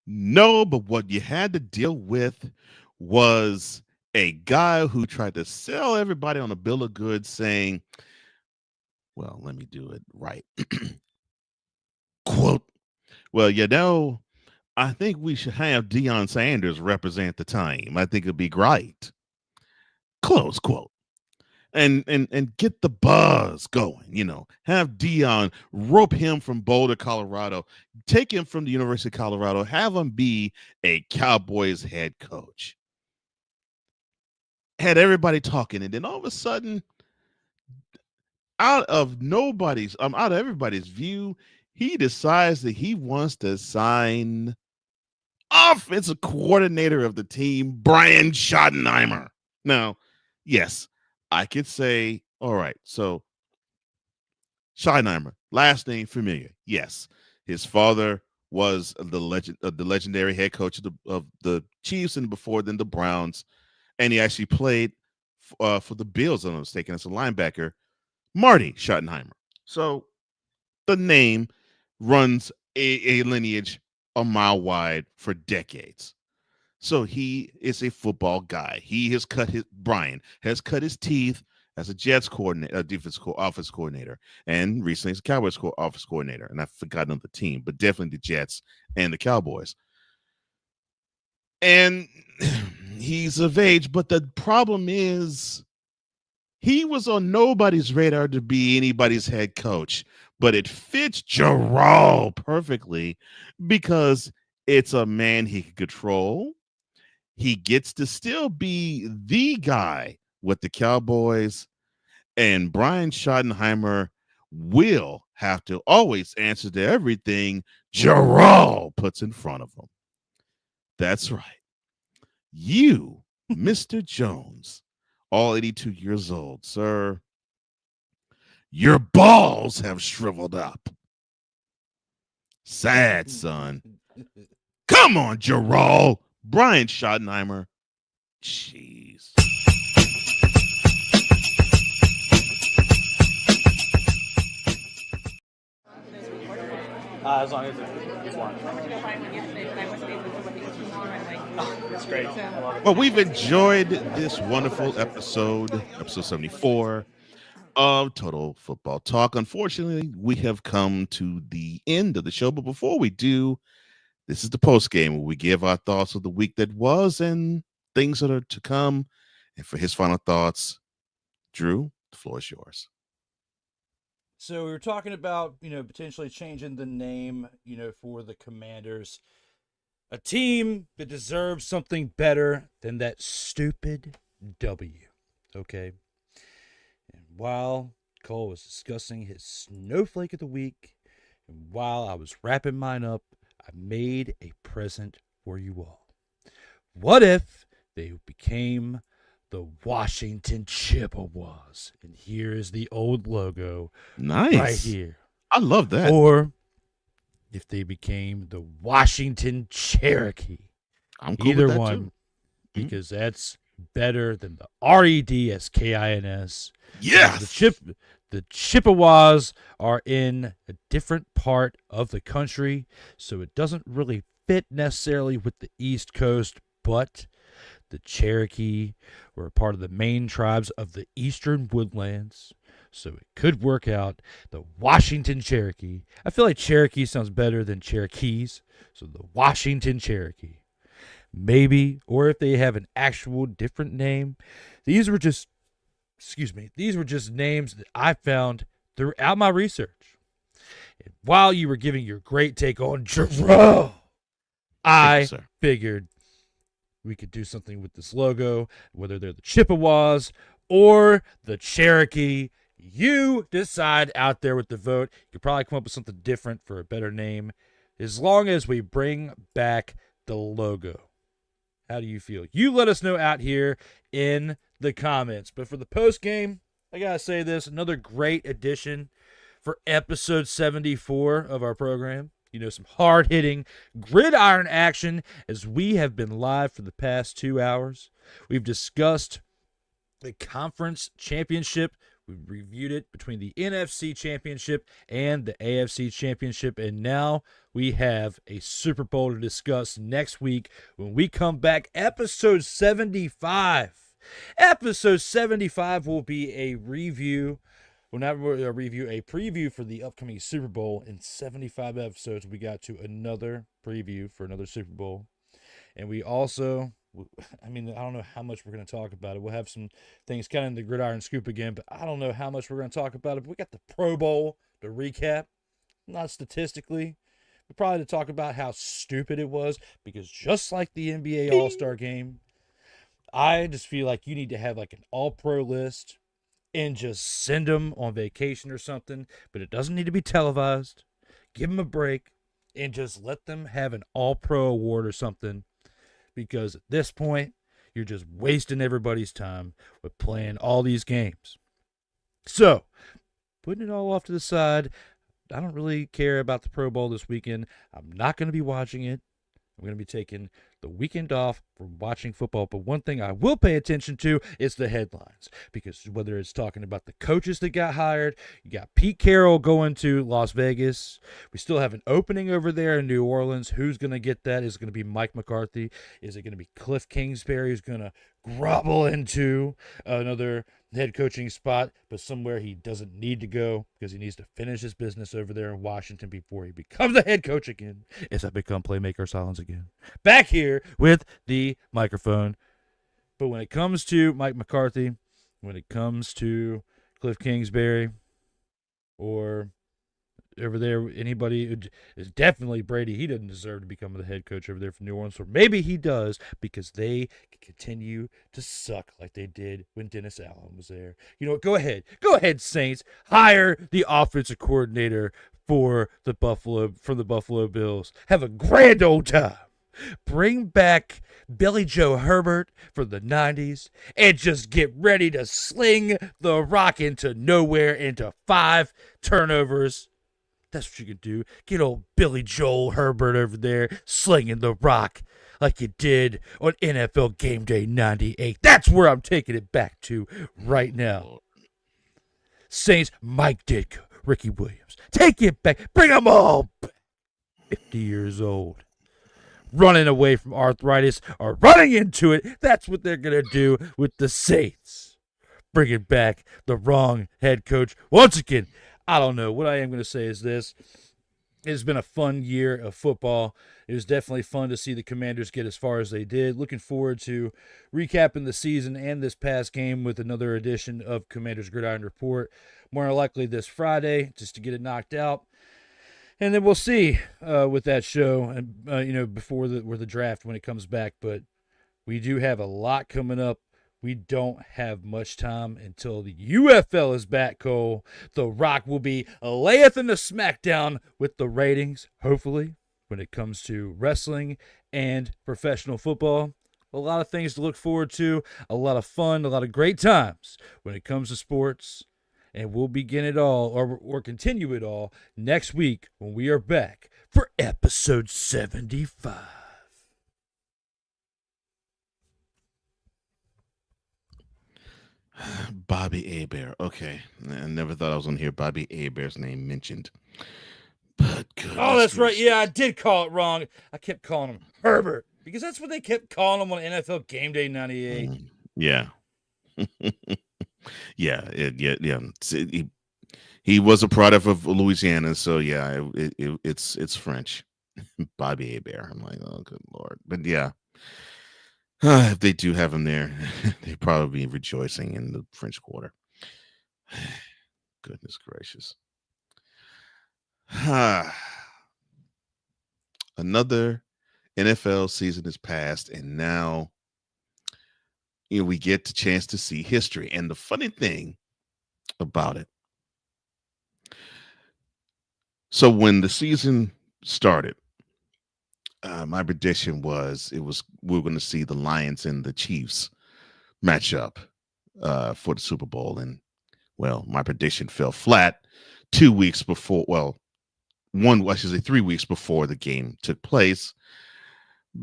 No, but what you had to deal with was a guy who tried to sell everybody on a bill of goods saying, well, let me do it right. Quote, well, I think we should have Deion Sanders represent the team. I think it'd be great. Close quote. And get the buzz going, have Deion, rope him from Boulder, Colorado, take him from the University of Colorado, have him be a Cowboys head coach. Had everybody talking, and then all of a sudden, out of everybody's view, he decides that he wants to sign offensive coordinator of the team, Brian Schottenheimer. Now, yes, I could say, all right, so Schottenheimer, last name familiar. Yes, his father was the legendary head coach of the Chiefs, and before then the Browns, and he actually played for the Bills, if I'm not mistaken, as a linebacker, Marty Schottenheimer. So the name runs a lineage a mile wide for decades. So he is a football guy. Brian has cut his teeth as a Jets coordinator, offense coordinator, and recently as a Cowboys offense coordinator. And I've forgotten the team, but definitely the Jets and the Cowboys. And he's of age, but the problem is he was on nobody's radar to be anybody's head coach, but it fits Gerald perfectly because it's a man he can control. He gets to still be the guy with the Cowboys, and Brian Schottenheimer will have to always answer to everything Gerald puts in front of him. That's right. You, Mr. Jones, all 82 years old, sir, your balls have shriveled up. Sad, son. Come on, Gerald. Brian Schottenheimer. Jeez. As long as it's one. That's great. I love it. Well, we've enjoyed this wonderful episode 74 of Total Football Talk. Unfortunately, we have come to the end of the show, but before we do, this is the post game where we give our thoughts of the week that was and things that are to come. And for his final thoughts, Drew, the floor is yours. So we were talking about, potentially changing the name, for the Commanders. A team that deserves something better than that stupid W. Okay? And while Cole was discussing his snowflake of the week, and while I was wrapping mine up, I made a present for you all. What if they became the Washington Chippewas? And here is the old logo. Nice. Right here. I love that. Or if they became the Washington Cherokee. I'm cool Either with that one, too. because that's better than the REDSKINS. Yes. The Chippewas are in a different part of the country, so it doesn't really fit necessarily with the East Coast, but the Cherokee were a part of the main tribes of the Eastern Woodlands, so it could work out. The Washington Cherokee. I feel like Cherokee sounds better than Cherokees, so the Washington Cherokee. Maybe, or if they have an actual different name. These were just names that I found throughout my research. And while you were giving your great take on Jerome, I figured we could do something with this logo, whether they're the Chippewas or the Cherokee. You decide out there with the vote. You could probably come up with something different for a better name, as long as we bring back the logo. How do you feel? You let us know out here in the comments. But for the post game, I gotta say this, another great addition for episode 74 of our program. Some hard-hitting gridiron action as we have been live for the past 2 hours. We've discussed the conference championship. We reviewed it between the NFC championship and the AFC championship, and now we have a Super Bowl to discuss next week when we come back. Episode 75. Episode 75 will be a review. Well, not a review, a preview for the upcoming Super Bowl. In 75 episodes, we got to another preview for another Super Bowl. And we also, I don't know how much we're going to talk about it. We'll have some things kind of in the gridiron scoop again, but I don't know how much we're going to talk about it. But we got the Pro Bowl to recap, not statistically, but probably to talk about how stupid it was, because just like the NBA All-Star game, I just feel like you need to have like an all-pro list and just send them on vacation or something, but it doesn't need to be televised. Give them a break and just let them have an all-pro award or something, because at this point, you're just wasting everybody's time with playing all these games. So, putting it all off to the side, I don't really care about the Pro Bowl this weekend. I'm not going to be watching it. I'm going to be taking the weekend off from watching football. But one thing I will pay attention to is the headlines. Because whether it's talking about the coaches that got hired, you got Pete Carroll going to Las Vegas. We still have an opening over there in New Orleans. Who's going to get that? Is it going to be Mike McCarthy? Is it going to be Cliff Kingsbury who's going to grovel into another head coaching spot, but somewhere he doesn't need to go because he needs to finish his business over there in Washington before he becomes a head coach again? As I become Playmaker Silence again. Back here with the microphone. But when it comes to Mike McCarthy, when it comes to Cliff Kingsbury, or over there, anybody is definitely Brady. He doesn't deserve to become the head coach over there for New Orleans. Or maybe he does because they continue to suck like they did when Dennis Allen was there. You know what? Go ahead, Saints. Hire the offensive coordinator for the Buffalo Bills. Have a grand old time. Bring back Billy Joe Herbert from the 90s and just get ready to sling the rock into nowhere into 5 turnovers. That's what you could do. Get old Billy Joel Herbert over there slinging the rock like you did on NFL Game Day 98. That's where I'm taking it back to right now. Saints, Mike Ditka, Ricky Williams. Take it back. Bring them all back. 50 years old. Running away from arthritis or running into it. That's what they're going to do with the Saints. Bringing back the wrong head coach. Once again, I don't know. What I am going to say is this. It's been a fun year of football. It was definitely fun to see the Commanders get as far as they did. Looking forward to recapping the season and this past game with another edition of Commanders Gridiron Report. More likely this Friday, just to get it knocked out. And then we'll see with that show, and before the draft when it comes back. But we do have a lot coming up. We don't have much time until the UFL is back, Cole. The Rock will be layeth in the smackdown with the ratings, hopefully, when it comes to wrestling and professional football. A lot of things to look forward to, a lot of fun, a lot of great times when it comes to sports. And we'll begin it all, or continue it all, next week when we are back for episode 75. Bobby Hebert. Okay. I never thought I was going to hear Bobby Hebert's name mentioned. But oh, that's right. Yeah, I did call it wrong. I kept calling him Herbert because that's what they kept calling him on NFL Game Day 98. Yeah. Yeah. He was a product of Louisiana, so yeah, it's French. Bobby Hebert. I'm like, oh, good Lord. But yeah. If they do have him there, they'd probably be rejoicing in the French Quarter. Goodness gracious. Another NFL season is passed, and now we get the chance to see history. And the funny thing about it, so when the season started, my prediction was we were going to see the Lions and the Chiefs match up for the Super Bowl. And, well, my prediction fell flat 2 weeks before. Well, 3 weeks before the game took place,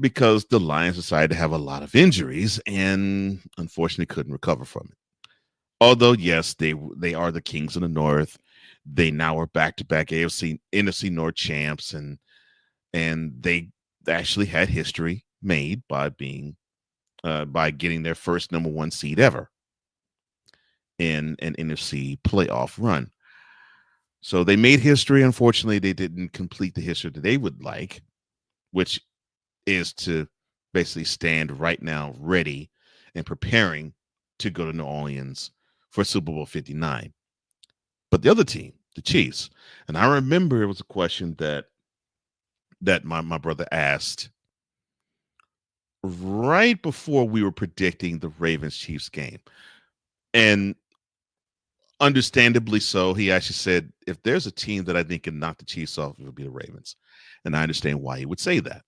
because the Lions decided to have a lot of injuries and unfortunately couldn't recover from it. Although, yes, they are the Kings of the North. They now are back-to-back NFC North champs, and they actually had history made by being by getting their first number 1 seed ever in an NFC playoff run. So they made history. Unfortunately, they didn't complete the history that they would like, which is to basically stand right now ready and preparing to go to New Orleans for Super Bowl 59. But the other team, the Chiefs, and I remember it was a question that my brother asked right before we were predicting the Ravens-Chiefs game. And understandably so, he actually said, if there's a team that I think can knock the Chiefs off, it would be the Ravens. And I understand why he would say that.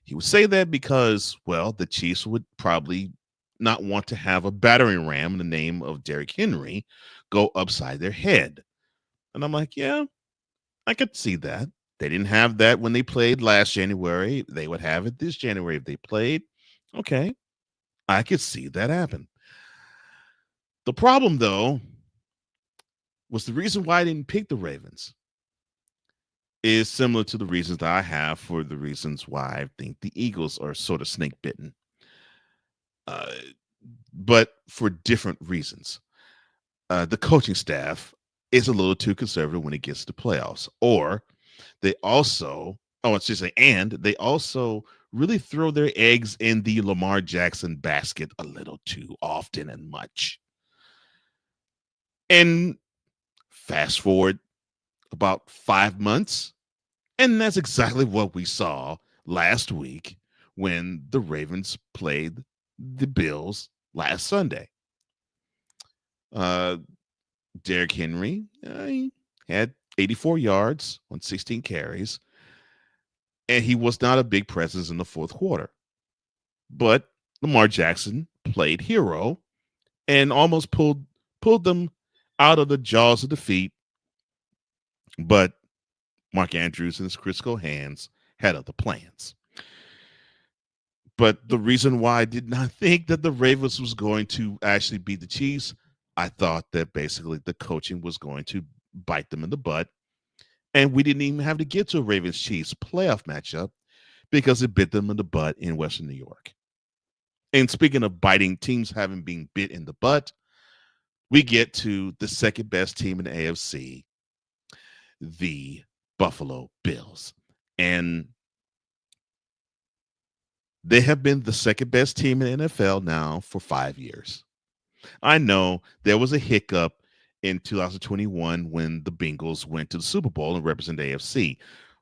He would say that because, well, the Chiefs would probably not want to have a battering ram in the name of Derrick Henry go upside their head. And I'm like, yeah, I could see that. They didn't have that when they played last January. They would have it this January if they played. Okay. I could see that happen. The problem, though, was the reason why I didn't pick the Ravens is similar to the reasons that I have for the reasons why I think the Eagles are sort of snake bitten, uh, but for different reasons. The coaching staff is a little too conservative when it gets to playoffs, or they also, oh, it's just and they also really throw their eggs in the Lamar Jackson basket a little too often and much. And fast forward about 5 months, and that's exactly what we saw last week when the Ravens played the Bills last Sunday. Derrick Henry he had 84 yards on 16 carries, and he was not a big presence in the fourth quarter. But Lamar Jackson played hero and almost pulled them out of the jaws of defeat. But Mark Andrews and his Crisco hands had other plans. But the reason why I did not think that the Ravens was going to actually beat the Chiefs, I thought that basically the coaching was going to bite them in the butt. And we didn't even have to get to a Ravens-Chiefs playoff matchup because it bit them in the butt in Western New York. And speaking of biting teams having been bit in the butt, we get to the second best team in the AFC, the Buffalo Bills. And they have been the second best team in the NFL now for 5 years. I know there was a hiccup in 2021 when the Bengals went to the Super Bowl and represented AFC,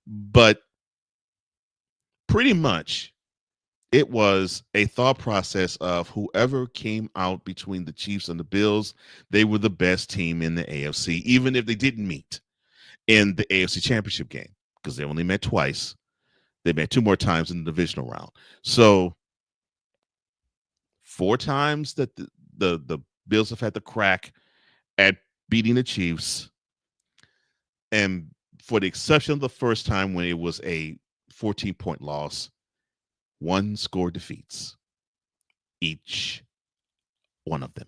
but pretty much it was a thought process of whoever came out between the Chiefs and the Bills, they were the best team in the AFC, even if they didn't meet in the AFC Championship game, because they only met twice. They met 2 more times in the divisional round. So 4 times that the Bills have had the crack at beating the Chiefs. And for the exception of the first time when it was a 14-point loss, 1 score defeats each one of them.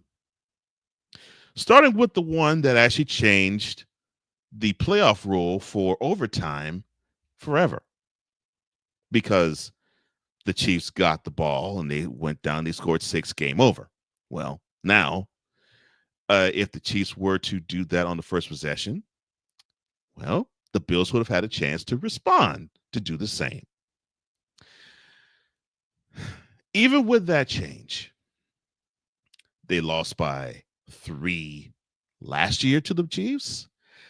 Starting with the one that actually changed the playoff rule for overtime forever, because the Chiefs got the ball and they went down, they scored 6, game over. Well, now, if the Chiefs were to do that on the first possession, well, the Bills would have had a chance to respond to do the same. Even with that change, they lost by 3 last year to the Chiefs.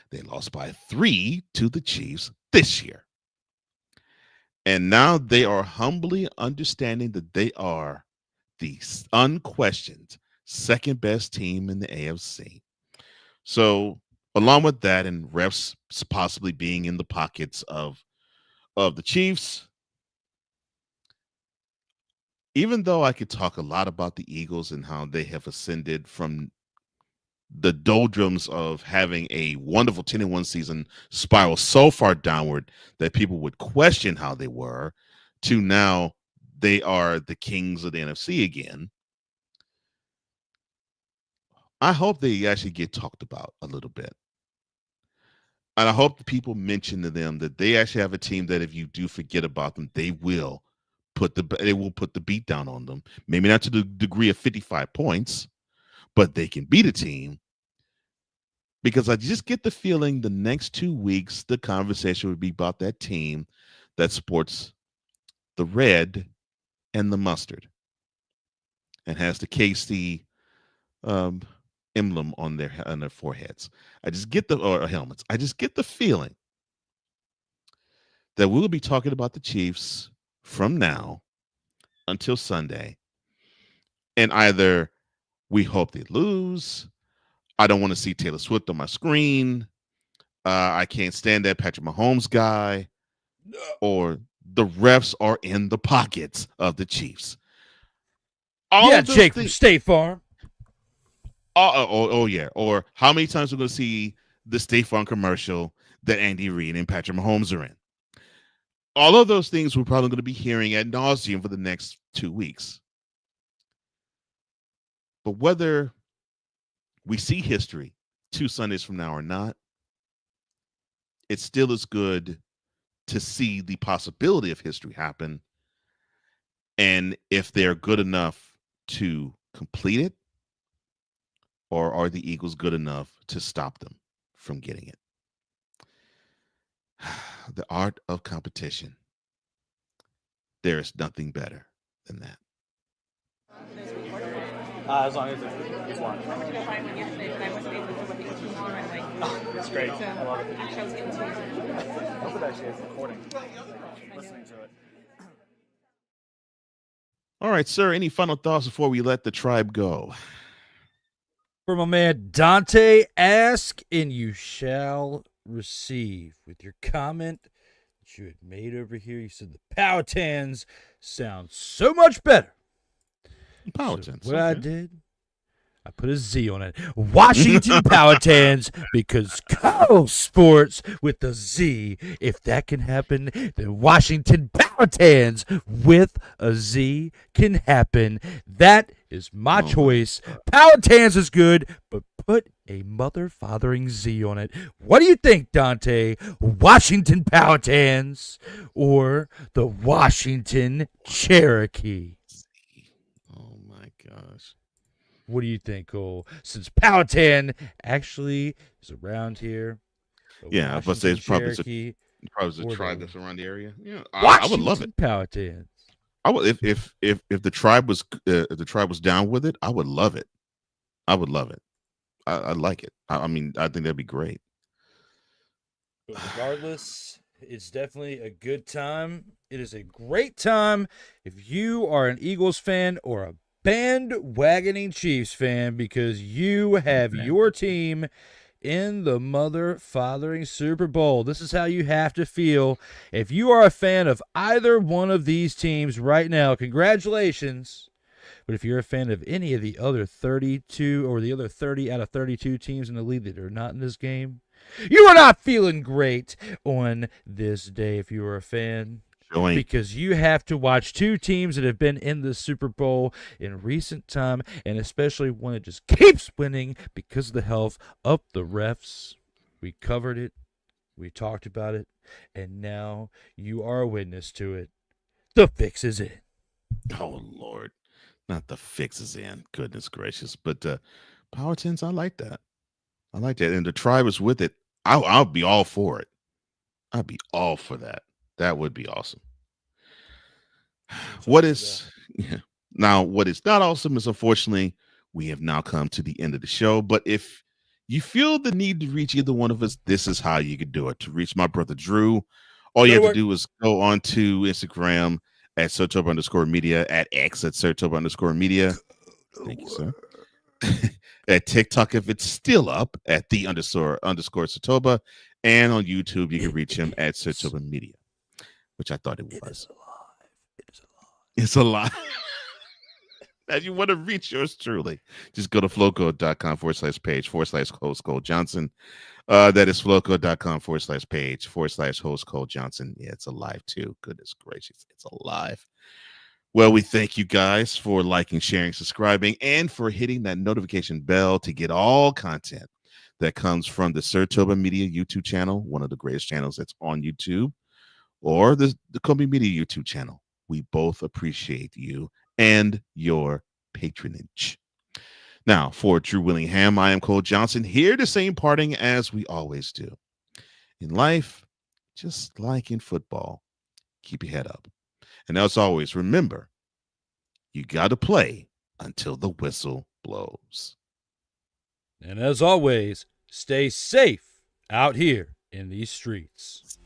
They lost by 3 to the Chiefs this year. And now they are humbly understanding that they are the unquestioned second best team in the AFC. So, along with that, and refs possibly being in the pockets of the Chiefs, even though I could talk a lot about the Eagles and how they have ascended from the doldrums of having a wonderful 10-1 season spiral so far downward that people would question how they were, to now they are the kings of the NFC again. I hope they actually get talked about a little bit. And I hope the people mention to them that they actually have a team that if you do forget about them, they will put the beat down on them. Maybe not to the degree of 55 points, but they can beat a team. Because I just get the feeling the next 2 weeks, the conversation would be about that team that sports the red and the mustard and has the KC emblem on their foreheads. I just get or helmets. I just get the feeling that we'll be talking about the Chiefs from now until Sunday. And either we hope they lose, I don't want to see Taylor Swift on my screen, I can't stand that Patrick Mahomes guy, or the refs are in the pockets of the Chiefs. Jake from State Farm. Oh yeah. Or how many times we're going to see the State Farm commercial that Andy Reid and Patrick Mahomes are in. All of those things we're probably going to be hearing ad nauseum for the next 2 weeks. But whether we see history 2 Sundays from now or not, it still is good to see the possibility of history happen. And if they're good enough to complete it, or are the Eagles good enough to stop them from getting it? The art of competition. There is nothing better than that. As long as it's one. I went to go find one yesterday, but I wasn't able to look at it tomorrow. I'm like, It's great. so I love it. actually, I was getting to I hope it actually is recording. Listening to it. All right, sir. Any final thoughts before we let the tribe go? For my man Dante, ask and you shall receive. With your comment that you had made over here, you said the Powhatans sound so much better. Powhatans. So what I did, I put a Z on it. Washington Powhatans, because Carl Sports with the Z. If that can happen, then Washington Powhatans with a Z can happen. That is my choice. Powhatans is good, but put a mother-fathering Z on it. What do you think, Dante? Washington Powhatans or the Washington Cherokee? Oh, my gosh. What do you think, Cole? Since Powhatan actually is around here. Yeah, I was say it's probably a or tribe the that's around the area. Yeah, I would love it. Powhatans. I would if the tribe was down with it. I would love it. I would love it. I like it. I mean, I think that'd be great. But regardless, it's definitely a good time. It is a great time if you are an Eagles fan or a bandwagoning Chiefs fan, because you have your team in the mother-fathering Super Bowl. This is how you have to feel. If you are a fan of either one of these teams right now, congratulations. But if you're a fan of any of the other 32 or the other 30 out of 32 teams in the league that are not in this game, you are not feeling great on this day if you are a fan. Because you have to watch 2 teams that have been in the Super Bowl in recent time, and especially one that just keeps winning because of the health of the refs. We covered it. We talked about it. And now you are a witness to it. The fix is in. Oh, Lord. Not the fix is in. Goodness gracious. But Powhatans, I like that. I like that. And the tribe is with it. I'll be all for it. I'd be all for that. That would be awesome. What is not awesome is, unfortunately, we have now come to the end of the show. But if you feel the need to reach either one of us, this is how you could do it. To reach my brother Drew, all you have to do is go on to Instagram at @Sertoba_media, at X at @Sertoba_media. Thank you, sir. At TikTok, if it's still up, at the __ Sertoba, and on YouTube, you can reach him at Sertoba Media, which I thought it was. It's a lot. As you want to reach yours truly, just go to flowcode.com/page/host Cole Johnson. That is flowcode.com/page/host Cole Johnson. Yeah, it's alive too. Goodness gracious, it's alive. Well, we thank you guys for liking, sharing, subscribing, and for hitting that notification bell to get all content that comes from the Sertoba Media YouTube channel, one of the greatest channels that's on YouTube, or the Kobe Media YouTube channel. We both appreciate you and your patronage. Now, for Drew Willingham, I am Cole Johnson, here to say parting as we always do. In life, just like in football, keep your head up. And as always, remember, you got to play until the whistle blows. And as always, stay safe out here in these streets.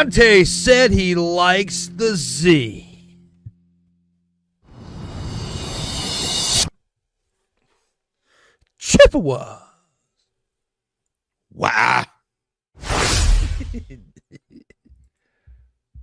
Dante said he likes the Z. Chippewa. Wow.